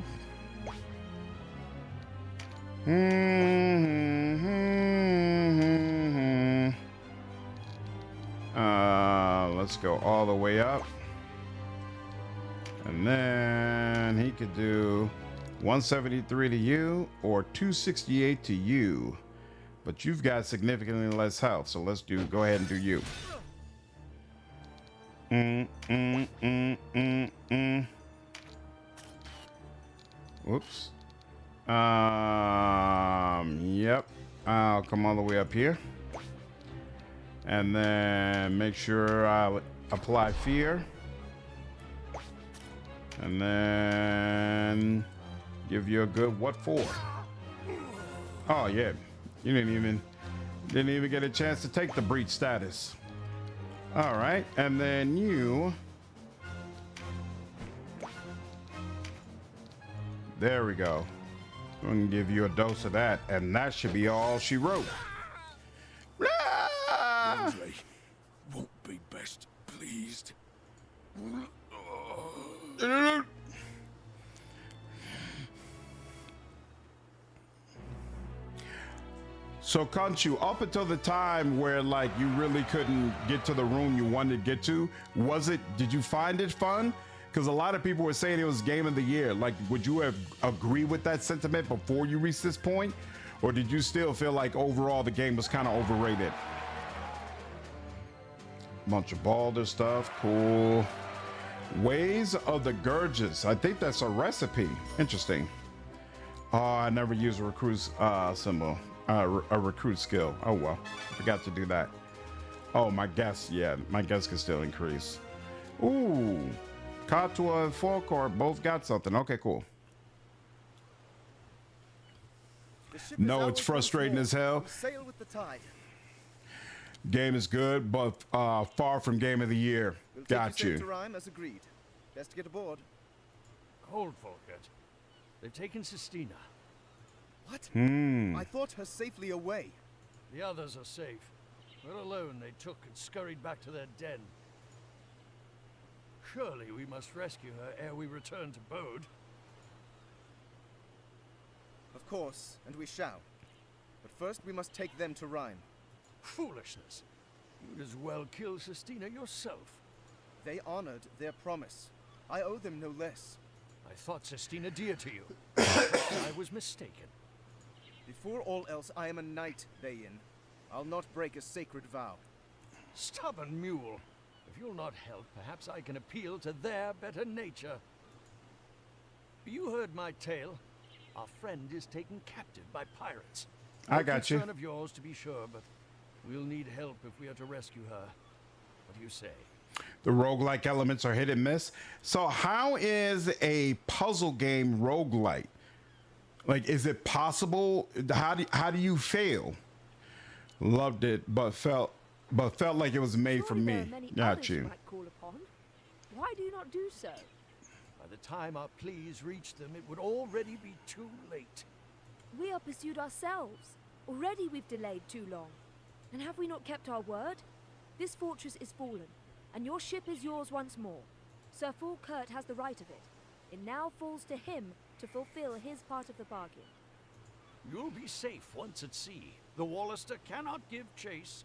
Let's go all the way up. And then he could do 173 to you or 268 to you. But you've got significantly less health, so let's go ahead and do you. Whoops. Yep. I'll come all the way up here. And then make sure I apply fear. And then give you a good what for? Oh yeah. You didn't even get a chance to take the breach status. All right, and then you. There we go. I'm gonna give you a dose of that, and that should be all she wrote. Andre won't be best pleased. So Conchu, up until the time where like you really couldn't get to the room you wanted to get to, did you find it fun? Because a lot of people were saying it was game of the year. Like, would you have agree with that sentiment before you reached this point? Or did you still feel like overall the game was kind of overrated? Bunch of Baldur stuff, cool. Ways of the Gurges. I think that's a recipe. Interesting. Oh, I never used a recruit symbol, a recruit skill. Oh well, forgot to do that. Oh, my guess, yeah, my guess can still increase. Ooh, Katua and Forecourt both got something. Okay, cool. No, it's frustrating as hell. Sail with the tide. Game is good, but far from game of the year. We'll take Got you. you. To Rhyme as agreed. Best to get aboard. Hold, Folkert. They've taken Sistina. What? Hmm. I thought her safely away. The others are safe. Her alone they took and scurried back to their den. Surely we must rescue her ere we return to Bode. Of course, and we shall. But first we must take them to Rhyme. Foolishness. You'd as well kill Sistina yourself. They honored their promise. I owe them no less. I thought Sistina dear to you. I was mistaken. Before all else, I am a knight, Bayin. I'll not break a sacred vow. Stubborn mule. If you'll not help, perhaps I can appeal to their better nature. You heard my tale. Our friend is taken captive by pirates. I got you. Concern of yours, to be sure, but we'll need help if we are to rescue her. What do you say? The roguelike elements are hit and miss. So how is a puzzle game roguelike? Like, is it possible? How do you fail? Loved it, but felt like it was made for Surely me. there are many Got others you. might call upon. Why do you not do so? By the time our pleas reach them, it would already be too late. We are pursued ourselves. Already we've delayed too long. And have we not kept our word? This fortress is fallen, and your ship is yours once more. Sir Falkirk has the right of it. It now falls to him to fulfill his part of the bargain. You'll be safe once at sea. The Wallister cannot give chase.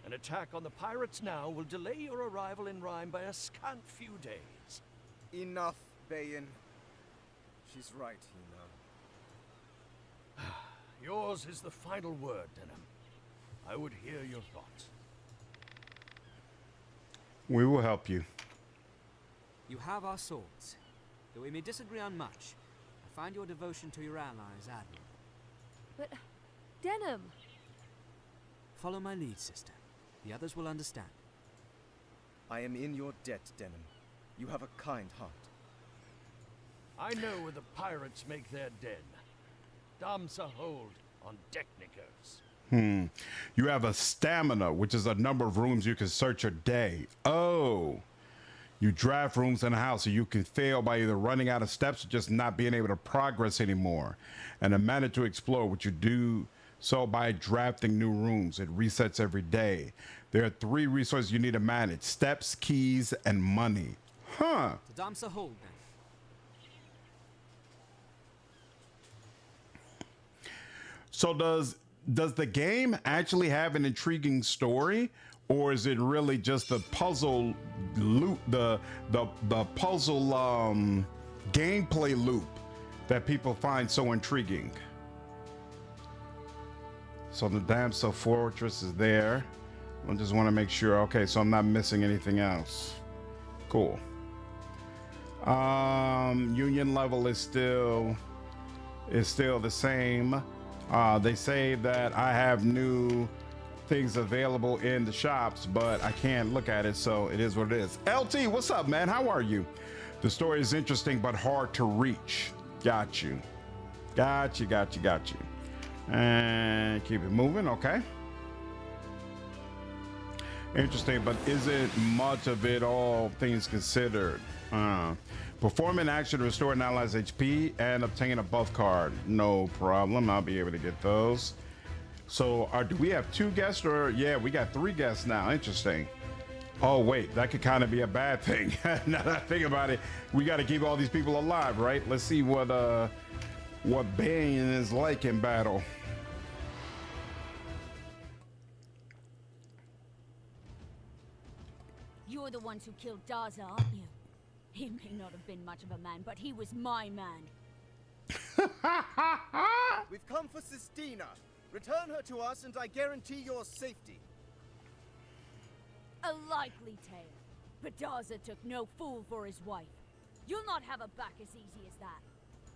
An attack on the pirates now will delay your arrival in Rhyme by a scant few days. Enough, Bayin. She's right, you know. Yours is the final word, Denham. I would hear your thoughts. We will help you. You have our swords. Though we may disagree on much, I find your devotion to your allies admirable. But, Denham! Follow my lead, sister. The others will understand. I am in your debt, Denham. You have a kind heart. I know where the pirates make their den. Damsa hold on Decknickers. You have a stamina, which is a number of rooms you can search a day. Oh. You draft rooms in a house, so you can fail by either running out of steps or just not being able to progress anymore. And a mana to explore, which you do so by drafting new rooms. It resets every day. There are 3 resources you need to manage: steps, keys, and money. Huh. To Damsa hold, then. So does the game actually have an intriguing story, or is it really just the puzzle loop, the puzzle gameplay loop that people find so intriguing? So the Damsa Fortress is there. I just want to make sure. Okay, so I'm not missing anything else. Cool. Union level is still the same. They say that I have new things available in the shops, but I can't look at it, so it is what it is. LT, what's up, man? How are you? The story is interesting, but hard to reach. Got you. Got you. And keep it moving, okay? Interesting, but isn't much of it, all things considered? Perform an action to restore an ally's HP and obtain a buff card. No problem. I'll be able to get those. So do we have 2 guests, or yeah, we got 3 guests now. Interesting. Oh wait, that could kind of be a bad thing. Now that I think about it, we got to keep all these people alive, right? Let's see what Bane is like in battle. You're the ones who killed Daza, aren't you? He may not have been much of a man, but he was my man. We've come for Sistina. Return her to us, and I guarantee your safety. A likely tale. But Daza took no fool for his wife. You'll not have her back as easy as that.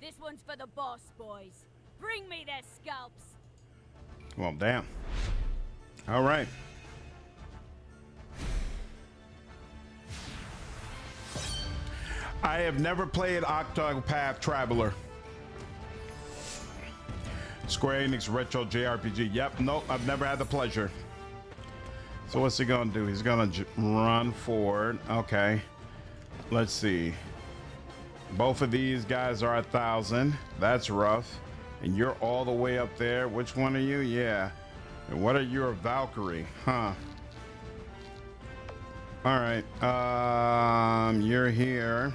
This one's for the boss, boys. Bring me their scalps. Well, damn. All right. I have never played Octopath Traveler. Square Enix Retro JRPG. Yep, nope, I've never had the pleasure. So what's he gonna do? He's gonna run forward. Okay. Let's see. Both of these guys are 1,000. That's rough. And you're all the way up there. Which one are you? Yeah. And what are you, a Valkyrie? Huh. All right. You're here.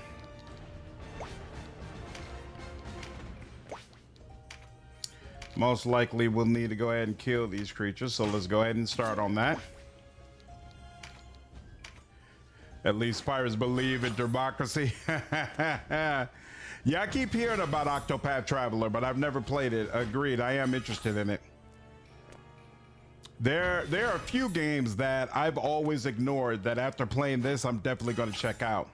Most likely we'll need to go ahead and kill these creatures, so let's go ahead and start on that. At least pirates believe in democracy. Yeah, I keep hearing about Octopath Traveler, but I've never played it. Agreed, I am interested in it. There are a few games that I've always ignored that after playing this, I'm definitely going to check out.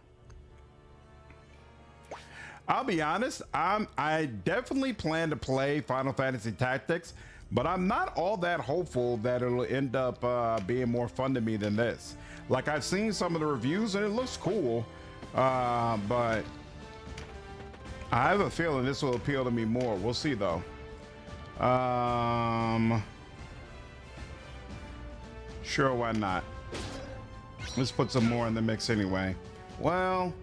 I'll be honest, I definitely plan to play Final Fantasy Tactics, but I'm not all that hopeful that it'll end up being more fun to me than this. Like, I've seen some of the reviews and it looks cool, but I have a feeling this will appeal to me more. We'll see though. Sure, why not? Let's put some more in the mix anyway. Well,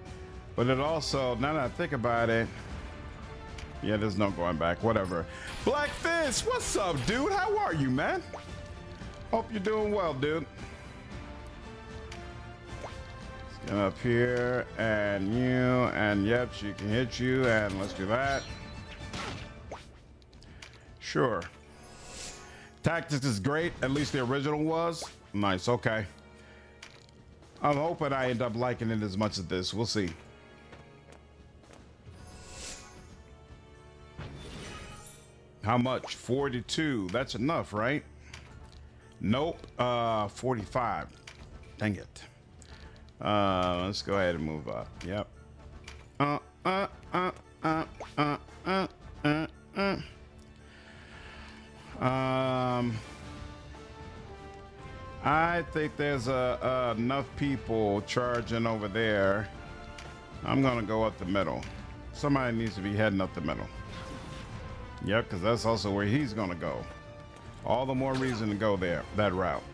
but it also, now that I think about it, yeah, there's no going back, whatever. Black Fist, what's up, dude? How are you, man? Hope you're doing well, dude. Let's get up here, and you, and yep, she can hit you, and let's do that. Sure. Tactics is great, at least the original was. Nice, okay. I'm hoping I end up liking it as much as this. We'll see. How much? 42. That's enough, right? Nope. 45. Dang it. Let's go ahead and move up. Yep. I think there's enough people charging over there. I'm gonna go up the middle. Somebody needs to be heading up the middle. Yep, because that's also where he's gonna go. All the more reason to go there, that route.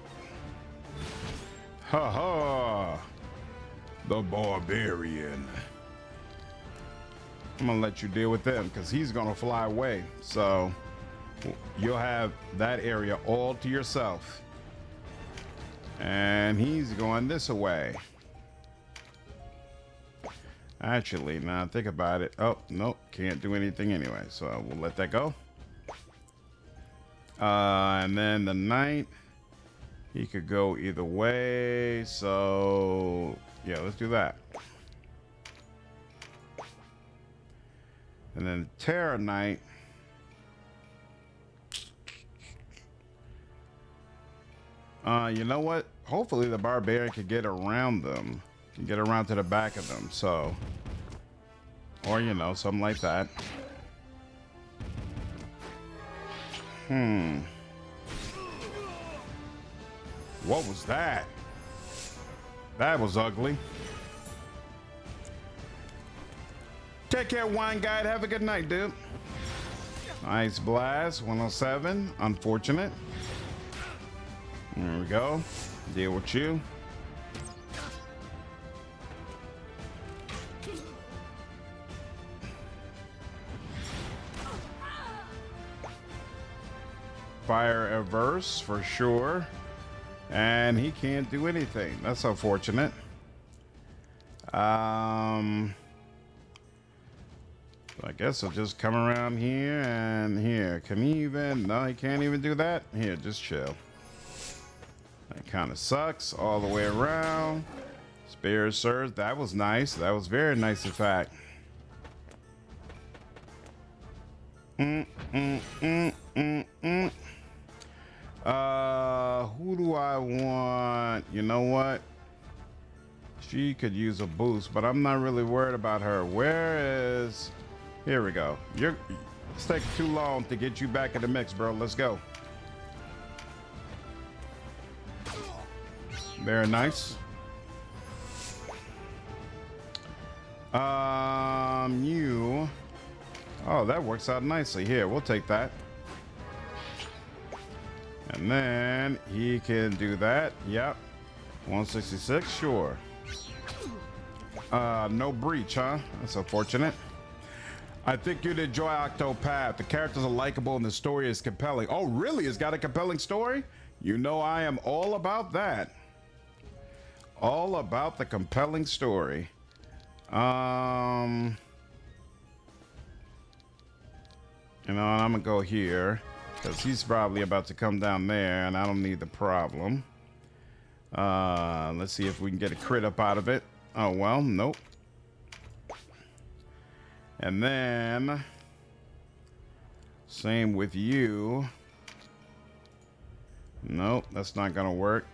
Ha ha! The barbarian. I'm gonna let you deal with him because he's gonna fly away. So you'll have that area all to yourself. And he's going this way. Actually, now think about it. Oh, nope, can't do anything anyway, so we'll let that go. And then the knight, he could go either way, so yeah, let's do that. And then the Terror Knight, you know what? Hopefully the barbarian could get around them. Can get around to the back of them, so, or you know, something like that. What was that? That was ugly. Take care, Wine Guide. Have a good night, dude. Nice blast. 107. Unfortunate. There we go. Deal with you. Fire averse for sure, and he can't do anything. That's unfortunate. I guess I'll just come around here and here. Can he even? No, he can't even do that. Here, just chill. That kind of sucks all the way around. Spears, sir. That was nice. That was very nice, in fact. Who do I want? You know what? She could use a boost, but I'm not really worried about her. Where is... Here we go. It's taking too long to get you back in the mix, bro. Let's go. Very nice. You... Oh, that works out nicely. Here, we'll take that. And then he can do that. Yep. 166, sure. No breach, huh? That's unfortunate. I think you'd enjoy Octopath. The characters are likable and the story is compelling. Oh, really? It's got a compelling story? You know I am all about that. All about the compelling story. You know, I'm gonna go here because he's probably about to come down there and I don't need the problem. Let's see if we can get a crit up out of it. Oh, well, nope. And then same with you. Nope, that's not gonna work.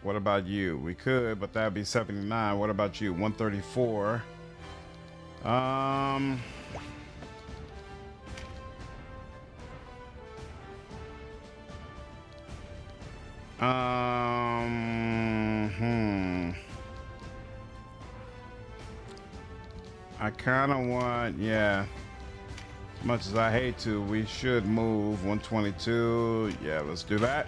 What about you? We could, but that'd be 79. What about you? 134. I kind of want, yeah. As much as I hate to, we should move 122. Yeah, let's do that.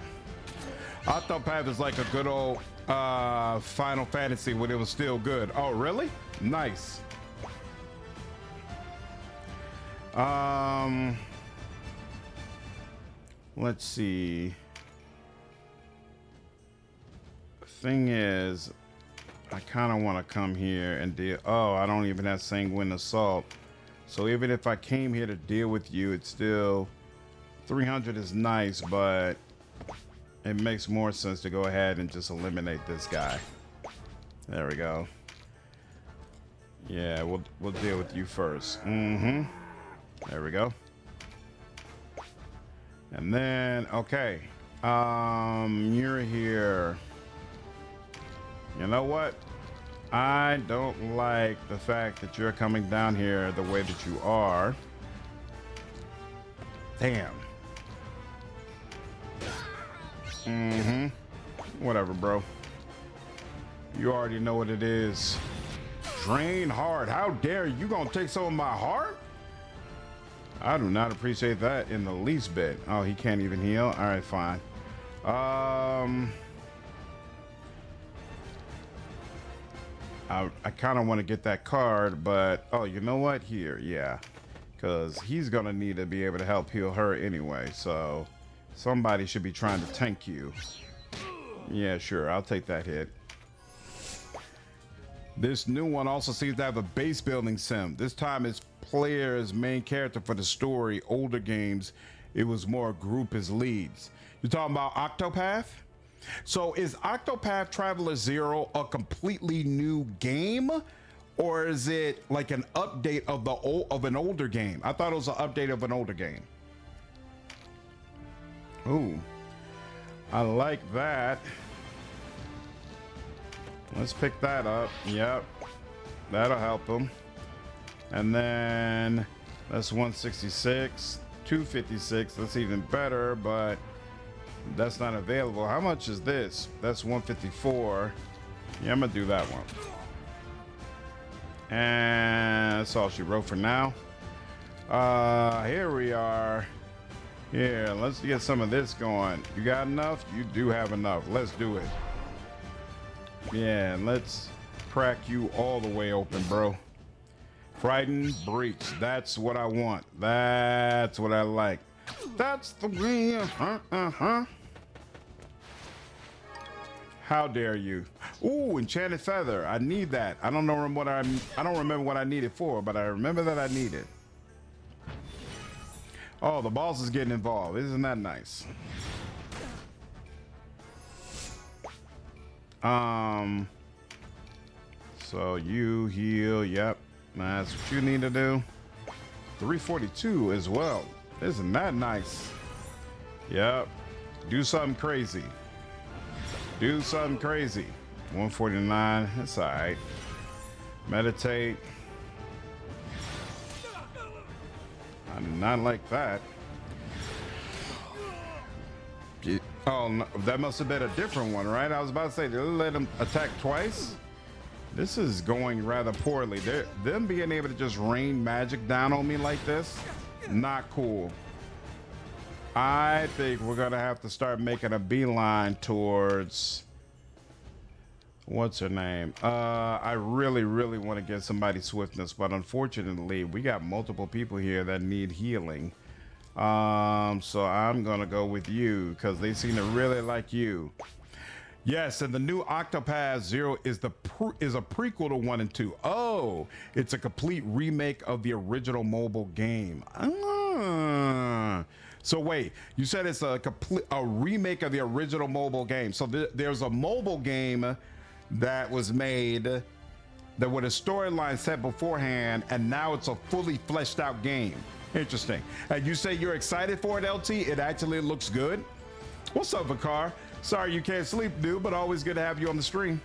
Octopath is like a good old Final Fantasy when it was still good. Oh, really? Nice. Let's see. Thing is, I kind of want to come here and deal. Oh, I don't even have Sanguine Assault. So even if I came here to deal with you, it's still 300 is nice, but it makes more sense to go ahead and just eliminate this guy. There we go. Yeah, we'll deal with you first. There we go. And then, okay. You're here. You know what? I don't like the fact that you're coming down here the way that you are. Damn. Whatever, bro. You already know what it is. Drain heart. How dare you gonna take some of my heart? I do not appreciate that in the least bit. Oh, he can't even heal. All right, fine. I kind of want to get that card, but oh, you know what? Here, yeah, because he's gonna need to be able to help heal her anyway. So somebody should be trying to tank you. Yeah, sure, I'll take that hit. This new one also seems to have a base building sim. This time it's player as main character for the story. Older games, it was more group as leads. You're talking about Octopath? So is Octopath Traveler 0 a completely new game, or is it like an update of an older game? I thought it was an update of an older game. Ooh, I like that. Let's pick that up. Yep, that'll help him. And then that's 166, 256. That's even better, but that's not available. How much is this? That's 154. Yeah, I'm gonna do that one. And that's all she wrote for now. Here we are. Here, let's get some of this going. You got enough? You do have enough. Let's do it. Yeah, let's crack you all the way open, bro. Frightened breach. That's what I want. That's what I like. That's the way. How dare you? Ooh, enchanted feather. I need that. I don't know what I don't remember what I need it for, but I remember that I need it. Oh, the boss is getting involved. Isn't that nice? So you heal. Yep. That's what you need to do. 342 as well. Isn't that nice? Yep. Do something crazy. Do something crazy. 149. That's all right. Meditate. I do not like that. Oh, no, that must have been a different one, right? I was about to say, did they let him attack twice? This is going rather poorly. Them being able to just rain magic down on me like this, not cool. I think we're gonna have to start making a beeline towards, what's her name? I really want to get somebody swiftness, but unfortunately we got multiple people here that need healing. So I'm gonna go with you because they seem to really like you. Yes, and the new Octopath Zero is a prequel to 1 and 2. Oh, it's a complete remake of the original mobile game. So wait, you said it's a remake of the original mobile game. So there's a mobile game that was made that with a storyline set beforehand, and now it's a fully fleshed out game. Interesting. And you say you're excited for it, LT? It actually looks good. What's up, Vakar? Sorry you can't sleep, dude, but always good to have you on the stream.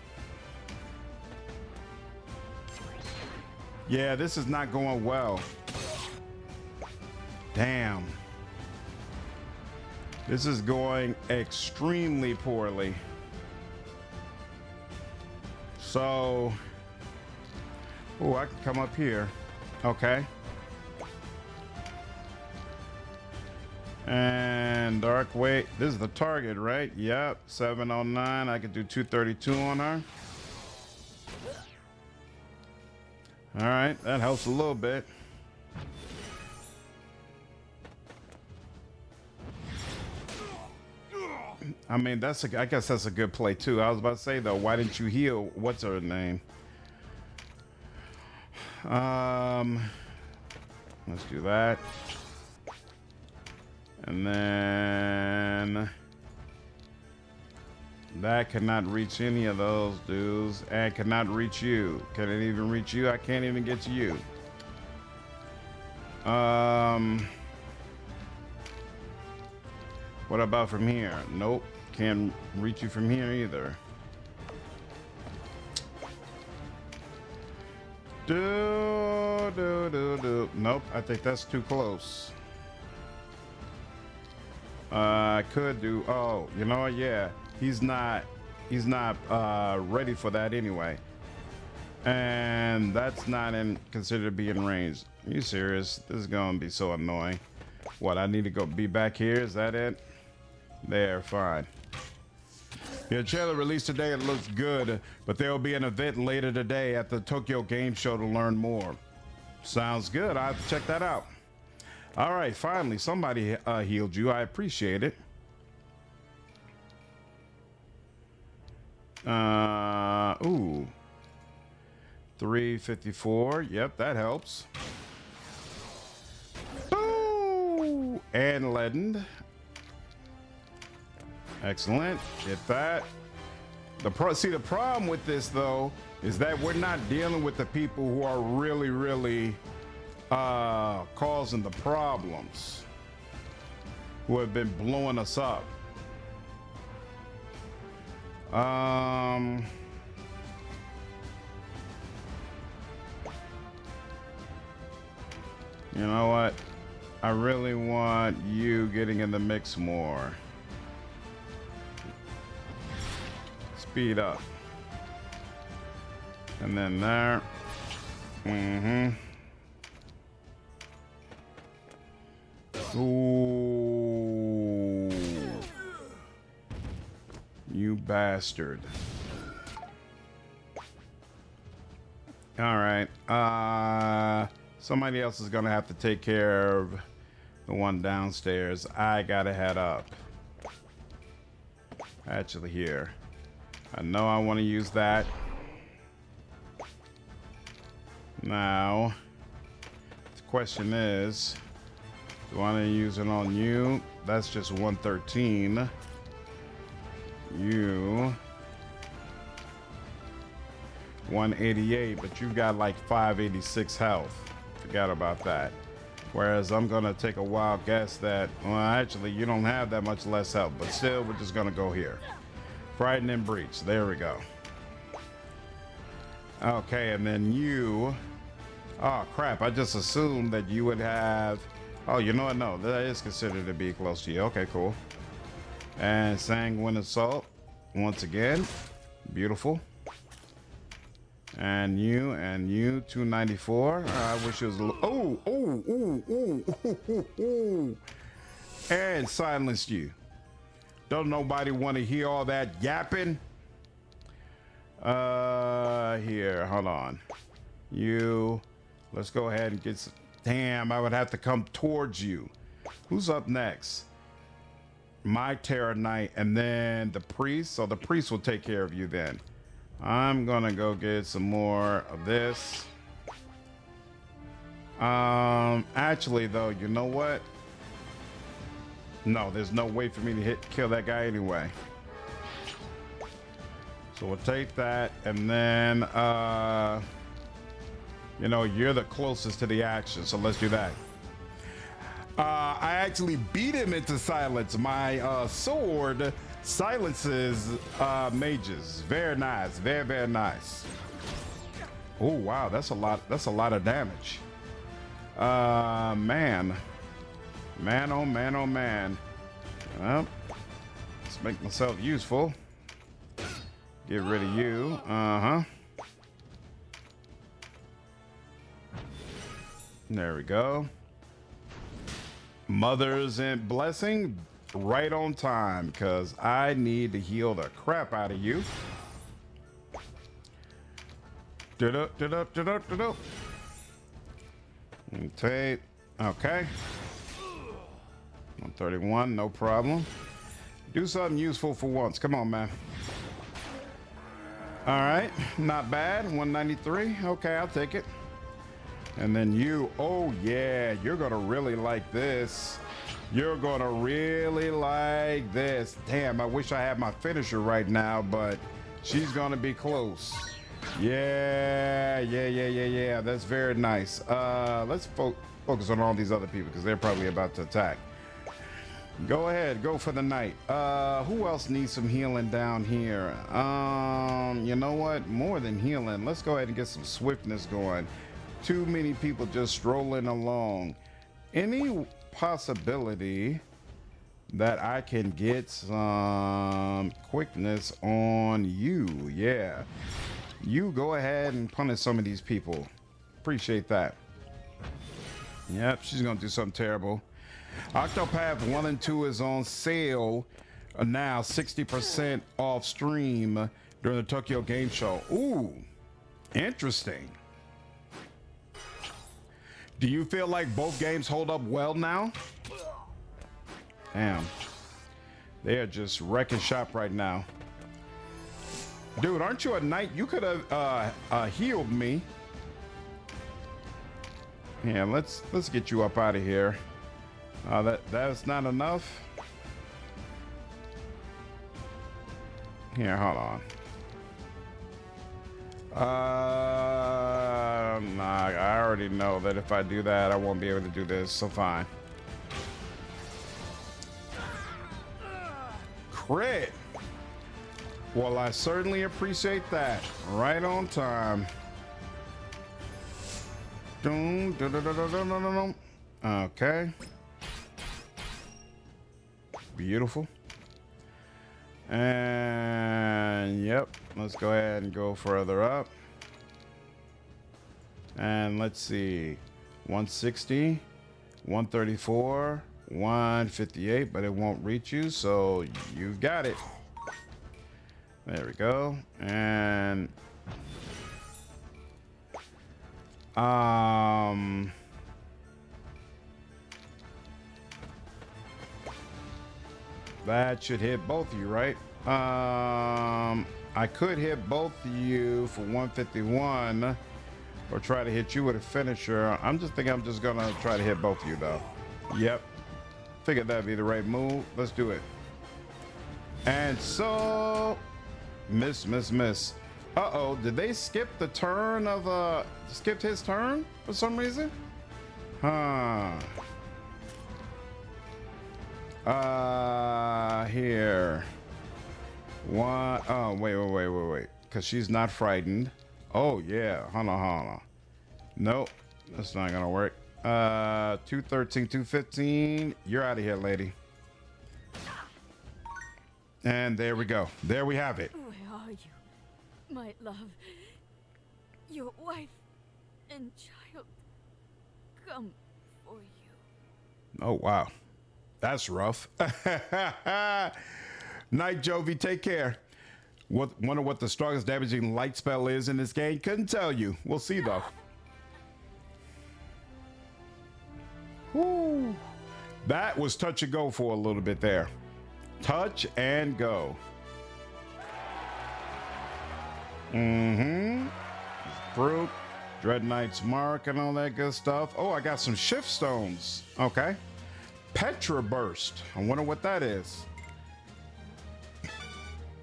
Yeah, this is not going well. Damn. This is going extremely poorly. So, oh, I can come up here. Okay. And Dark, wait, this is the target, right? Yep, 709. I could do 232 on her. All right, that helps a little bit. I mean, I guess that's a good play too. I was about to say though, why didn't you heal? What's her name? Let's do that. And then that cannot reach any of those dudes, and cannot reach you. Can it even reach you? I can't even get to you. What about from here? Nope, can't reach you from here either. Nope, I think that's too close. I could do, oh, you know what? Yeah, he's not ready for that anyway. And that's not considered to be in range. Are you serious? This is gonna be so annoying. What, I need to go be back here? Is that it? There, fine. The trailer released today, it looks good, but there will be an event later today at the Tokyo Game Show to learn more. Sounds good, I'll have to check that out. All right, finally, somebody healed you. I appreciate it. Ooh. 354. Yep, that helps. Ooh, and leadened. Excellent. Get that. See, the problem with this, though, is that we're not dealing with the people who are really causing the problems, who have been blowing us up. You know what? I really want you getting in the mix more. Speed up. And then there. Ooh. You bastard. All right. Somebody else is gonna have to take care of the one downstairs. I gotta head up. Actually, here. I know I want to use that. Now, the question is, do I want to use it on you? That's just 113. You. 188, but you got like 586 health. Forgot about that. Whereas I'm gonna take a wild guess that, well, actually you don't have that much less health, but still we're just gonna go here. Frightening Breach, there we go. Okay, and then you, oh crap, I just assumed that you would have, oh, you know what, no, that is considered to be close to you. Okay, cool. And Sanguine Assault, once again, beautiful. And you, 294. I wish it was a little, oh. And silenced you. Don't nobody want to hear all that yapping. Here, hold on. You, let's go ahead and get some, damn, I would have to come towards you. Who's up next? My Terror Knight, and then the priest. So the priest will take care of you then. I'm gonna go get some more of this. Actually though, you know what? No, there's no way for me to kill that guy anyway. So we'll take that, and then you know, you're the closest to the action, so let's do that. I actually beat him into silence. My sword silences mages. Very nice, very nice. Oh wow, that's a lot of damage. Man, oh man. Well, let's make myself useful. Get rid of you. There we go. Mothers and Blessing, right on time, because I need to heal the crap out of you. Okay. 131, no problem. Do something useful for once. Come on, man. All right, not bad. 193. Okay, I'll take it. And then you, oh yeah, you're gonna really like this. You're gonna really like this. Damn, I wish I had my finisher right now, but she's gonna be close. Yeah. That's very nice. Let's focus on all these other people because they're probably about to attack. Go ahead, go for the night. Who else needs some healing down here? You know what? More than healing, let's go ahead and get some swiftness going. Too many people just strolling along. Any possibility that I can get some quickness on you? Yeah. You go ahead and punish some of these people. Appreciate that. Yep, she's gonna do something terrible. Octopath 1 and 2 is on sale now, 60% off stream during the Tokyo Game Show. Ooh, interesting. Do you feel like both games hold up well now? Damn. They are just wrecking shop right now. Dude, aren't you a knight? You could have healed me. Yeah, let's get you up out of here. That's not enough. Here, hold on. Nah, I already know that if I do that, I won't be able to do this, so fine. Crit. Well, I certainly appreciate that. Right on time. Okay. Beautiful. And yep, let's go ahead and go further up. And let's see, 160, 134, 158, but it won't reach you, so you've got it. There we go. And that should hit both of you, right? I could hit both of you for 151 or try to hit you with a finisher. I'm just gonna try to hit both of you though. Yep. Figured that'd be the right move. Let's do it. And so miss. Uh-oh, did they skip the turn of, skipped his turn for some reason? Huh. Here. What? Oh, wait. Because she's not frightened. Oh, yeah. Hold on. Nope. That's not gonna work. 213, 215. You're out of here, lady. And there we go. There we have it. Where are you, my love? Your wife and child come for you. Oh, wow. That's rough. Night, Jovi. Take care. Wonder what the strongest damaging light spell is in this game. Couldn't tell you. We'll see, though. Whoo. That was touch and go for a little bit there. Touch and go. Fruit, Dread Knight's Mark, and all that good stuff. Oh, I got some shift stones. Okay. Petra Burst. I wonder what that is.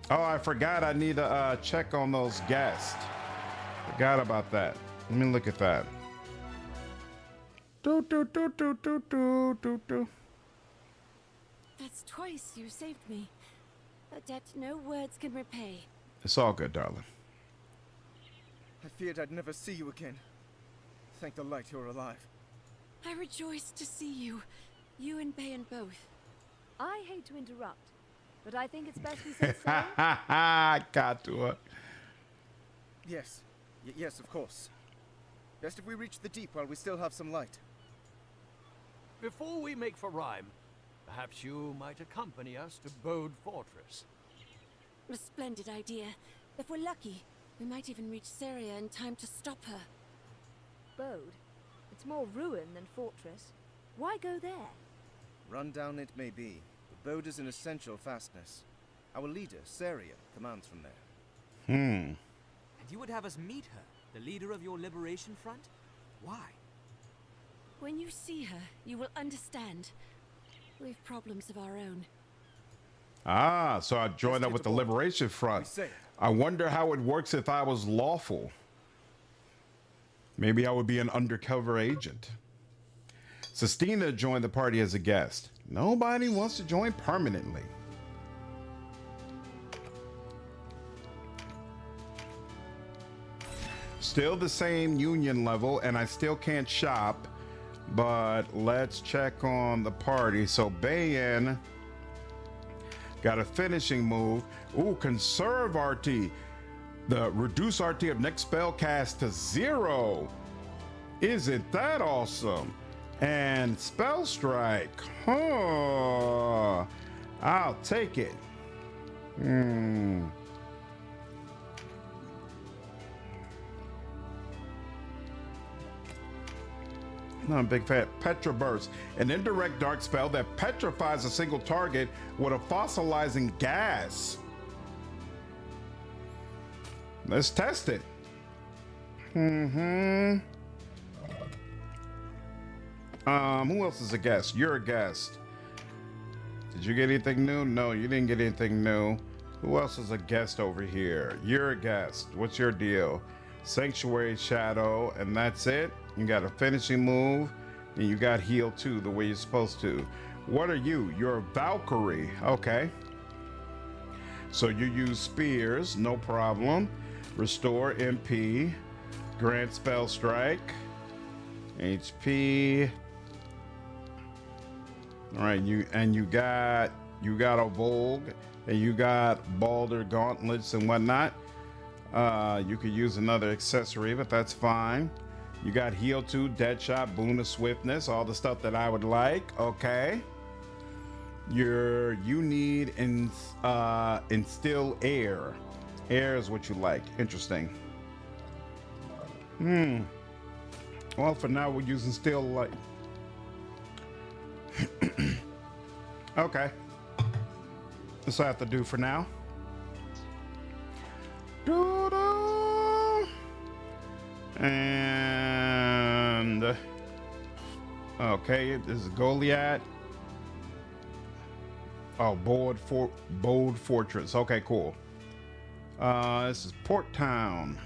Oh, I forgot I need to check on those guests. Forgot about that. Let me look at that. Do. That's twice you saved me. A debt no words can repay. It's all good, darling. I feared I'd never see you again. Thank the light you're alive. I rejoice to see you. You and Bayan both. I hate to interrupt, but I think it's best we say so. Got to it. Yes. Yes, of course. Best if we reach the deep while we still have some light. Before we make for Rhyme, perhaps you might accompany us to Bode Fortress. A splendid idea. If we're lucky, we might even reach Syria in time to stop her. Bode? It's more ruin than fortress. Why go there? Run down it may be, but Bode is an essential fastness. Our leader, Saria, commands from there. And you would have us meet her, the leader of your liberation front? Why? When you see her, you will understand. We've problems of our own. Ah, so I joined up with the Liberation Front. I wonder how it works if I was lawful. Maybe I would be an undercover agent. Sistina joined the party as a guest. Nobody wants to join permanently. Still the same union level, and I still can't shop. But let's check on the party. So Bayan got a finishing move. Ooh, conserve RT. The reduce RT of next spell cast to 0. Isn't that awesome? And spell strike. Huh. I'll take it. I'm a big fan. Petra Burst, an indirect dark spell that petrifies a single target with a fossilizing gas. Let's test it. Who else is a guest? You're a guest. Did you get anything new? No, you didn't get anything new. Who else is a guest over here? You're a guest. What's your deal? Sanctuary Shadow, and that's it. You got a finishing move, and you got heal too, the way you're supposed to. What are you? You're a Valkyrie. Okay. So you use spears, no problem. Restore MP, grant spell strike, HP. All right, you got a Vogue, and you got Balder gauntlets and whatnot. You could use another accessory, but that's fine. You got heal 2, dead shot, boon of swiftness, all the stuff that I would like. Okay. You need instill air. Air is what you like. Interesting. Well, for now we're using still light. Okay. That's what I have to do for now. And okay, this is Goliath. Oh, Bold Fortress. Okay, cool. This is Port Town.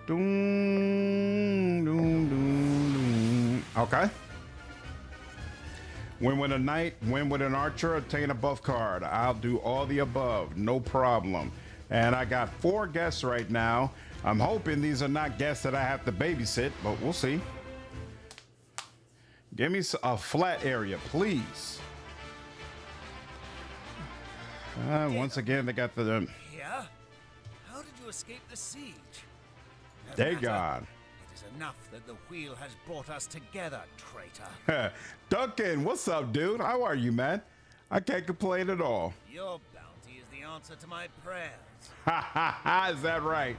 Doom, doom, doom, doom. Okay. Win with a knight, win with an archer, obtain a buff card. I'll do all the above, no problem. And I got 4 guests right now. I'm hoping these are not guests that I have to babysit, but we'll see. Give me a flat area, please. Once again, they got the... Here? How did you escape the siege? No Dagon. matter. It is enough that the wheel has brought us together, traitor. Duncan, what's up, dude? How are you, man? I can't complain at all. Your bounty is the answer to my prayers. Ha ha ha, is that right?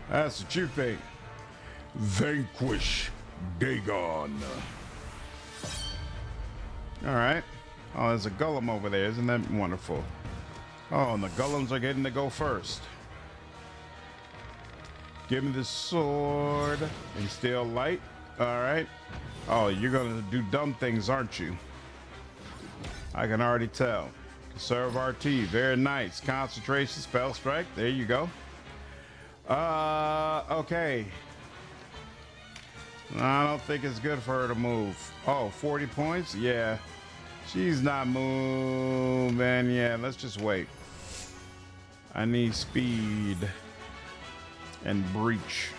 That's what you think. Vanquish Dagon. All right. Oh, there's a golem over there. Isn't that wonderful? Oh, and the golems are getting to go first. Give me the sword and steal light. All right. Oh, you're going to do dumb things, aren't you? I can already tell. Conserve RT. Very nice. Concentration, spell strike. There you go. Okay. I don't think it's good for her to move. Oh, 40 points? Yeah. She's not moving. Yeah, let's just wait. I need speed and breach.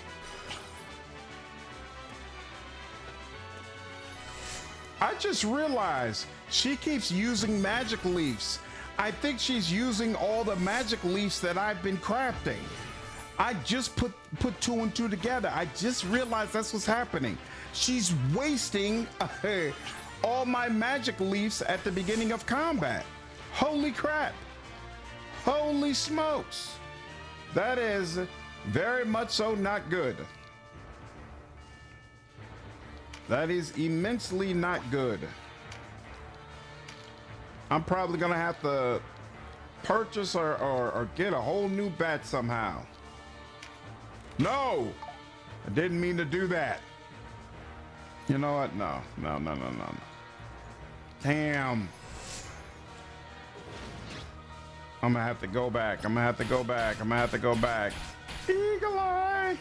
I just realized she keeps using magic leaves. I think she's using all the magic leaves that I've been crafting. I just put 2 and 2 together. I just realized that's what's happening. She's wasting all my magic leaves at the beginning of combat. Holy crap. Holy smokes. That is very much so not good. That is immensely not good. I'm probably gonna have to purchase or get a whole new bat somehow. No, I didn't mean to do that. You know what? No. Damn. I'm gonna have to go back. Eagle Eye.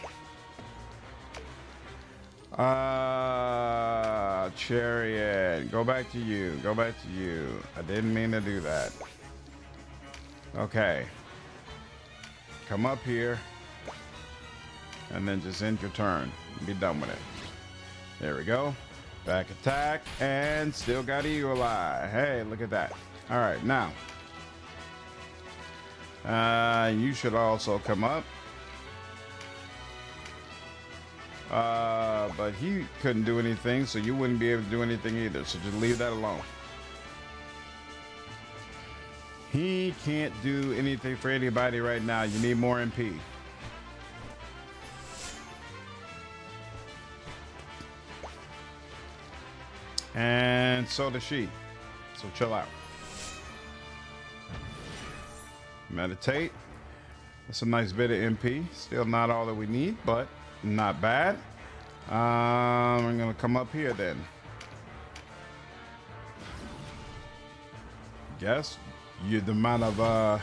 Chariot. Go back to you. I didn't mean to do that. Okay. Come up here. And then just end your turn. Be done with it. There we go. Back attack. And still got Eagle Eye. Hey, look at that. All right, now. You should also come up. But he couldn't do anything, so you wouldn't be able to do anything either. So just leave that alone. He can't do anything for anybody right now. You need more MP. And so does she. So chill out. Meditate. That's a nice bit of MP. Still not all that we need, but not bad. I'm gonna come up here then. Guess you the amount of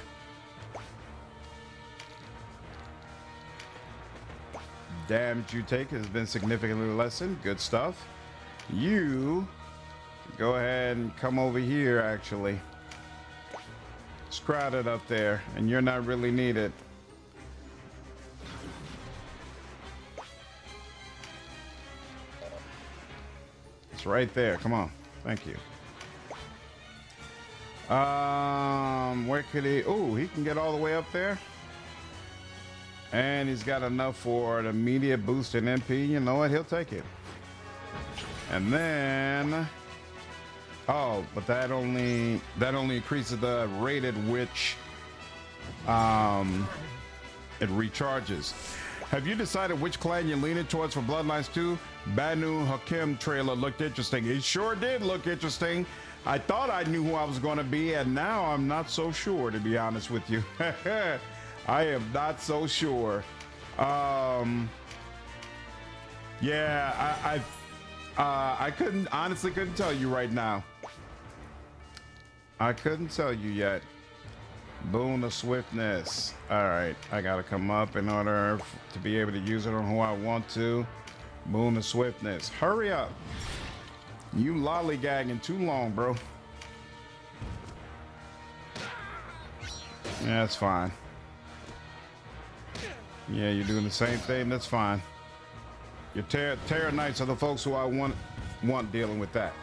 damage you take has been significantly lessened. Good stuff. You go ahead and come over here. Actually, it's crowded up there, and you're not really needed. It's right there. Come on. Thank you. Where could he? Oh, he can get all the way up there. And he's got enough for an immediate boost in MP. You know what? He'll take it. And then, oh, but that only increases the rate at which it recharges. Have you decided which clan you're leaning towards for Bloodlines 2? Banu Hakim trailer looked interesting. It sure did look interesting. I thought I knew who I was going to be, and now I'm not so sure, to be honest with you. I am not so sure. Yeah, I honestly couldn't tell you right now. I couldn't tell you yet. Boon of swiftness. All right, I gotta come up in order to be able to use it on who I want to. Boon of swiftness. Hurry up. You lollygagging too long, bro. Yeah, that's fine. Yeah, you're doing the same thing. That's fine. Your Terror Knights are the folks who I want dealing with that.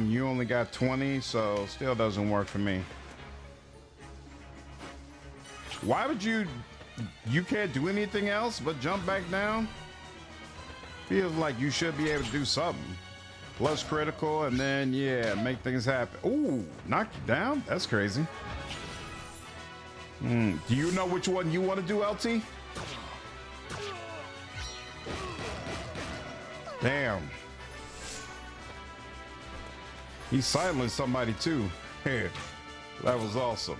You only got 20, so still doesn't work for me. Why would you can't do anything else but jump back down? Feels like you should be able to do something. Plus critical, and then, yeah, make things happen. Ooh, knock you down? That's crazy. Do you know which one you want to do, LT? Damn. He silenced somebody too. That was awesome.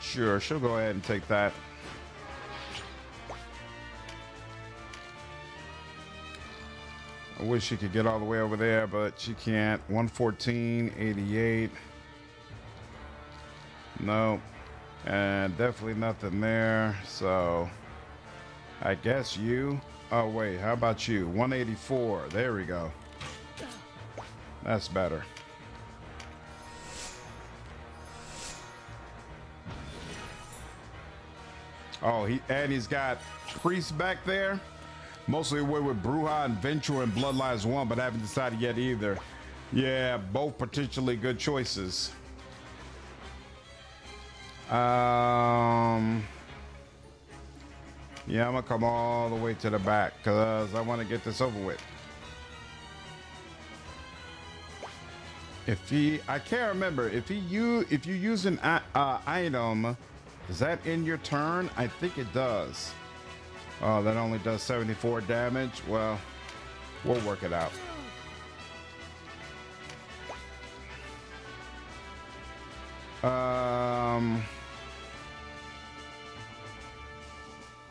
Sure, she'll go ahead and take that. I wish she could get all the way over there, but she can't. 114, 88. No. And definitely nothing there. So I guess you. Oh, wait. How about you? 184. There we go. That's better. Oh, he's got priests back there. Mostly away with Bruja and Venture and Bloodlines 1, but I haven't decided yet either. Yeah, both potentially good choices. Yeah, I'm gonna come all the way to the back because I want to get this over with. I can't remember if you use an item, is that in your turn? I think it does. Oh, that only does 74 damage. Well, we'll work it out.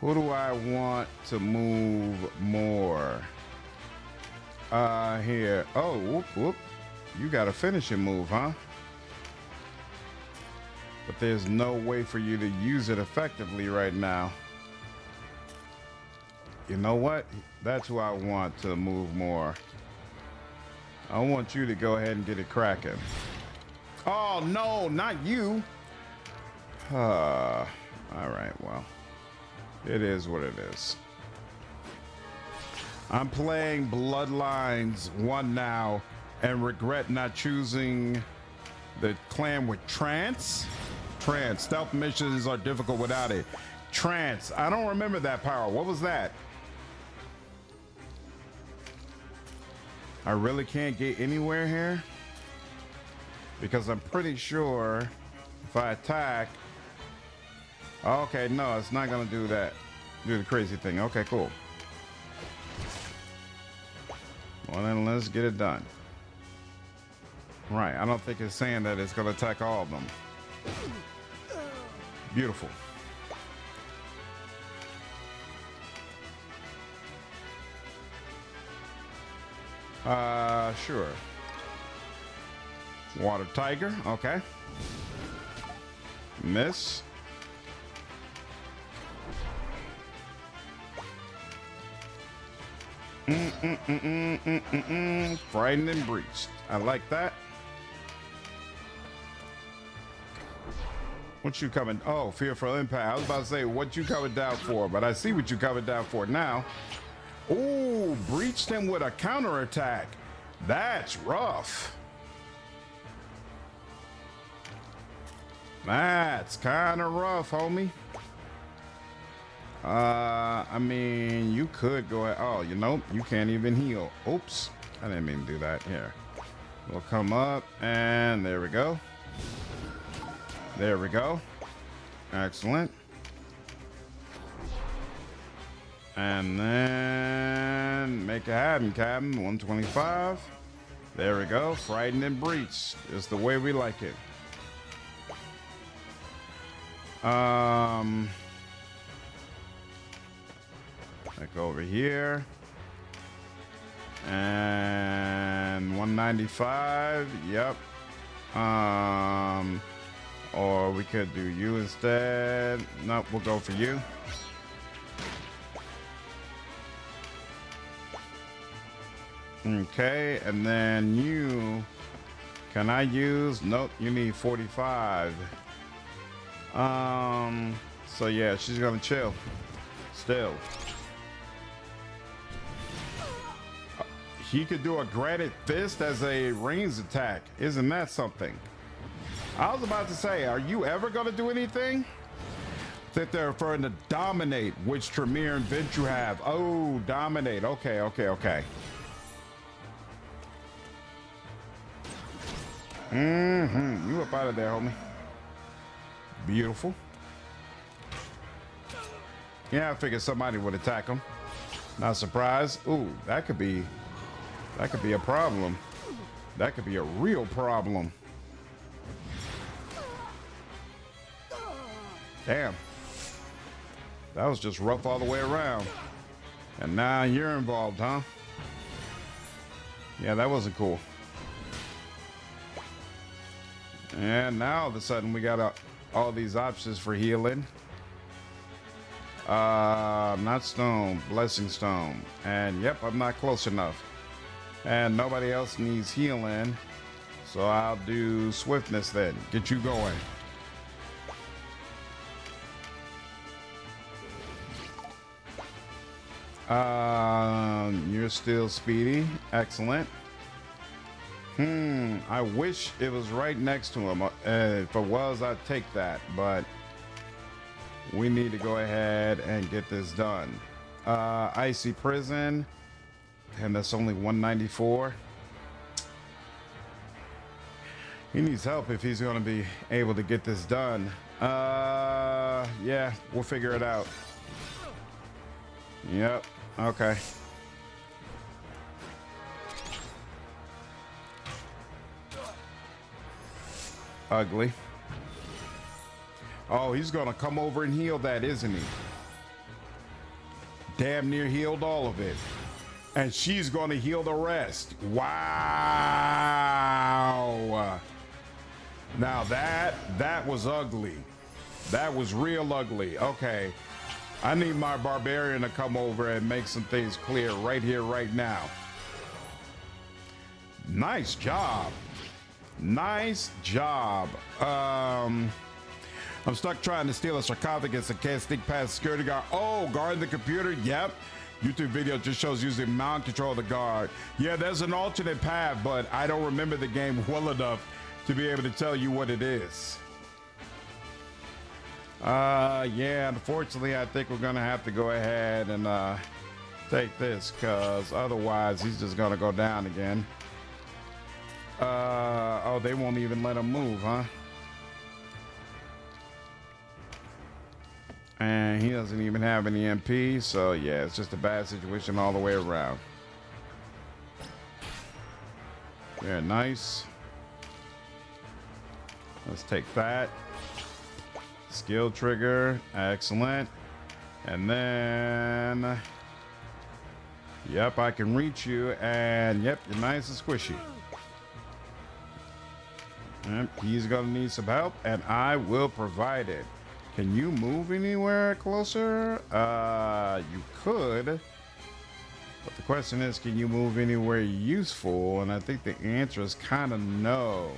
Who do I want to move more? Here. Oh, whoop. You got a finishing move, huh? But there's no way for you to use it effectively right now. You know what? That's who I want to move more. I want you to go ahead and get it cracking. Oh, no, not you. All right, well, it is what it is. I'm playing Bloodlines 1 now and regret not choosing the clan with Trance. Stealth missions are difficult without it. Trance. I don't remember that power. What was that? I really can't get anywhere here because I'm pretty sure if I attack. Okay, no, it's not gonna do that. Do the crazy thing. Okay, cool. Well, then let's get it done. Right, I don't think it's saying that it's gonna attack all of them. Beautiful. Sure. Water Tiger, okay. Miss. Frightened and breached. I like that. What you coming? Oh, fearful impact. I was about to say what you coming down for, but I see what you coming down for now. Oh, breached him with a counterattack. That's rough. That's kind of rough, homie. I mean, you could go ahead. Oh, you know, you can't even heal. Oops, I didn't mean to do that. Here, we'll come up and there we go. There we go. Excellent. And then make it happen, Captain. 125. There we go. Frightened and breached is the way we like it. Like over here. And 195. Yep. Or we could do you instead. Nope, we'll go for you. Okay, and then you, can I use, nope, you need 45. So yeah, she's gonna chill still. He could do a granite fist as a ranged attack. Isn't that something? I was about to say, are you ever gonna do anything? That they're referring to dominate, which Tremere and Vent you have. Oh, dominate. Okay, okay, okay. You up out of there, homie. Beautiful. Yeah, I figured somebody would attack him. Not surprised. Ooh, that could be a problem. That could be a real problem. Damn. That was just rough all the way around. And now you're involved, huh? Yeah, that wasn't cool. And now all of a sudden we got all these options for healing. Not stone, blessing stone. And yep, I'm not close enough. And nobody else needs healing. So I'll do swiftness then. Get you going. You're still speedy. Excellent. I wish it was right next to him. If it was, I'd take that, but we need to go ahead and get this done. Icy prison, and that's only 194. He needs help if he's going to be able to get this done. Yeah, we'll figure it out. Yep, okay. Ugly. Oh, he's gonna come over and heal that, isn't he? Damn near healed all of it. And she's gonna heal the rest. Wow. Now that was ugly. That was real ugly. Okay. I need my barbarian to come over and make some things clear right here, right now. Nice job. Nice job. I'm stuck trying to steal a sarcophagus and can't sneak past security guard. Oh, guarding the computer. Yep. YouTube video just shows using mount control of the guard. Yeah, there's an alternate path, but I don't remember the game well enough to be able to tell you what it is. Yeah, unfortunately, I think we're gonna have to go ahead and take this, because otherwise he's just gonna go down again. Oh, they won't even let him move, huh? And he doesn't even have any MP, so yeah, it's just a bad situation all the way around. Very nice. Let's take that. Skill trigger, excellent. And then, yep, I can reach you, and yep, you're nice and squishy. Yep, he's gonna need some help, and I will provide it. Can you move anywhere closer? You could. But the question is, can you move anywhere useful? And I think the answer is kind of no.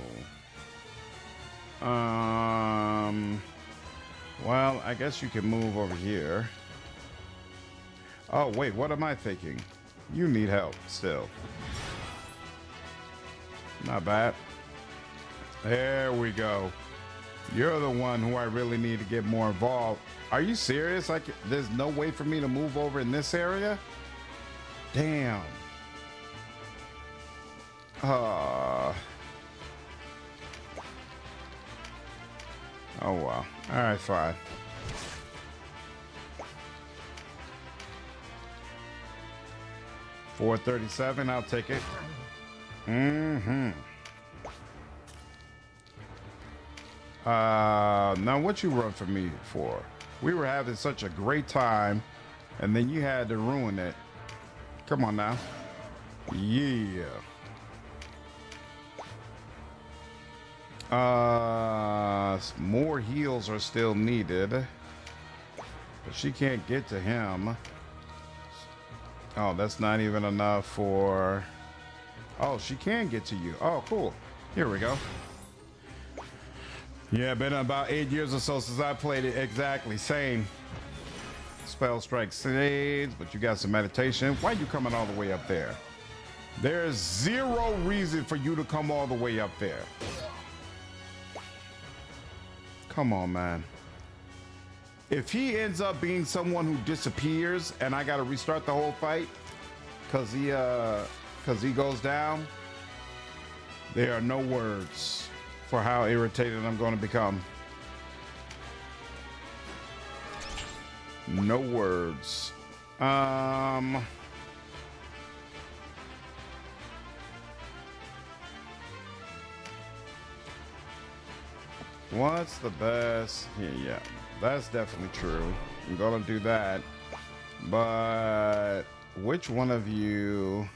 Well, I guess you can move over here. Oh, wait, what am I thinking? You need help still. Not bad. There we go. You're the one who I really need to get more involved. Are you serious? Like, there's no way for me to move over in this area? Damn. Oh, wow. All right, fine. $437, I'll take it. Now what you run for me for? We were having such a great time and then you had to ruin it. Come on now. Yeah. More heals are still needed, but she can't get to him. Oh, that's not even enough for... Oh, she can get to you. Oh, cool. Here we go. Yeah, been about 8 years or so since I played it. Exactly, same. Spell strike saves, but you got some meditation. Why are you coming all the way up there? There's zero reason for you to come all the way up there. Come on, man. If he ends up being someone who disappears and I gotta restart the whole fight because he goes down, there are no words for how irritated I'm going to become. No words. What's the best? Yeah, that's definitely true. I'm gonna do that. But which one of you?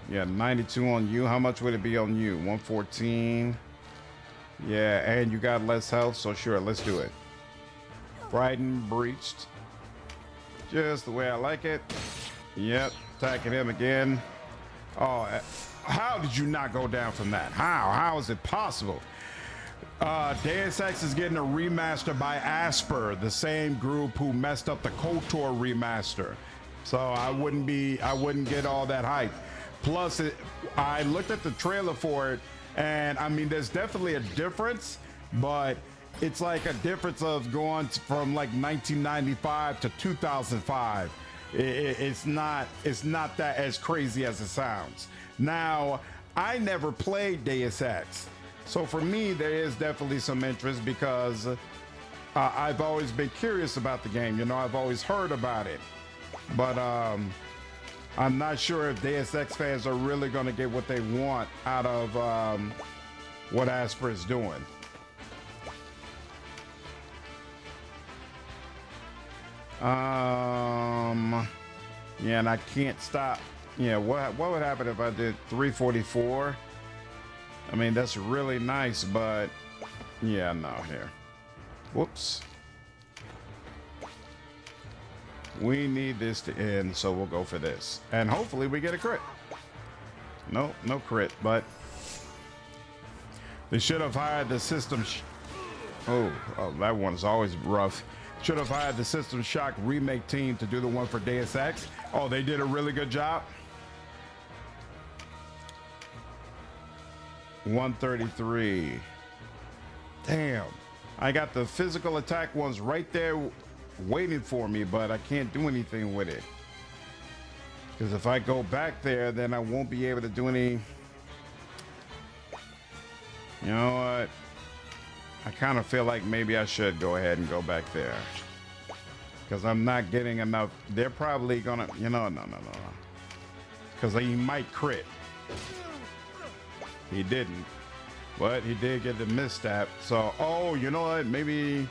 Yeah, 92 on you. How much would it be on you? 114. Yeah, and you got less health, so sure, let's do it. Frightened, breached. Just the way I like it. Yep, attacking him again. Oh, how did you not go down from that? How is it possible? Deus Ex is getting a remaster by Asper, the same group who messed up the KOTOR remaster. So I wouldn't get all that hype. Plus, I looked at the trailer for it, and I mean, there's definitely a difference, but it's like a difference of going from like 1995 to 2005. It's not that as crazy as it sounds. Now, I never played Deus Ex, so for me, there is definitely some interest because I've always been curious about the game. You know, I've always heard about it, but I'm not sure if Deus Ex fans are really going to get what they want out of what Asper is doing. Yeah, and I can't stop. Yeah, what would happen if I did 344? I mean, that's really nice, but yeah, no, here. Whoops. We need this to end, so we'll go for this. And hopefully we get a crit. No crit, but they should have hired the System oh, that one's always rough. Should have hired the System Shock remake team to do the one for Deus Ex. Oh, they did a really good job. 133. Damn. I got the physical attack ones right there waiting for me, but I can't do anything with it. Because if I go back there, then I won't be able to do any... You know what? I kind of feel like maybe I should go ahead and go back there. Because I'm not getting enough. They're probably gonna, you know, no. Because he might crit. He didn't. But he did get the misstep. So, oh, you know what? Maybe,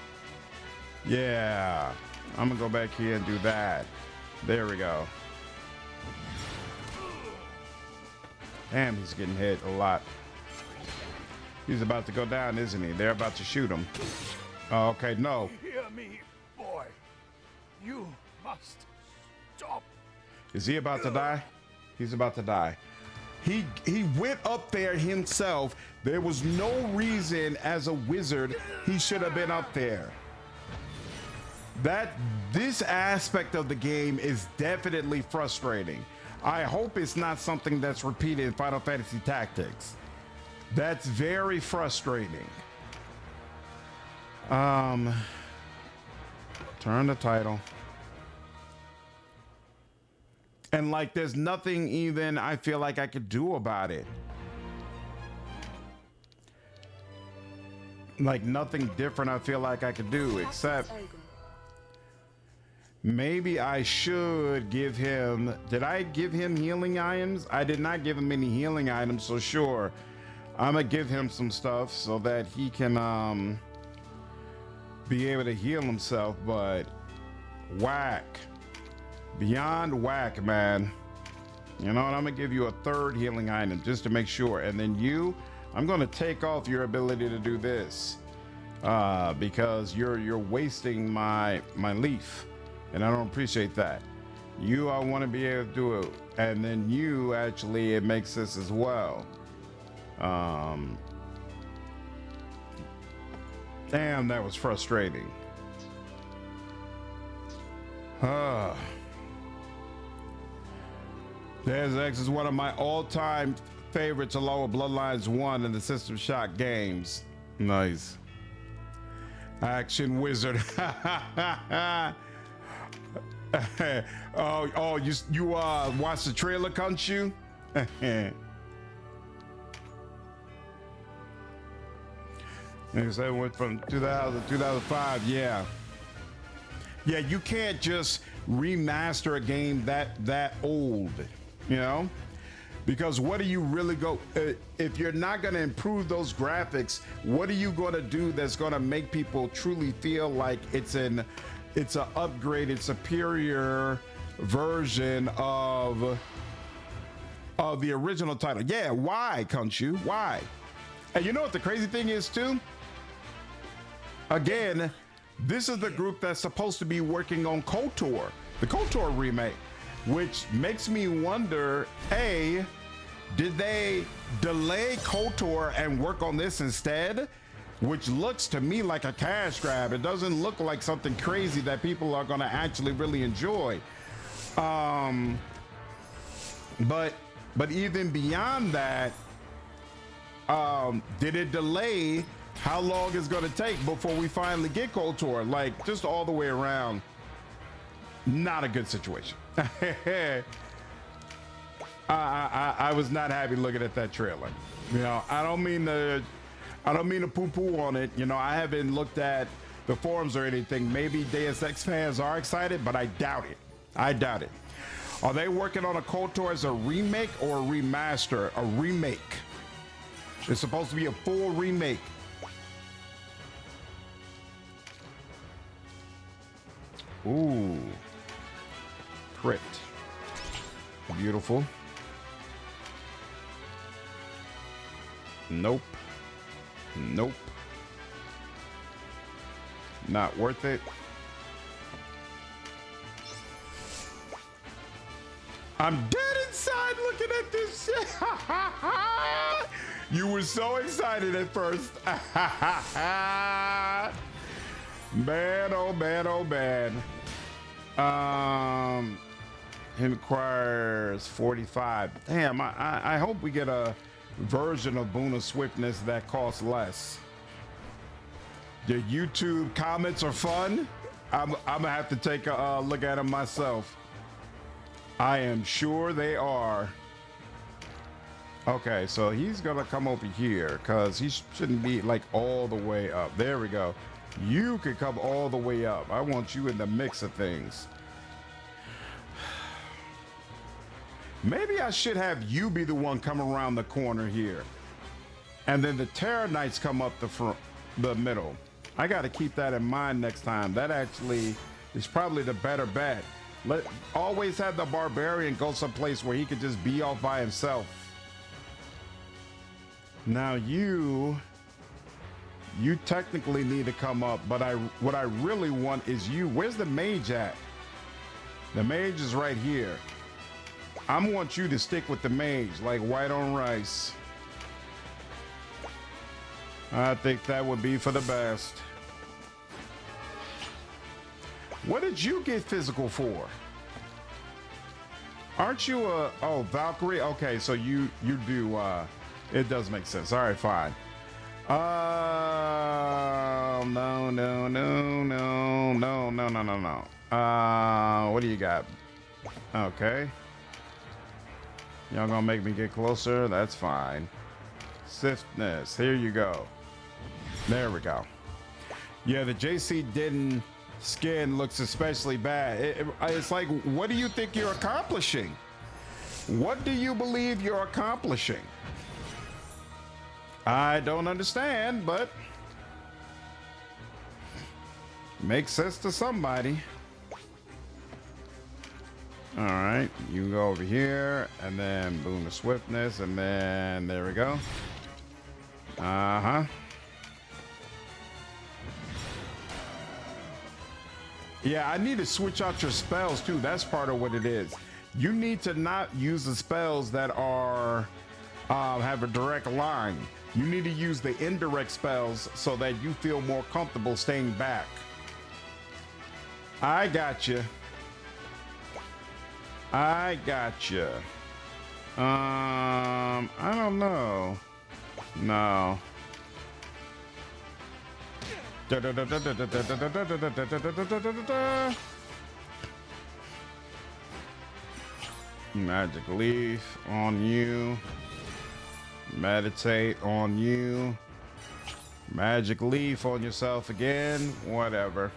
yeah. I'm gonna go back here and do that. There we go. Damn, he's getting hit a lot. He's about to go down, isn't he? They're about to shoot him. Oh, okay, no. Hear me, boy. You must stop. Is he about to die? He's about to die. He went up there himself. There was no reason as a wizard he should have been up there. This aspect of the game is definitely frustrating. I hope it's not something that's repeated in Final Fantasy Tactics. That's very frustrating. Turn the title. And like, there's nothing even I feel like I could do about it. Like, nothing different I feel like I could do, except maybe I should give him... Did I give him healing items? I did not give him any healing items, so sure. I'm gonna give him some stuff so that he can be able to heal himself, but whack. Beyond whack, man. You know what? I'm gonna give you a third healing item just to make sure. And then you, I'm gonna take off your ability to do this. Because you're wasting my leaf. And I don't appreciate that. You, I want to be able to do it. And then you, actually, it makes this as well. Damn, that was frustrating. Deus Ex is one of my all-time favorites along with Bloodlines 1 in the System Shock games. Nice. Action Wizard. oh, you watched the trailer, can't you? That went from 2000 to 2005. Yeah, you can't just remaster a game that old, you know, because what do you really go if you're not going to improve those graphics? What are you going to do that's going to make people truly feel like it's an upgraded, superior version of the original title? Yeah, why, can't you? Why? And you know what the crazy thing is too? Again, this is the group that's supposed to be working on KOTOR, the KOTOR remake, which makes me wonder, A, did they delay KOTOR and work on this instead? Which looks to me like a cash grab. It doesn't look like something crazy that people are gonna actually really enjoy. But even beyond that, did it delay how long it's gonna take before we finally get KOTOR? Like, just all the way around, not a good situation. I was not happy looking at that trailer. You know, I don't mean to poo-poo on it. You know, I haven't looked at the forums or anything. Maybe Deus Ex fans are excited, but I doubt it. I doubt it. Are they working on a KOTOR as a remake or a remaster? A remake. It's supposed to be a full remake. Ooh. Crit. Beautiful. Nope. Nope. Not worth it. I'm dead inside looking at this shit. You were so excited at first. Bad, oh bad, oh bad. It requires 45. Damn, I hope we get a version of Boon of Swiftness that costs less. The YouTube comments are fun. I'm gonna have to take a look at them myself. I am sure they are. Okay, so he's gonna come over here because he shouldn't be like all the way up. There we go. You could come all the way up. I want you in the mix of things. Maybe I should have you be the one come around the corner here. And then the Terror Knights come up the middle. I got to keep that in mind next time. That actually is probably the better bet. Always have the Barbarian go someplace where he could just be off by himself. Now you technically need to come up, but what I really want is you. Where's the mage at? The mage is right here. I want you to stick with the mage like white on rice. I think that would be for the best. What did you get physical for? Aren't you oh, Valkyrie? Okay, so you do, it does make sense. All right, fine. No. What do you got? Okay. Y'all gonna make me get closer? That's fine. Swiftness, here you go. There we go. Yeah, the JC Denton skin looks especially bad. It's like, what do you think you're accomplishing? What do you believe you're accomplishing? I don't understand, but makes sense to somebody. All right, you can go over here, and then boom the swiftness, and then there we go. Uh-huh. Yeah, I need to switch out your spells too. That's part of what it is. You need to not use the spells that are have a direct line. You need to use the indirect spells so that you feel more comfortable staying back. I got you. I don't know. No. Magic leaf on you. Meditate on you. Magic leaf on yourself again. Whatever.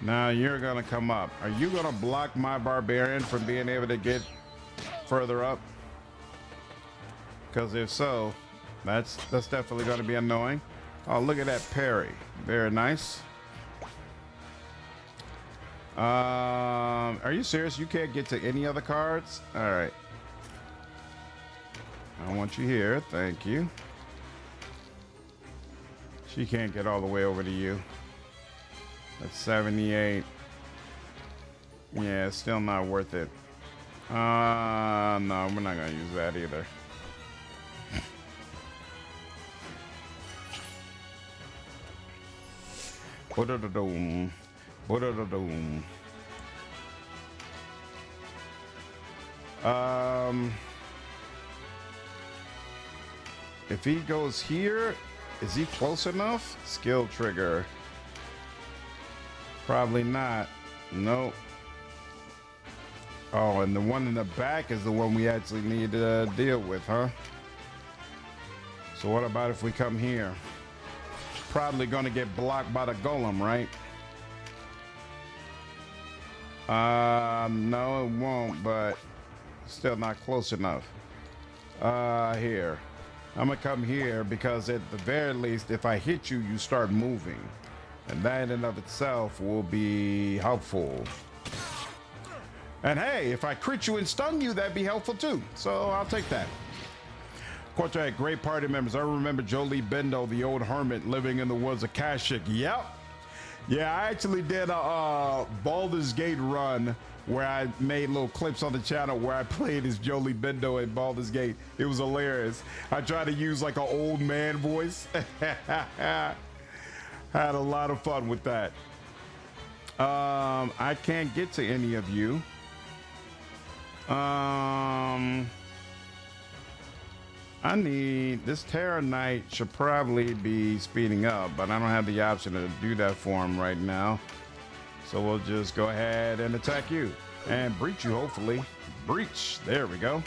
Now you're gonna come up. Are you gonna block my barbarian from being able to get further up? Because if so, that's definitely gonna be annoying. Oh, look at that parry. Very nice. Are you serious? You can't get to any other cards? All right. I want you here. Thank you. She can't get all the way over to you. That's 78. Yeah, it's still not worth it. No, we're not gonna use that either. Ba-da-da-doom. Ba-da-da-doom. If he goes here, is he close enough? Skill trigger. Probably not. Nope. Oh, and the one in the back is the one we actually need to deal with, huh? So what about if we come here? Probably gonna get blocked by the golem, right? No, it won't, but still not close enough. Here. I'm gonna come here because at the very least, if I hit you, you start moving. And that in and of itself will be helpful. And hey, if I crit you and stun you, that'd be helpful too. So I'll take that. Of course, I had great party members. I remember Jolie Bendo, the old hermit living in the woods of Kashyyyk. Yep. Yeah, I actually did a Baldur's Gate run where I made little clips on the channel where I played as Jolie Bendo in Baldur's Gate. It was hilarious. I tried to use like an old man voice. Had a lot of fun with that. I can't get to any of you. I need this Terror Knight should probably be speeding up, but I don't have the option to do that for him right now. So we'll just go ahead and attack you and breach you, hopefully. Breach. There we go.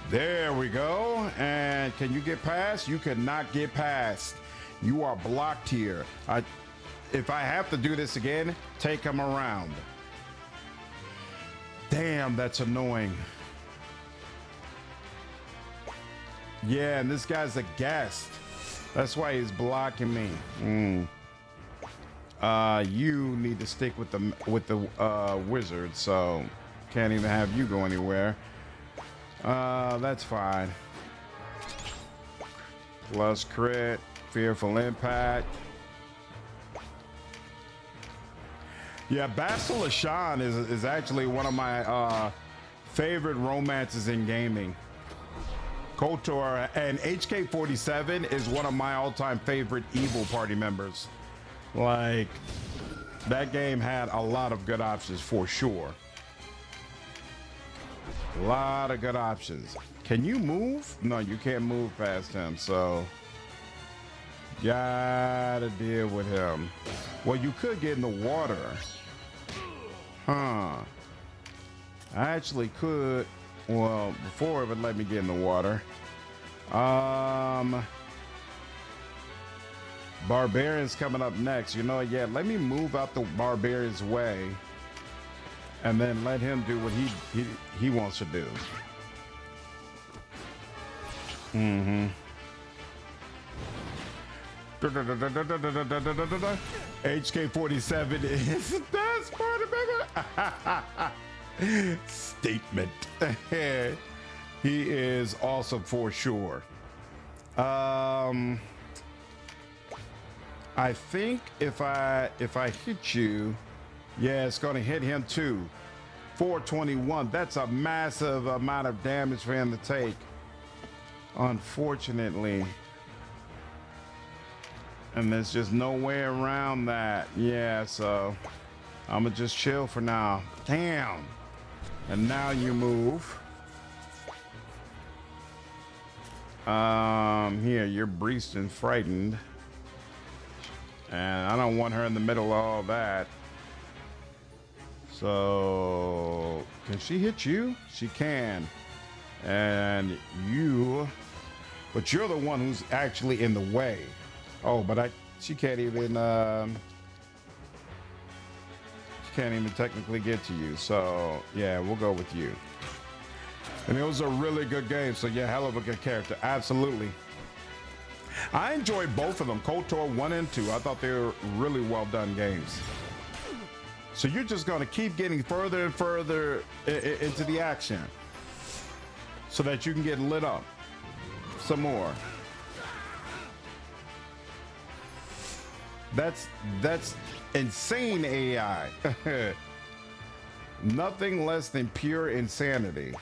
There we go. And can you get past? You cannot get past. You are blocked here. If I have to do this again, take him around. Damn, that's annoying. Yeah, and this guy's a guest. That's why he's blocking me. You need to stick with the wizard, so can't even have you go anywhere. That's fine. Plus crit, fearful impact. Yeah, Basil Ashan is actually one of my favorite romances in gaming. KOTOR and HK-47 is one of my all-time favorite evil party members. Like, that game had a lot of good options for sure. A lot of good options. Can you move? No, you can't move past him, so gotta deal with him. Well, you could get in the water. Huh. I actually could. Well, before it would let me get in the water. Barbarian's coming up next. You know, yeah, let me move out the Barbarian's way and then let him do what he wants to do. HK-47 is the best part of it. Statement. He is awesome for sure. I think if I hit you, yeah, it's gonna hit him too. 421. That's a massive amount of damage for him to take. Unfortunately. And there's just no way around that. Yeah, so I'm gonna just chill for now. Damn. And now you move. Here, you're breached and frightened. And I don't want her in the middle of all that. So, can she hit you? She can. And you, but you're the one who's actually in the way. Oh, but she can't even, she can't even technically get to you. So, yeah, we'll go with you. And it was a really good game. So, yeah, hell of a good character. Absolutely. I enjoyed both of them, KOTOR 1 and 2. I thought they were really well done games. So you're just going to keep getting further and further into the action so that you can get lit up some more. That's insane AI. Nothing less than pure insanity.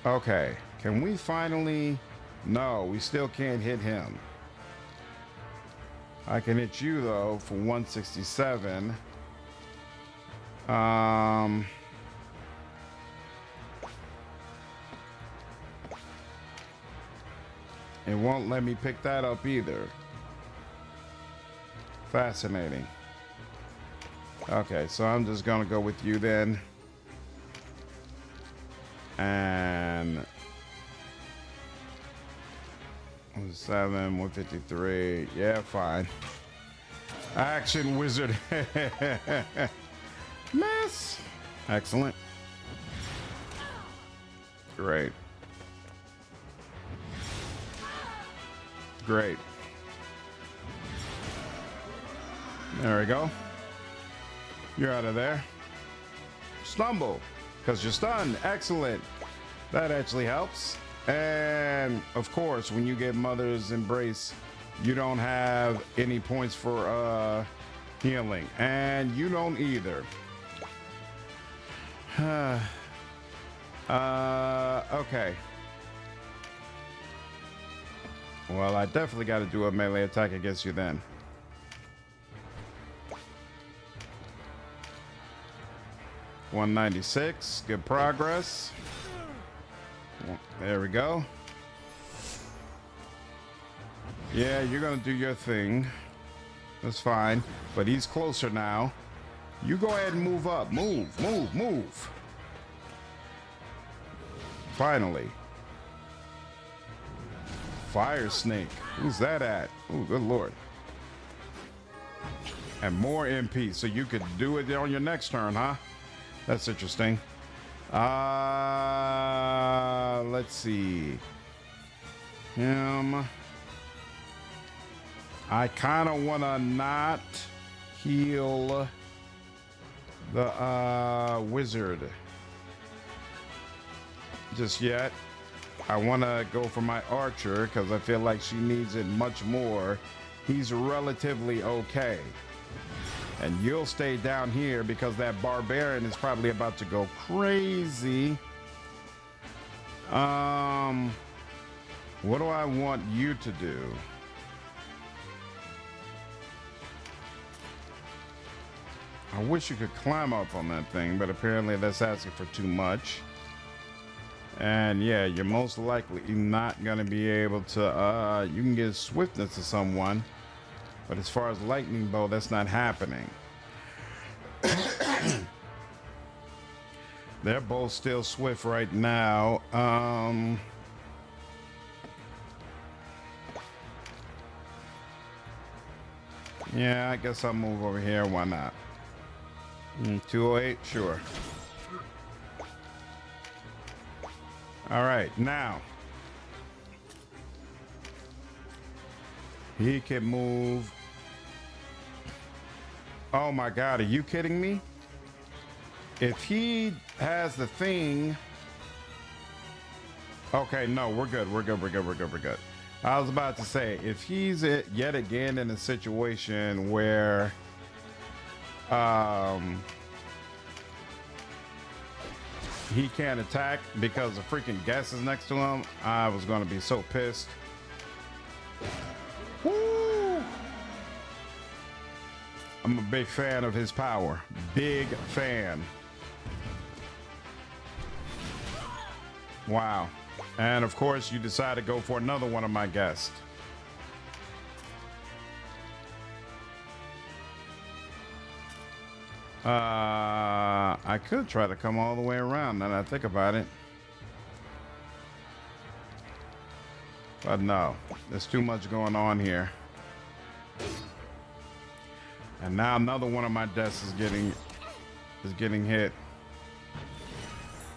Okay, can we finally? No, we still can't hit him. I can hit you though for 167. It won't let me pick that up either. Fascinating. Okay, so I'm just gonna go with you then. And 107, 153. Yeah, fine. Action wizard. Mess. Excellent. Great. Great. There we go. You're out of there. Stumble, because you're stunned. Excellent. That actually helps. And of course, when you get Mother's Embrace, you don't have any points for healing. And you don't either. Okay. Well, I definitely got to do a melee attack against you then. $196. Good progress. There we go. Yeah, you're gonna do your thing. That's fine. But he's closer now. You go ahead and move up. Move, move, move. Finally. Fire snake. Who's that at? Oh, good lord. And more MP, so you could do it on your next turn, huh? That's interesting. Let's see. Him. I kind of want to not heal the wizard just yet. I want to go for my archer because I feel like she needs it much more. He's relatively okay. And you'll stay down here because that barbarian is probably about to go crazy. What do I want you to do? I wish you could climb up on that thing, but apparently that's asking for too much. And yeah, you're most likely not going to be able to, you can get swiftness to someone, but as far as lightning bow, that's not happening. They're both still swift right now. Yeah, I guess I'll move over here. Why not? 208, sure. All right, now He can move. Oh my God, are you kidding me? If he has the thing. Okay, no, we're good. We're good. We're good. We're good. We're good. I was about to say, if he's yet again in a situation where he can't attack because the freaking guest is next to him, I was going to be so pissed. Woo! I'm a big fan of his power. Big fan. Wow. And of course, you decide to go for another one of my guests. I could try to come all the way around now that I think about it. But no, there's too much going on here. And now another one of my desks is getting hit.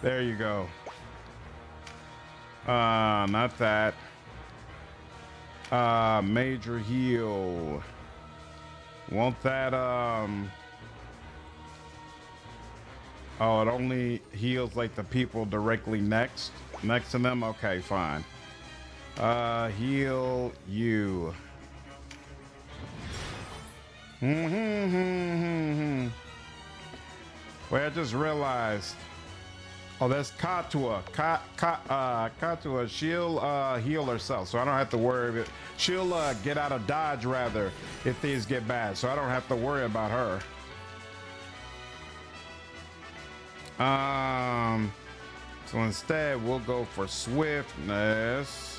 There you go. Not that. Major heal. Won't that, oh, it only heals like the people directly next to them? Okay, fine. Heal you. Wait, I just realized. Oh, that's Katua. Katua, she'll heal herself, so I don't have to worry. She'll get out of dodge, rather, if things get bad, so I don't have to worry about her. So instead, we'll go for swiftness.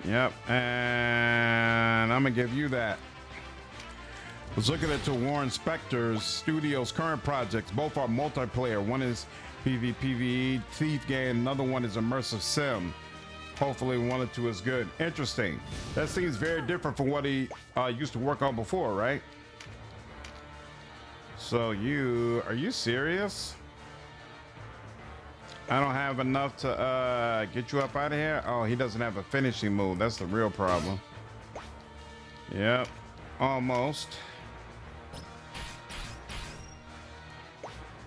Yep, and I'm gonna give you that. I was looking at Warren Spector's studio's current projects. Both are multiplayer. One is PvPvE, Thief Game. Another one is Immersive Sim. Hopefully one or two is good. Interesting. That seems very different from what he used to work on before, right? So are you serious? I don't have enough to get you up out of here? Oh, he doesn't have a finishing move. That's the real problem. Yep, almost.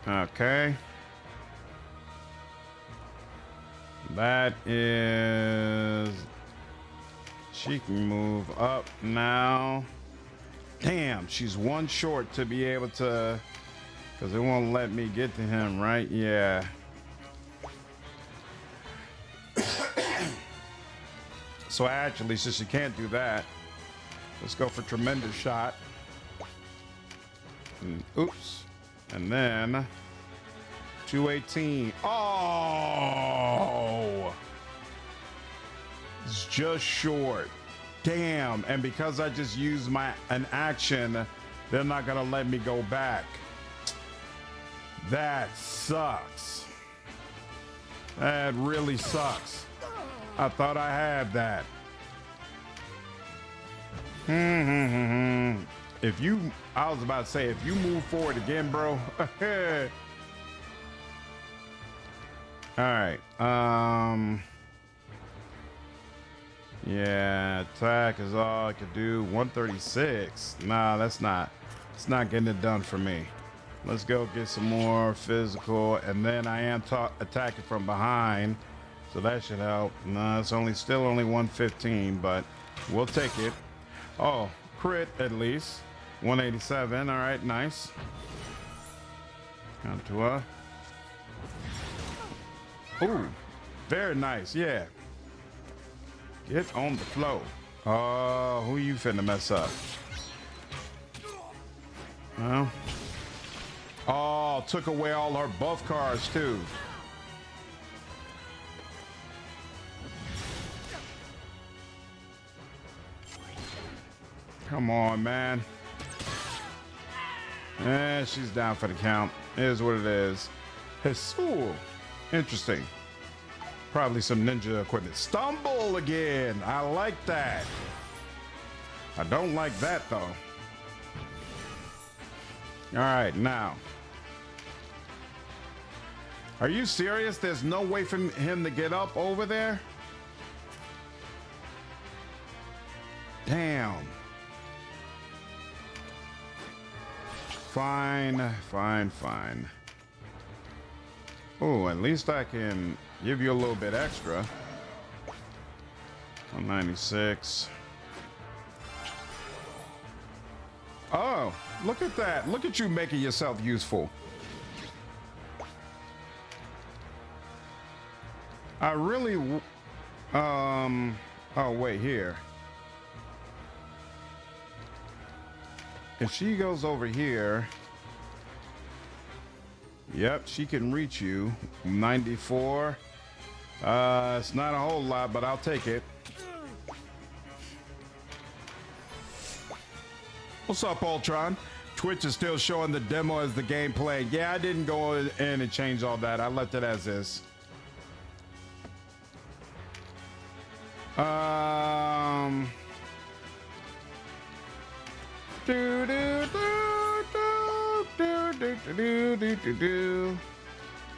Okay. That is... She can move up now. Damn, she's one short to be able to... Because it won't let me get to him, right? Yeah. So actually, since she can't do that, let's go for Tremendous Shot. And, oops. And then 218. Oh! It's just short. Damn. And because I just used an action, they're not gonna let me go back. That sucks. That really sucks. I thought I had that. I was about to say, if you move forward again, bro. All right. Yeah, attack is all I could do. 136. Nah, it's not getting it done for me. Let's go get some more physical, and then I am attacking from behind, so that should help. No, it's still only 115, but we'll take it. Oh, crit at least. 187. All right, nice. Contour. Ooh, very nice. Yeah. Get on the flow. Oh, who you finna mess up? Well. Oh, took away all her buff cards too. Come on, man. And she's down for the count. Here's what it is. Ooh, interesting. Probably some ninja equipment. Stumble again. I like that. I don't like that though. All right, now. Are you serious? There's no way for him to get up over there? Damn. Fine, fine, fine. Oh, at least I can give you a little bit extra. 196. Oh, look at that. Look at you making yourself useful. I really, oh, wait, here. If she goes over here, yep, she can reach you. 94. It's not a whole lot, but I'll take it. What's up, Ultron? Twitch is still showing the demo as the gameplay. Yeah, I didn't go in and change all that. I left it as is.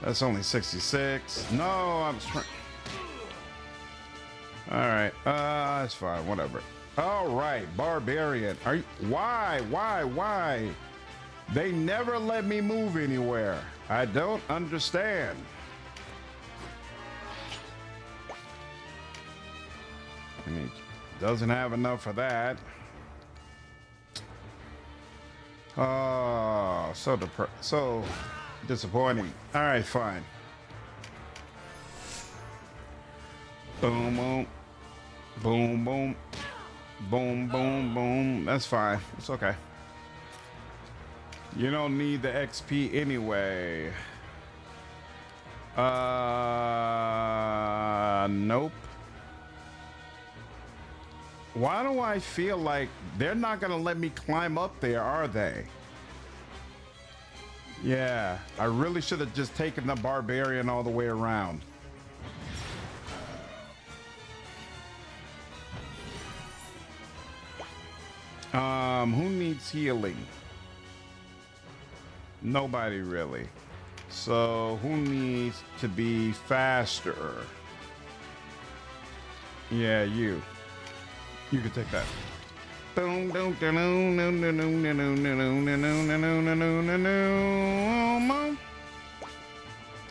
That's only 66. No, I'm trying. All right, that's fine. Whatever. All right, Barbarian. Are you? Why? They never let me move anywhere. I don't understand. I mean, doesn't have enough for that. Oh, so disappointing. All right, fine. Boom, boom, boom, boom, boom, boom, boom. That's fine. It's okay. You don't need the XP anyway. Nope. Why do I feel like they're not gonna let me climb up there, are they? Yeah, I really should have just taken the Barbarian all the way around. Who needs healing? Nobody really. So who needs to be faster? Yeah, you. You can take that.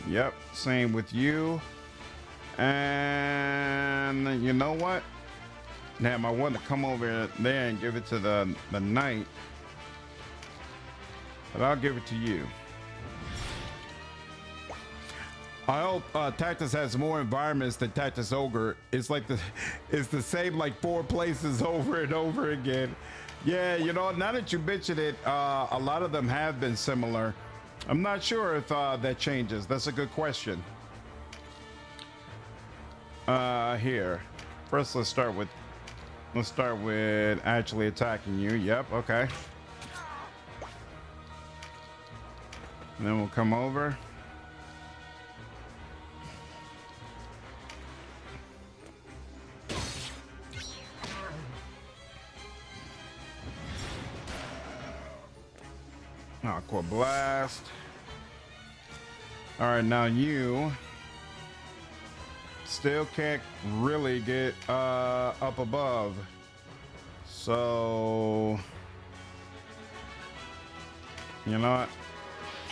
Yep, same with you. And you know what? Damn, I want to come over there and give it to the knight. But I'll give it to you. I hope Tactus has more environments than Tactus Ogre. It's like it's the same like 4 places over and over again. Yeah, you know, now that you mention it, a lot of them have been similar. I'm not sure if that changes. That's a good question. Here, first let's start with actually attacking you. Yep, okay. And then we'll come over. Aqua Blast. All right, now you still can't really get up above. So, you know what?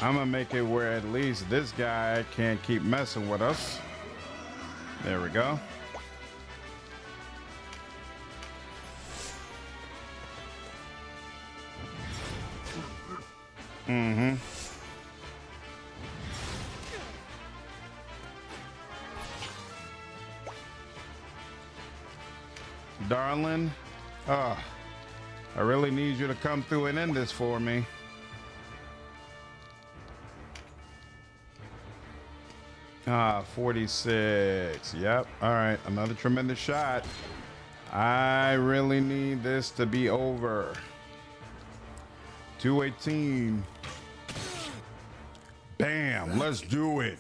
I'm gonna make it where at least this guy can't keep messing with us. There we go. Mm-hmm. Darling, I really need you to come through and end this for me. Ah, 46. Yep. All right. Another tremendous shot. I really need this to be over. 218. Bam. Let's do it.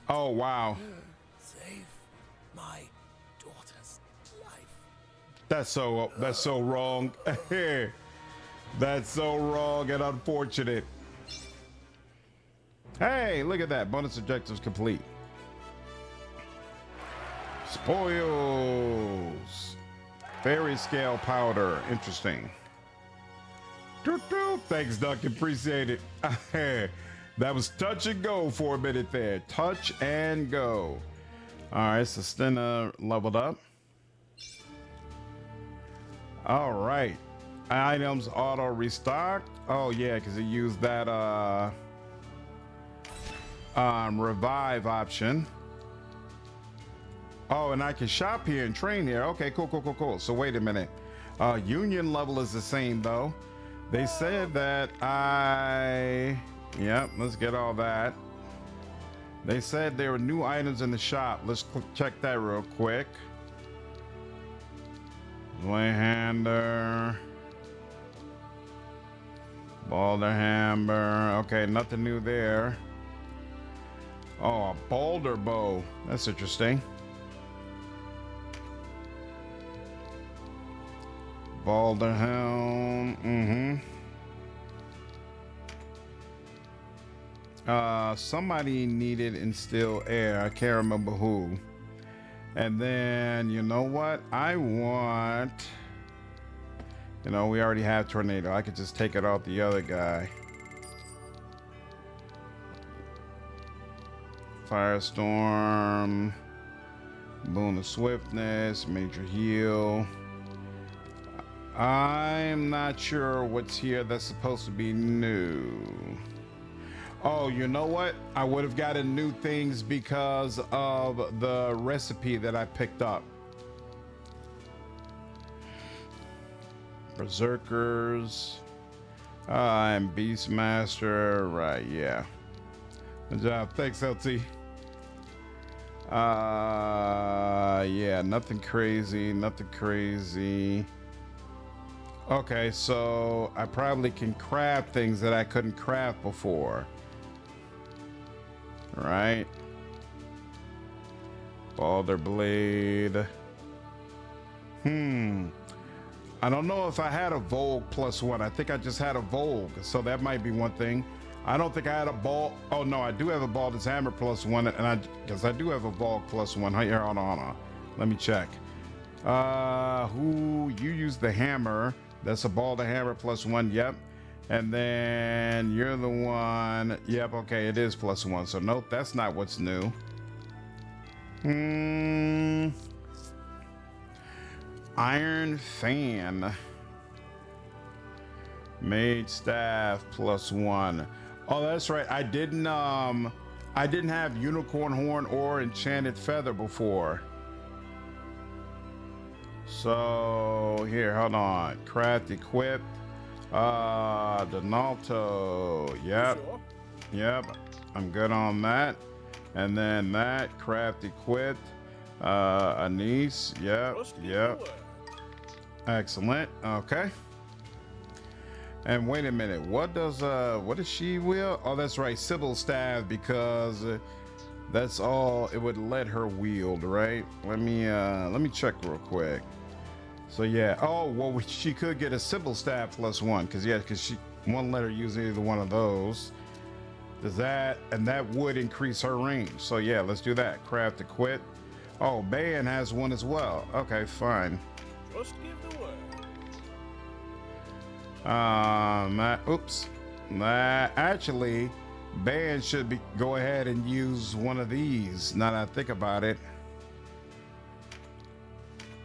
Oh, wow. Save my daughter's life. That's so wrong. That's so wrong and unfortunate. Hey, look at that. Bonus objectives complete. Spoils. Fairy scale powder. Interesting. Thanks, Duncan. Appreciate it. That was touch and go for a minute there. Touch and go. All right, so Stina leveled up. All right. Items auto restocked. Oh yeah, because he used that revive option. Oh, and I can shop here and train here. Okay, cool. So wait a minute. Union level is the same though. They said that yep, let's get all that. They said there were new items in the shop. Let's check that real quick. Wayhander. Balder Hammer. Okay, nothing new there. Oh, a boulder bow. That's interesting. Balder helm. Somebody needed instill air. I can't remember who. And then, you know what? I want... You know, we already have tornado. I could just take it off the other guy. Firestorm. Boon of swiftness. Major heal. I'm not sure what's here that's supposed to be new. Oh, you know what? I would have gotten new things because of the recipe that I picked up. Berserkers. And Beastmaster. Right, yeah. Good job. Thanks, LT. Yeah, nothing crazy. Okay, so I probably can craft things that I couldn't craft before. Right? Balder blade. I don't know if I had a Vogue +1. I think I just had a Vogue, so that might be one thing. I don't think I had a ball. Oh no, I do have a Balder's hammer +1, and because I do have a Vogue +1. Here, hold on. Let me check. Who you use the hammer? That's a Balder hammer +1. Yep. And then you're the one. Yep. Okay, it is +1. So nope, that's not what's new. Iron fan. Mage staff +1. Oh, that's right. I didn't have unicorn horn or enchanted feather before. So here, hold on. Craft equip. Donalto. Yep. Yep. I'm good on that. And then that craft equip. Anise. Yep. Excellent. Okay. And wait a minute. What does she wield? Oh, that's right. Sybil's staff, because that's all it would let her wield, right? Let me check real quick. So yeah. Oh, well, she could get a Sybil staff +1, because she won't let her use either one of those. Does that, and that would increase her range. So yeah, let's do that. Craft equip. Oh, Bayan has one as well. Okay, fine. Just give the word. Actually, Bayan should go ahead and use one of these. Now that I think about it.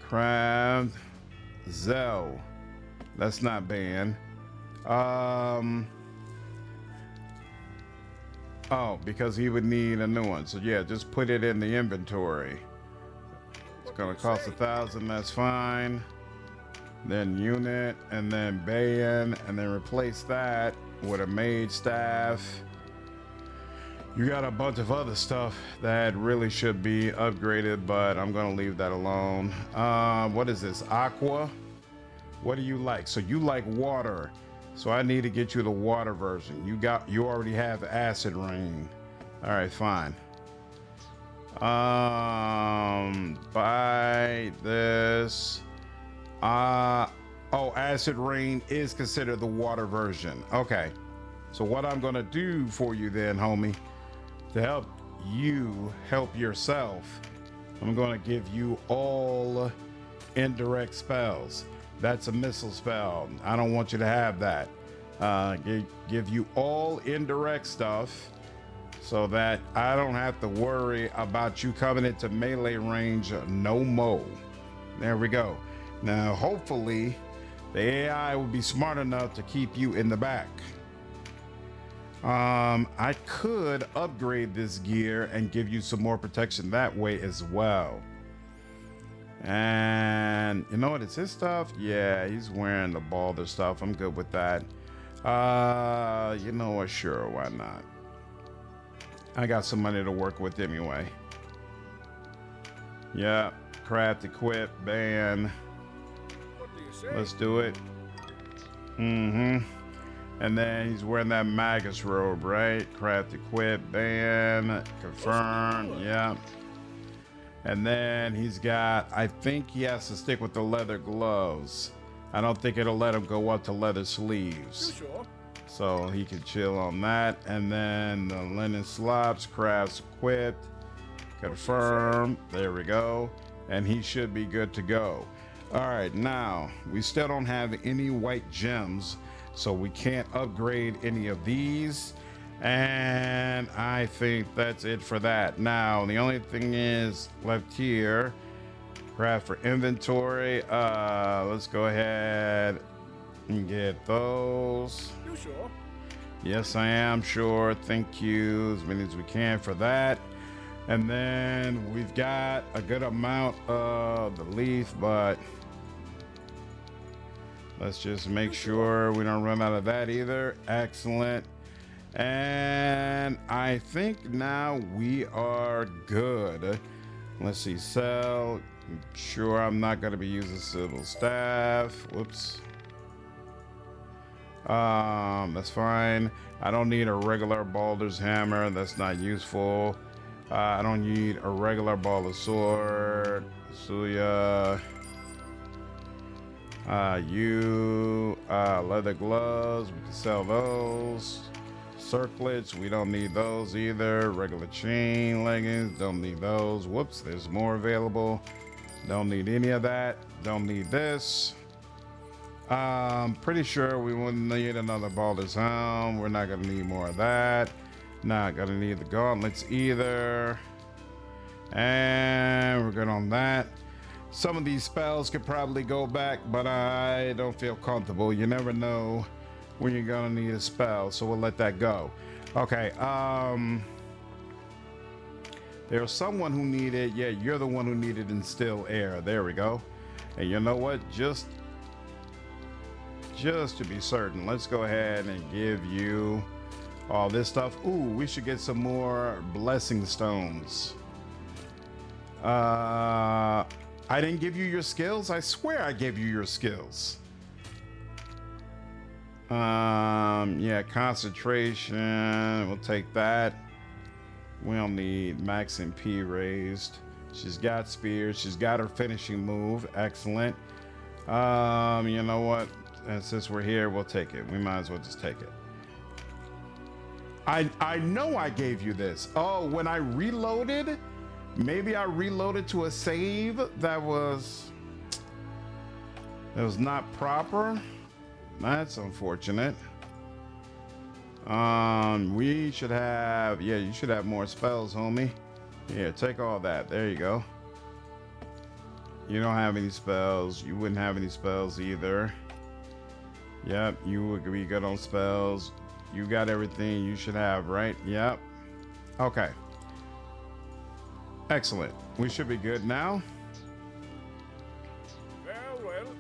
Craft Zell. That's not Bayan. Oh, because he would need a new one. So yeah, just put it in the inventory. It's gonna cost 1,000. That's fine. Then unit, and then Bayan, and then replace that with a mage staff. You got a bunch of other stuff that really should be upgraded, but I'm gonna leave that alone. What is this? Aqua? What do you like? So you like water. So I need to get you the water version. You already have acid rain. All right, fine. Buy this. Oh, acid rain is considered the water version. Okay. So what I'm gonna do for you then, homie, to help you help yourself, I'm going to give you all indirect spells. That's a missile spell. I don't want you to have that. Give you all indirect stuff so that I don't have to worry about you coming into melee range no more. There we go. Now, hopefully, the AI will be smart enough to keep you in the back. I could upgrade this gear and give you some more protection that way as well. And you know what? It's his stuff. Yeah, he's wearing the Balder stuff. I'm good with that. You know what? Sure, why not? I got some money to work with anyway. Yeah, craft, equip, ban. What do you say? Let's do it. Mm-hmm. And then he's wearing that Magus robe, right? Craft, equip, ban, confirm. Yeah. And then he's got, I think he has to stick with the leather gloves. I don't think it'll let him go up to leather sleeves. You sure? So he can chill on that. And then the linen slops, crafts, equipped, confirm. There we go. And he should be good to go. All right, now we still don't have any white gems, so we can't upgrade any of these. And I think that's it for that. Now, the only thing is left here, craft for inventory. Let's go ahead and get those. You sure? Yes, I am sure. Thank you as many as we can for that. And then we've got a good amount of the leaf, but let's just make sure we don't run out of that either. Excellent. And I think now we are good. Let's see, sell. Sure, I'm not going to be using civil staff. Whoops. That's fine. I don't need a regular Baldur's hammer. That's not useful. I don't need a regular Baldur sword. Suya. Leather gloves. We can sell those. Circlets, we don't need those either. Regular chain leggings, don't need those. Whoops, there's more available. Don't need any of that. Don't need this. Pretty sure we wouldn't need another Baldur's helm. We're not gonna need more of that. Not gonna need the gauntlets either. And we're good on that. Some of these spells could probably go back, but I don't feel comfortable. You never know when you're gonna need a spell, so we'll let that go. Okay, there's someone who needed, yeah, you're the one who needed instill air. There we go. And you know what, just to be certain, let's go ahead and give you all this stuff. Ooh, we should get some more blessing stones. I didn't give you your skills. I swear I gave you your skills. Yeah, concentration, we'll take that. We don't need max MP raised. She's got spears, she's got her finishing move. Excellent. You know what, and since we're here, we'll take it. We might as well just take it. I know I gave you this. Oh, when I reloaded, maybe I reloaded to a save that was not proper. That's unfortunate. We should have, yeah, you should have more spells, homie. Here, take all that. There you go. You don't have any spells. You wouldn't have any spells either. Yep, you would be good on spells. You got everything you should have, right? Yep. Okay. Excellent. We should be good now. Farewell.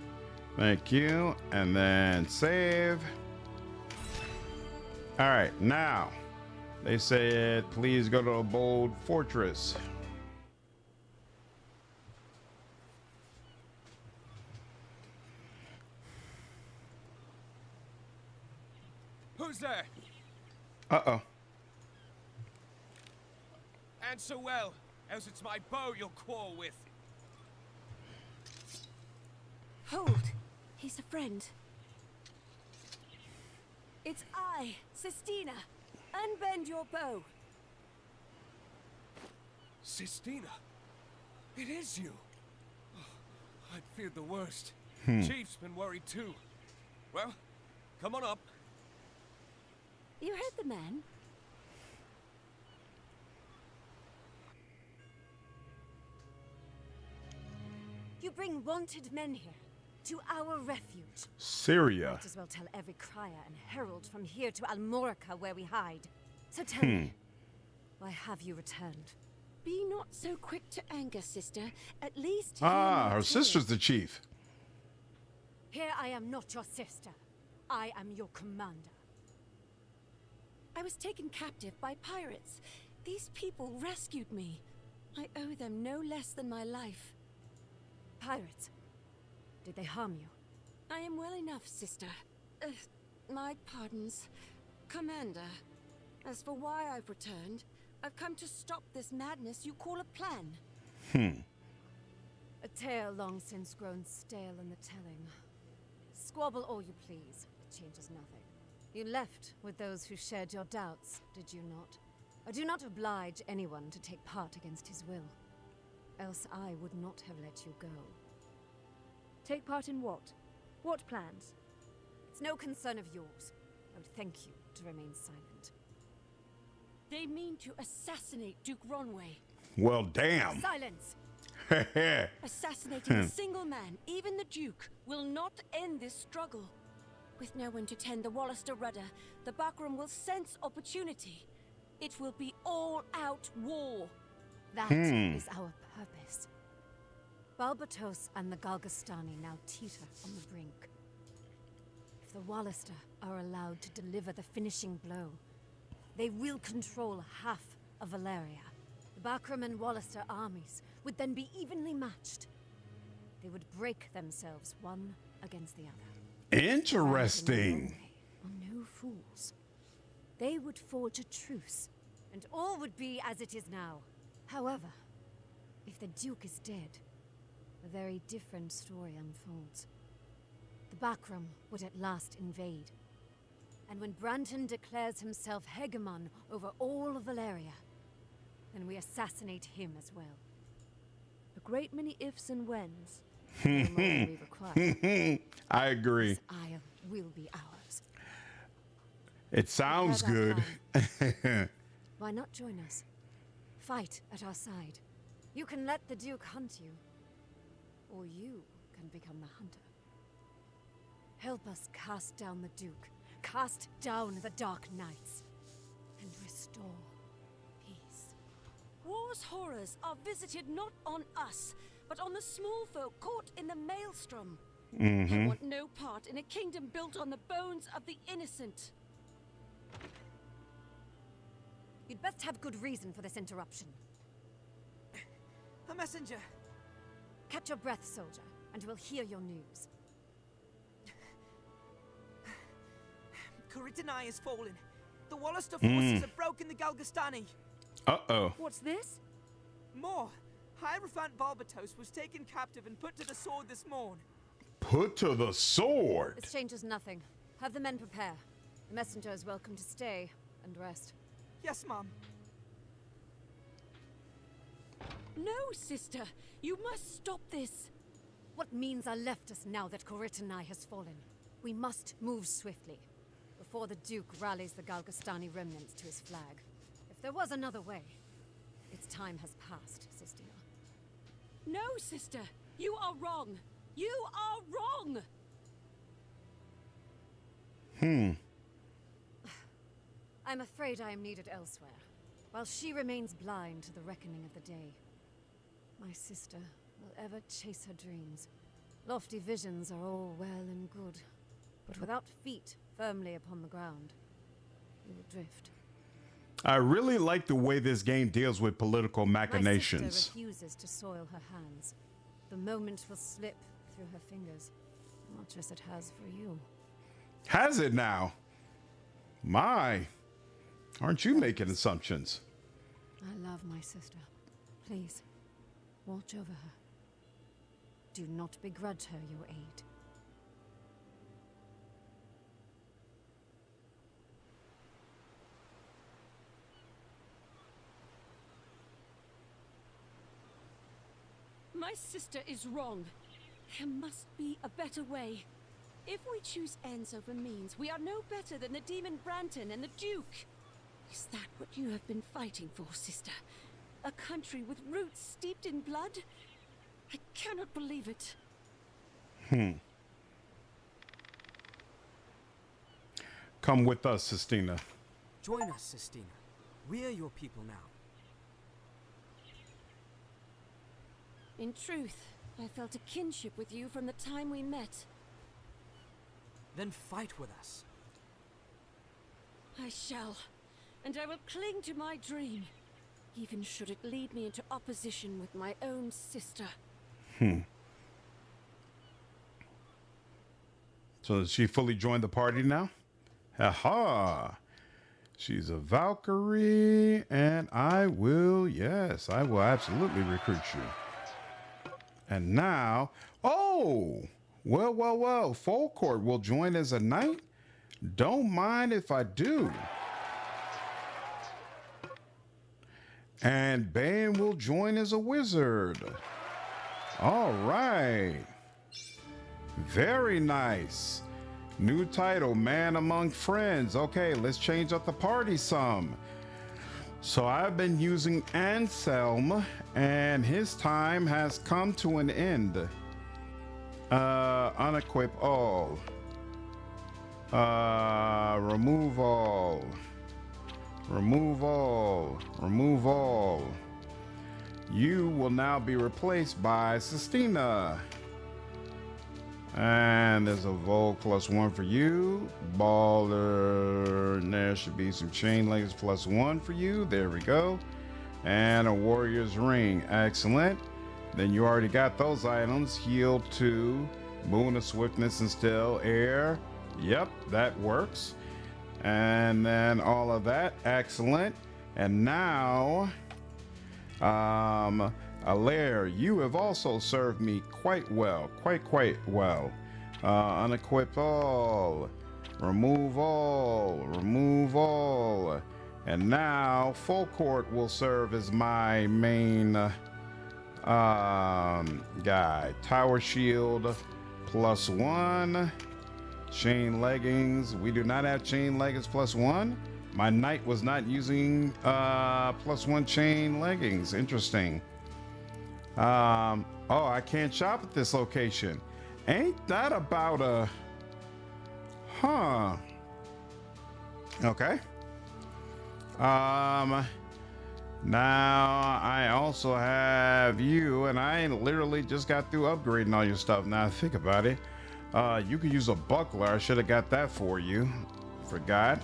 Thank you. And then save. All right, now they said, please go to a bold fortress. Who's there? Uh-oh. Answer well, else it's my bow you'll quarrel with. Hold. He's a friend. It's I, Sistina. Unbend your bow. Sistina? It is you. Oh, I'd feared the worst. Hmm. Chief's been worried too. Well, come on up. You heard the man? You bring wanted men here, to our refuge. Syria. Might as well tell every crier and herald from here to Almorica where we hide. So tell Hmm. me, why have you returned? Be not so quick to anger, sister. At least Ah, her sister's the chief. Here I am not your sister. I am your commander. I was taken captive by pirates. These people rescued me. I owe them no less than my life. Pirates? Did they harm you? I am well enough, sister. My pardons. Commander, as for why I've returned, I've come to stop this madness you call a plan. A tale long since grown stale in the telling. Squabble all you please, it changes nothing. You left with those who shared your doubts, did you not? I do not oblige anyone to take part against his will. Else I would not have let you go. Take part in what? What plans? It's no concern of yours. I would thank you to remain silent. They mean to assassinate Duke Ronway. Well, damn. Silence! Assassinating a single man, even the Duke, will not end this struggle. With no one to tend the Wallister rudder, the Bakram will sense opportunity. It will be all-out war. That is our purpose. Balbatos and the Galgastani now teeter on the brink. If the Wallister are allowed to deliver the finishing blow, they will control half of Valeria. The Bakram and Wallister armies would then be evenly matched. They would break themselves one against the other. Interesting. Are no fools. They would forge a truce, and all would be as it is now. However, if the Duke is dead, a very different story unfolds. The Bakram would at last invade. And when Branton declares himself hegemon over all of Valeria, then we assassinate him as well. A great many ifs and whens. No more than we require. I agree. This isle will be ours. It sounds good. Why not join us? Fight at our side. You can let the Duke hunt you, or you can become the hunter. Help us cast down the Duke, cast down the Dark Knights, and restore peace. War's horrors are visited not on us, but on the small folk caught in the maelstrom. I want no part in a kingdom built on the bones of the innocent. You'd best have good reason for this interruption. A messenger. Catch your breath, soldier, and we'll hear your news. Kuritanai has fallen. The Wallister forces have broken the Galgastani. Uh-oh. What's this? More. Hierophant Balbatos was taken captive and put to the sword this morn. Put to the sword. This changes nothing. Have the men prepare. The messenger is welcome to stay and rest. Yes, Mom. No, sister. You must stop this. What means are left us now that Kuritanai has fallen? We must move swiftly, before the Duke rallies the Galgastani remnants to his flag. If there was another way, its time has passed, Sistina. No, sister. You are wrong. You are wrong! I'm afraid I am needed elsewhere, while she remains blind to the reckoning of the day. My sister will ever chase her dreams. Lofty visions are all well and good, but without feet firmly upon the ground, we will drift. I really like the way this game deals with political My machinations. sister refuses to soil her hands. The moment will slip through her fingers, much as it has for you. Has it now? My. Aren't you making assumptions? I love my sister. Please, watch over her. Do not begrudge her your aid. My sister is wrong. There must be a better way. If we choose ends over means, we are no better than the demon Branton and the Duke. Is that what you have been fighting for, sister? A country with roots steeped in blood? I cannot believe it. Come with us, Sistina. Join us, Sistina. We're your people now. In truth, I felt a kinship with you from the time we met. Then fight with us. I shall. And I will cling to my dream, even should it lead me into opposition with my own sister. So has she fully joined the party now? Aha! She's a Valkyrie, and I will absolutely recruit you. And now, oh! Well, Folcourt will join as a knight? Don't mind if I do. And Bane will join as a wizard. All right. Very nice. New title, Man Among Friends. Okay, let's change up the party some. So I've been using Anselm, and his time has come to an end. Unequip all. Remove all. Remove all. Remove all. You will now be replaced by Sistina. And there's a Vogue +1 for you. Baller. And there should be some chain legs +1 for you. There we go. And a Warrior's Ring. Excellent. Then you already got those items. Heal 2. Boon of Swiftness and Still Air. Yep, that works. And then all of that. Excellent. And now, Alaire, you have also served me quite well. Quite well. Unequip all. Remove all. Remove all. And now, Folcourt will serve as my main guy. Tower Shield +1. Chain leggings. We do not have chain leggings +1. My knight was not using +1 chain leggings. Interesting. Oh, I can't shop at this location. Ain't that about a... Huh. Okay. Now I also have you, and I literally just got through upgrading all your stuff. Now I think about it. You could use a buckler. I should have got that for you. Forgot.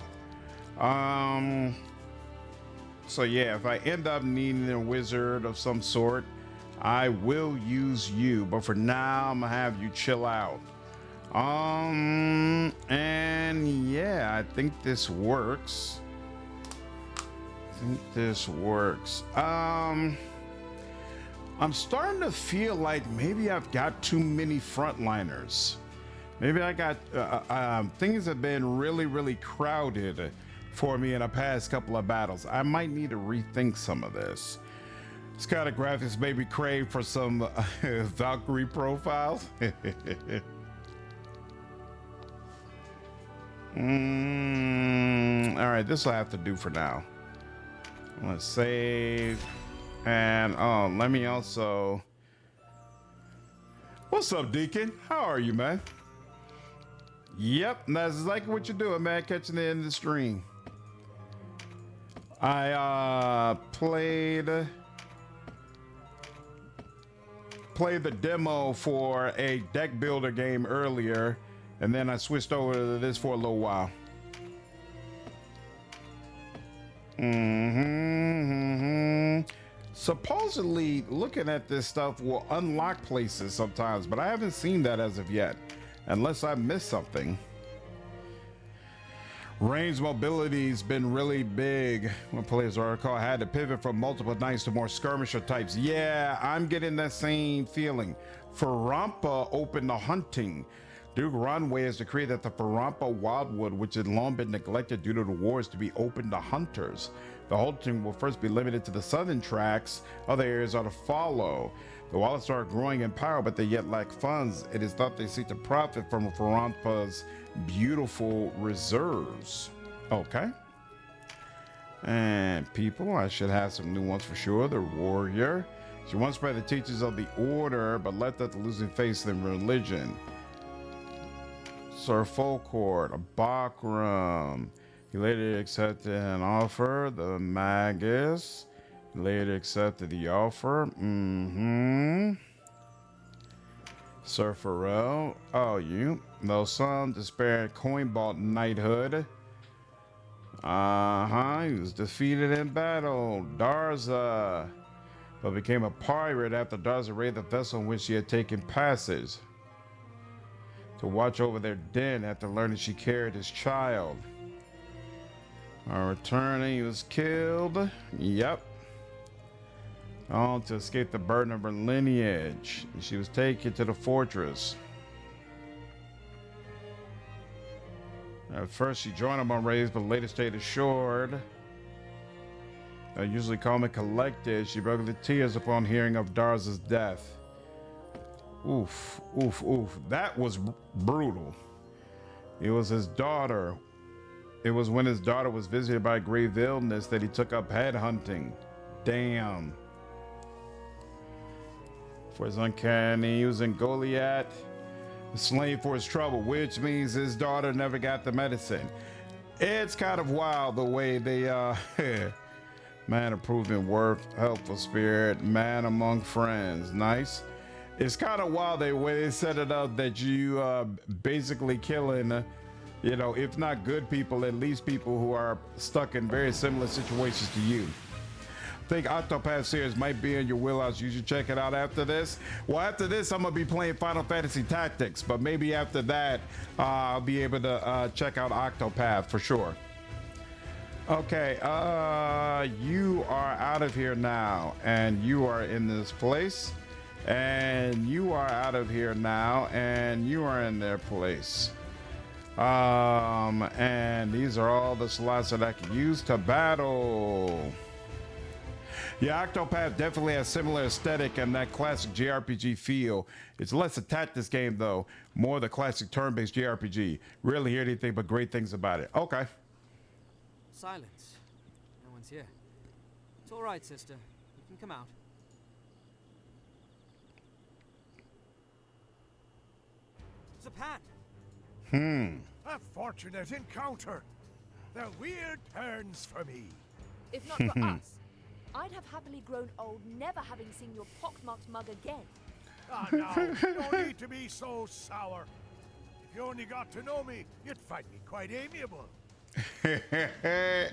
So yeah, if I end up needing a wizard of some sort, I will use you. But for now, I'm gonna have you chill out. And yeah, I think this works. I'm starting to feel like maybe I've got too many frontliners. Maybe I got things have been really crowded for me in the past couple of battles. I might need to rethink some of this. It's kind of graphics made me crave for some Valkyrie profiles. All right, this will have to do for now. Let's save. And let me also... What's up, Deacon? How are you, man? Yep, that's exactly what you're doing, man. Catching the end of the stream. I played the demo for a deck builder game earlier, and then I switched over to this for a little while. Supposedly, looking at this stuff will unlock places sometimes, but I haven't seen that as of yet, unless I missed something. Range mobility's been really big when players are called had to pivot from multiple knights to more skirmisher types. Yeah, I'm getting that same feeling. Farampa opened the hunting. Duke Runway has decreed that the Farampa Wildwood, which had long been neglected due to the wars, to be open to hunters. The halting will first be limited to the southern tracts. Other areas are to follow. The Wallace are growing in power, but they yet lack funds. It is thought they seek to profit from Farampa's beautiful reserves. Okay. And people, I should have some new ones for sure. The warrior. She once spread the teachers of the order, but left at the losing face in religion. Sir Folcourt, a Bakram. He later accepted an offer. The Magus later accepted the offer. Sir Farrell. Oh, you. Though some despaired coin bought knighthood. He was defeated in battle. Darza. But became a pirate after Darza raided the vessel in which she had taken passage to watch over their den after learning she carried his child. On returning, he was killed. Yep. On to escape the burden of her lineage. She was taken to the fortress. At first, she joined him on raids, but later stayed assured. Usually calm and collected, she broke into tears upon hearing of Darza's death. Oof, oof, oof. That was brutal. It was his daughter. It was when his daughter was visited by grave illness that he took up headhunting. Damn. For his uncanny, he was in Goliath, slain for his trouble, which means his daughter never got the medicine. It's kind of wild the way they, man of proven worth, helpful spirit, man among friends. Nice. It's kind of wild the way they set it up that you basically killing, you know, if not good people, at least people who are stuck in very similar situations to you. I think Octopath series might be in your wheelhouse. You should check it out after this. Well, after this, I'm gonna be playing Final Fantasy Tactics, but maybe after that, I'll be able to check out Octopath for sure. Okay, you are out of here now, and you are in this place, and you are out of here now, and you are in their place. And these are all the slots that I can use to battle. Yeah, Octopath definitely has similar aesthetic and that classic JRPG feel. It's less a tactics game though, more the classic turn-based JRPG. Rarely hear anything but great things about it. Okay. Silence. No one's here. It's all right, sister. You can come out. Zapan! A fortunate encounter. The wheel turns for me. If not for us, I'd have happily grown old, never having seen your pockmarked mug again. Ah, no, no need to be so sour. If you only got to know me, you'd find me quite amiable.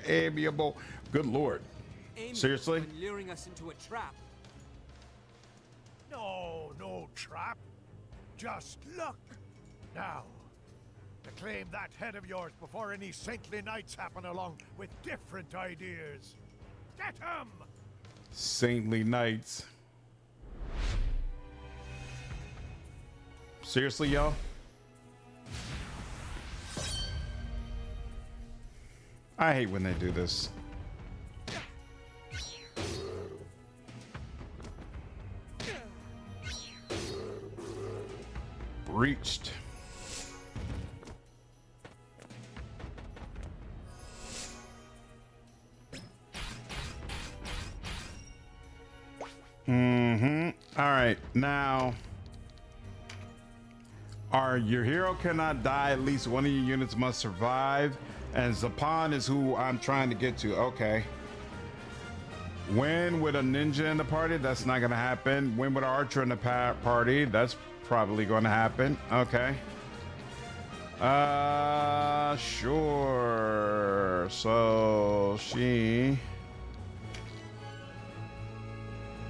Amiable. Good lord. Amiable. Seriously? When luring us into a trap. No, no trap. Just luck. Now, to claim that head of yours before any saintly knights happen along with different ideas. Get 'em! Saintly knights. Seriously, y'all? I hate when they do this. Breached. All right, now, your hero cannot die. At least one of your units must survive. And Zapan is who I'm trying to get to. Okay. Win with a ninja in the party? That's not gonna happen. Win with an archer in the party? That's probably gonna happen. Okay. Sure. So she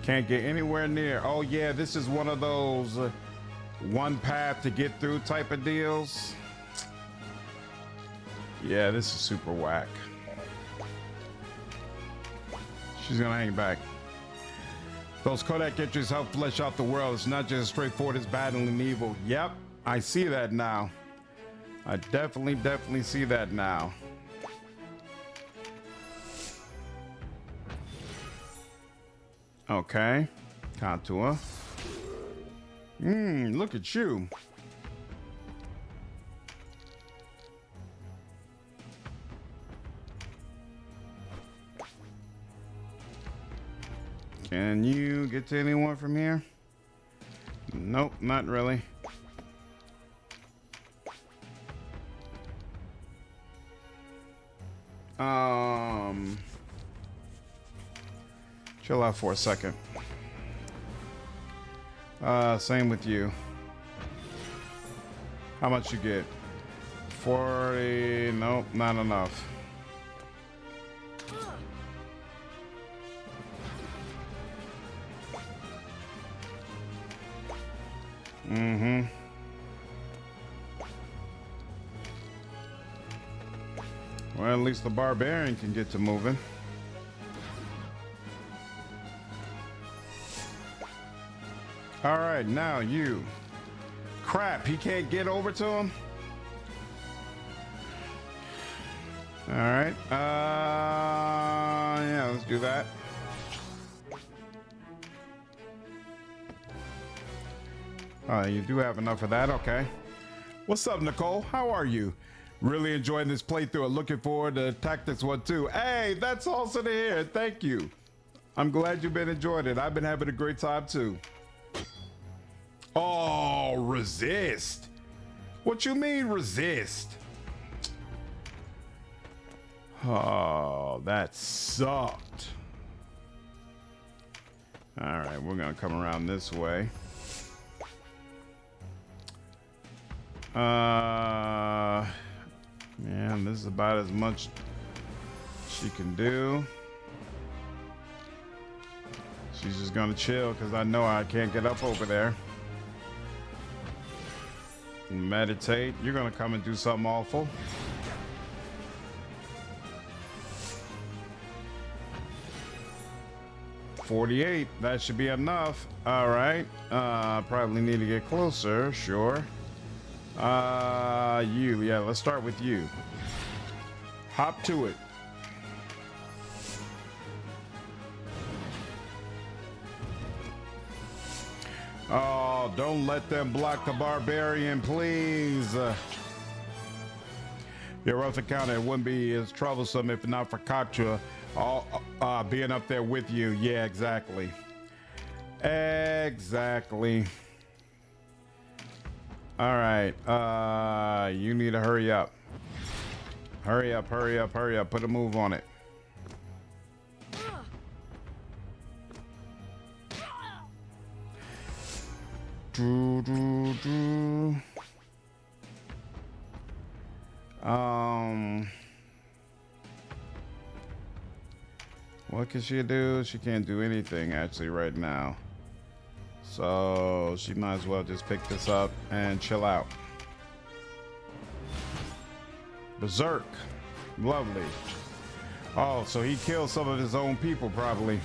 can't get anywhere near. Oh yeah, this is one of those one path to get through type of deals. Yeah, this is super whack. She's gonna hang back. Those Kodak entries help flesh out the world. It's not just as straightforward as battling evil. Yep, I see that now. I definitely see that now. Okay. Contour. Look at you. Can you get to anyone from here? Nope, not really. Chill out for a second. Same with you. How much you get? 40. Nope, not enough. Well, at least the barbarian can get to moving. All right, now you. Crap, he can't get over to him? All right. Yeah, let's do that. You do have enough of that, okay. What's up, Nicole? How are you? Really enjoying this playthrough and looking forward to Tactics 1 too. Hey, that's awesome to hear. Thank you. I'm glad you've been enjoying it. I've been having a great time too. Oh, resist. What you mean resist? Oh, that sucked. All right, we're gonna come around this way. Man, this is about as much she can do. She's just gonna chill because I know I can't get up over there. Meditate. You're gonna come and do something awful. $48. That should be enough. All right. Probably need to get closer. Sure. You. Yeah, let's start with you. Hop to it. Oh, don't let them block the barbarian, please. Your rough encounter wouldn't be as troublesome if not for Katra being up there with you. Yeah, exactly. Exactly. All right. You need to hurry up. Hurry up, hurry up, hurry up. Put a move on it. What can she do? She can't do anything actually right now. So she might as well just pick this up and chill out. Berserk. Lovely. Oh, so he killed some of his own people probably.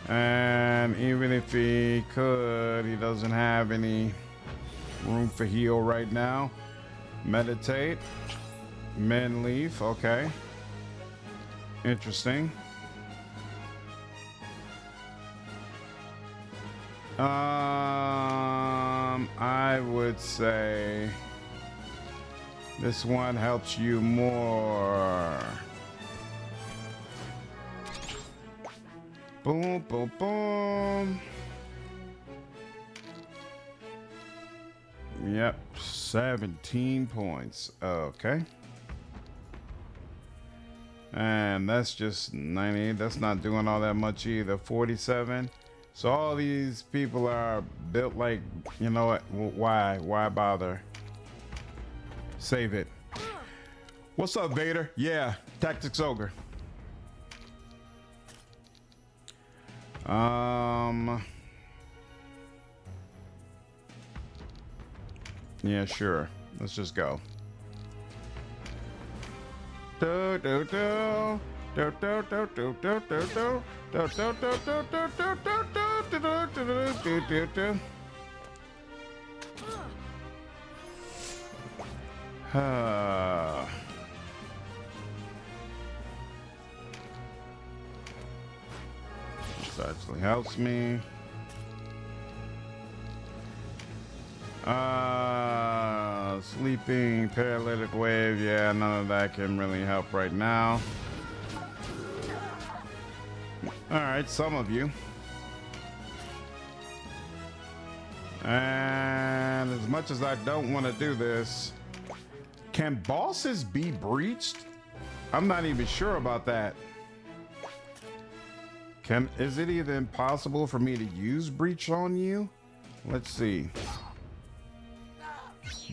And even if he could, he doesn't have any room for heal right now. Meditate. Men leave. Okay. Interesting. I would say this one helps you more. Boom, boom, boom. Yep, 17 points. Okay. And that's just 90. That's not doing all that much either. 47. So all these people are built like, you know what? Why bother? Save it. What's up, Vader? Yeah, Tactics Ogre. Yeah, sure. Let's just go. Do do do do do do do do do do This actually helps me. Sleeping, paralytic wave. Yeah, none of that can really help right now. All right, some of you. And as much as I don't want to do this, can bosses be breached? I'm not even sure about that. Is it even possible for me to use breach on you? Let's see.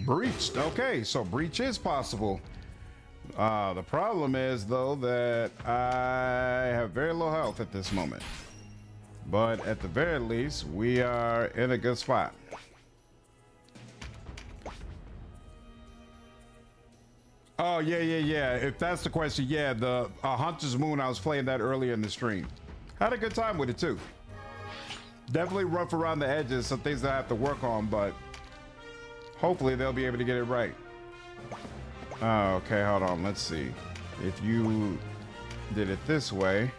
Breached. Okay, so breach is possible. The problem is, though, that I have very low health at this moment. But at the very least, we are in a good spot. Oh, yeah. If that's the question, yeah, the Hunter's Moon, I was playing that earlier in the stream. Had a good time with it, too. Definitely rough around the edges, some things that I have to work on, but hopefully they'll be able to get it right. Oh, okay, hold on. Let's see. If you did it this way,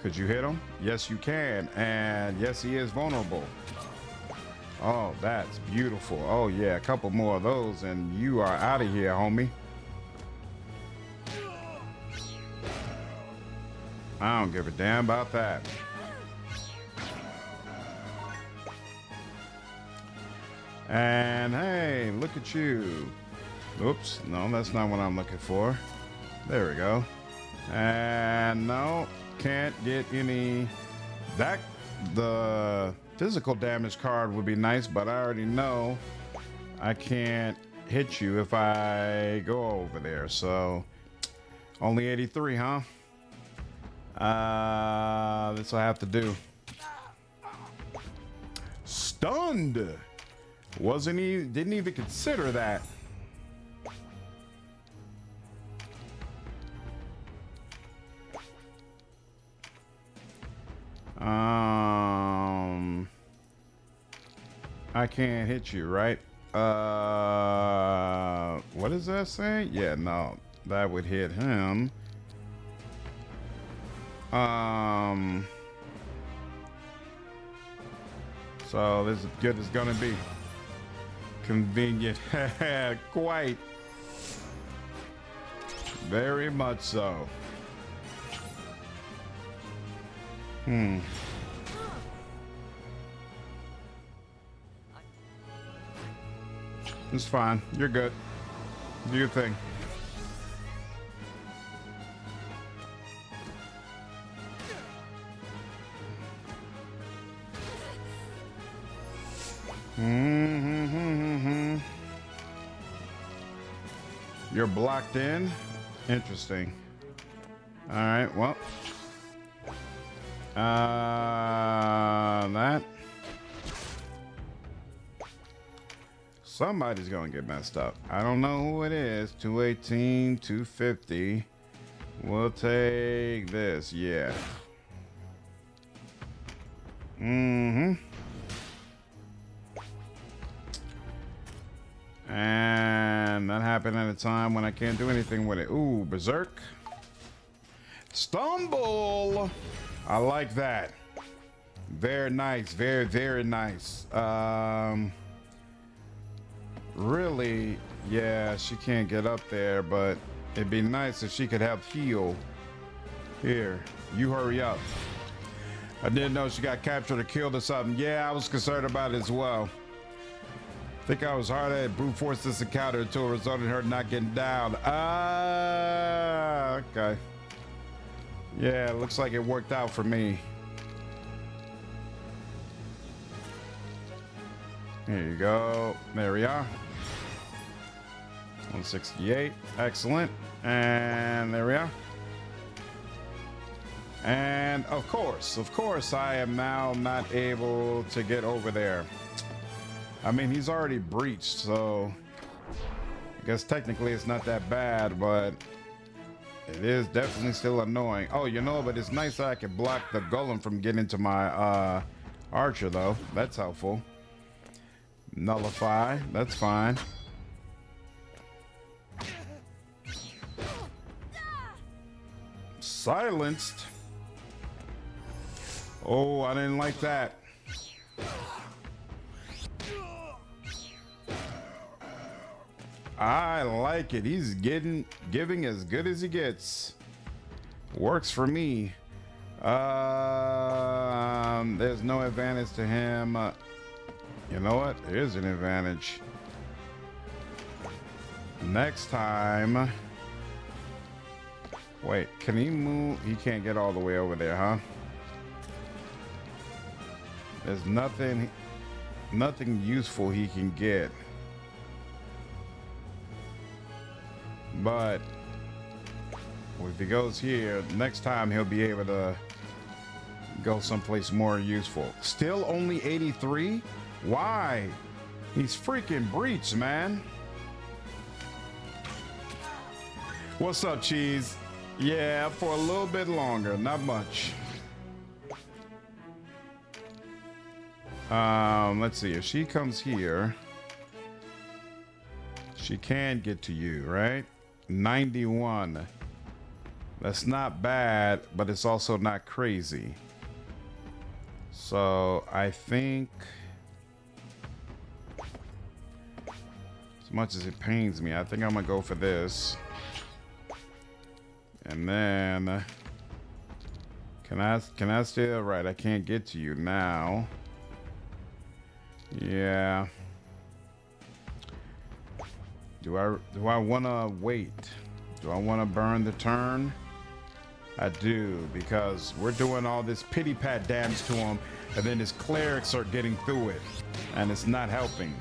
could you hit him? Yes, you can. And yes, he is vulnerable. Oh, that's beautiful. Oh, yeah, a couple more of those, and you are out of here, homie. I don't give a damn about that. And hey, look at you. Oops, no, that's not what I'm looking for. There we go. And no, can't get any. The physical damage card would be nice, but I already know I can't hit you if I go over there. So only 83, huh? This will have to do. Stunned. Didn't even consider that. I can't hit you, right? What does that say? Yeah, no, that would hit him. So this is good as gonna be. Convenient. Quite. Very much so. It's fine. You're good. Do your thing. You're blocked in. Interesting. All right. Well. That. Somebody's gonna get messed up. I don't know who it is. 218, 250. We'll take this. Yeah. And that happened at a time when I can't do anything with it. Ooh, berserk. Stumble. I like that. Very nice. Very, very nice. Really, yeah, she can't get up there, but it'd be nice if she could help heal. Here, you hurry up. I didn't know she got captured or killed or something. Yeah, I was concerned about it as well. I think I was hard at brute force this encounter until it resulted in her not getting down. Okay. Yeah, it looks like it worked out for me. Here you go. There we are. 168. Excellent. And there we are. And of course, I am now not able to get over there. I mean, he's already breached, so I guess technically it's not that bad, but It is definitely still annoying. Oh, you know, but it's nice that I can block the golem from getting to my archer, though. That's helpful. Nullify. That's fine. Silenced. Oh, I didn't like that. I like it. He's giving as good as he gets. Works for me. There's no advantage to him. You know what? There's an advantage. Next time. Wait, can he move? He can't get all the way over there, huh? There's nothing useful he can get. But if he goes here, next time he'll be able to go someplace more useful. Still only 83? Why? He's freaking breached, man. What's up, Cheese? Yeah, for a little bit longer, not much. Let's see, if she comes here, she can get to you, right? 91. That's not bad, but it's also not crazy. So I think, as much as it pains me, I think I'm gonna go for this. And then can I still, right, I can't get to you now. Yeah. Do I want to wait? Do I want to burn the turn? I do, because we're doing all this pity pat damage to him, and then his clerics are getting through it, and it's not helping.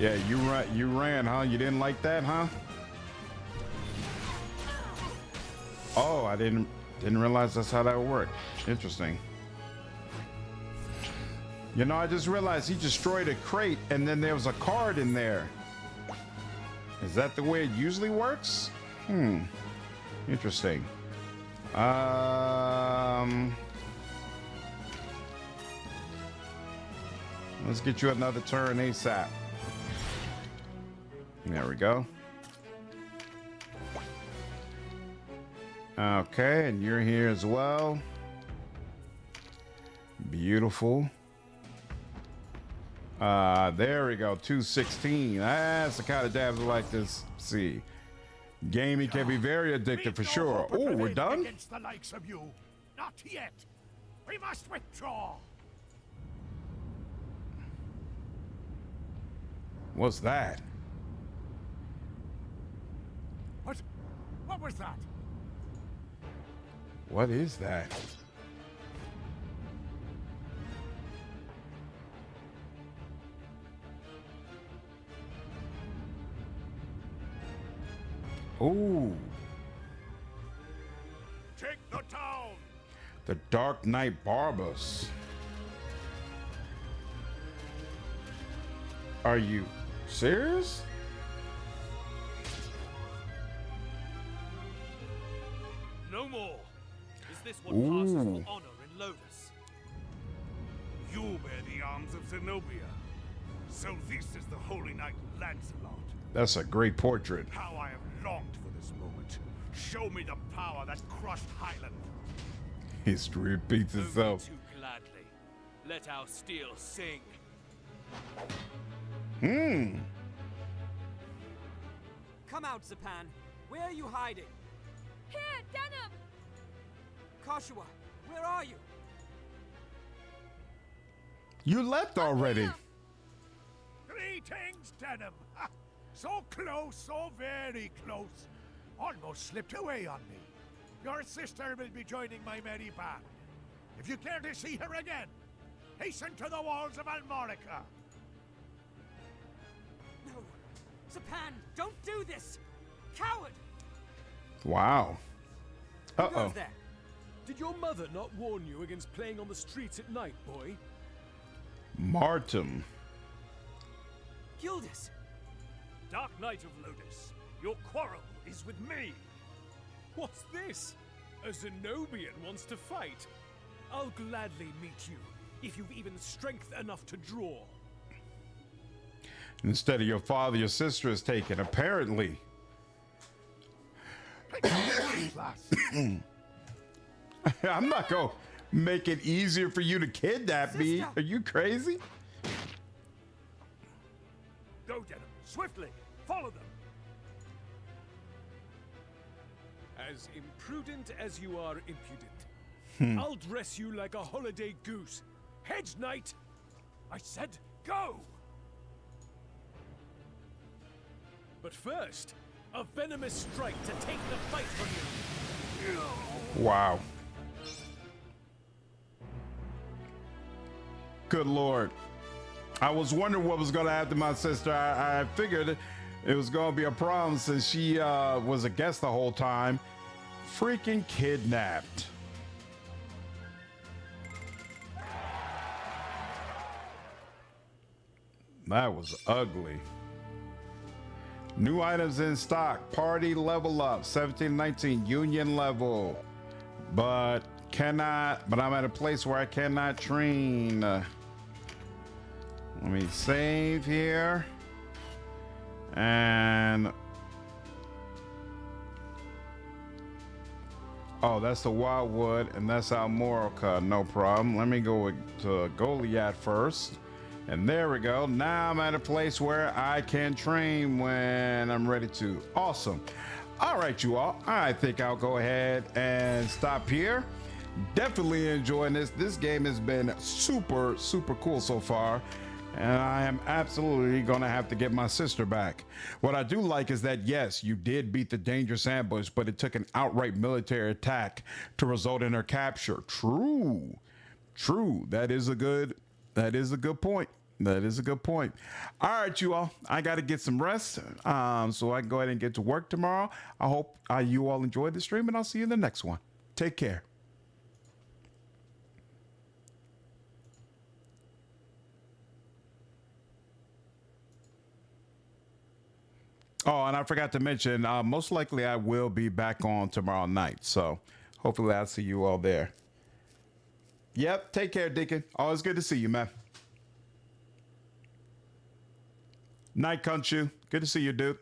Yeah, you ran, huh? You didn't like that, huh? Oh, I didn't realize that's how that worked. Interesting. You know, I just realized he destroyed a crate and then there was a card in there. Is that the way it usually works? Interesting. Let's get you another turn ASAP. There we go. Okay, and you're here as well. Beautiful. There we go, 216. That's the kind of dabs I like to see. Gaming can be very addictive for sure. Oh, we're done? Against the likes of you. Not yet. We must withdraw. What's that? What was that? What is that? Ooh. Take the town. The Dark Knight Barbers. Are you serious? No more. Is this what passes for honor in Lotus? You bear the arms of Zenobia. So this is the Holy Knight Lancelot. That's a great portrait. How I have longed for this moment. Show me the power that crushed Highland. History repeats itself. Too gladly. Let our steel sing. Come out, Zapan. Where are you hiding? Here, Denham! Koshua, where are you? You left already. Greetings, Denham. So close, so very close. Almost slipped away on me. Your sister will be joining my merry band. If you care to see her again, hasten to the walls of Almorica. No. Zapan, don't do this! Coward! Wow. Who goes there? Did your mother not warn you against playing on the streets at night, boy? Martin. Gildas! Dark Knight of Lotus, Your quarrel is with me. What's this? A Zenobian wants to fight. I'll gladly meet you, if you've even strength enough to draw. Instead of your father, your sister is taken, apparently. I'm not going to make it easier for you to kidnap me. Are you crazy? Go, Denim, swiftly. Follow them. As imprudent as you are impudent. I'll dress you like a holiday goose. Hedge Knight! I said go! But first, a venomous strike to take the fight from you. Wow. Good Lord. I was wondering what was going to happen to my sister. I figured it was going to be a problem since she was a guest the whole time. Freaking kidnapped. That was ugly. New items in stock. Party level up. 17-19 union level. But I'm at a place where I cannot train. Let me save here. And oh, that's the Wildwood, and that's Almorica. No problem. Let me go to Goliath first. And there we go. Now I'm at a place where I can train when I'm ready to. Awesome. All right, you all. I think I'll go ahead and stop here. Definitely enjoying this. This game has been super, super cool so far. And I am absolutely going to have to get my sister back. What I do like is that, yes, you did beat the dangerous ambush, but it took an outright military attack to result in her capture. True. True. That is a good point. That is a good point. All right, you all. I got to get some rest so I can go ahead and get to work tomorrow. I hope you all enjoyed the stream, and I'll see you in the next one. Take care. Oh, and I forgot to mention, most likely I will be back on tomorrow night. So hopefully I'll see you all there. Yep. Take care, Deacon. Always good to see you, man. Night, Kunchu. Good to see you, dude.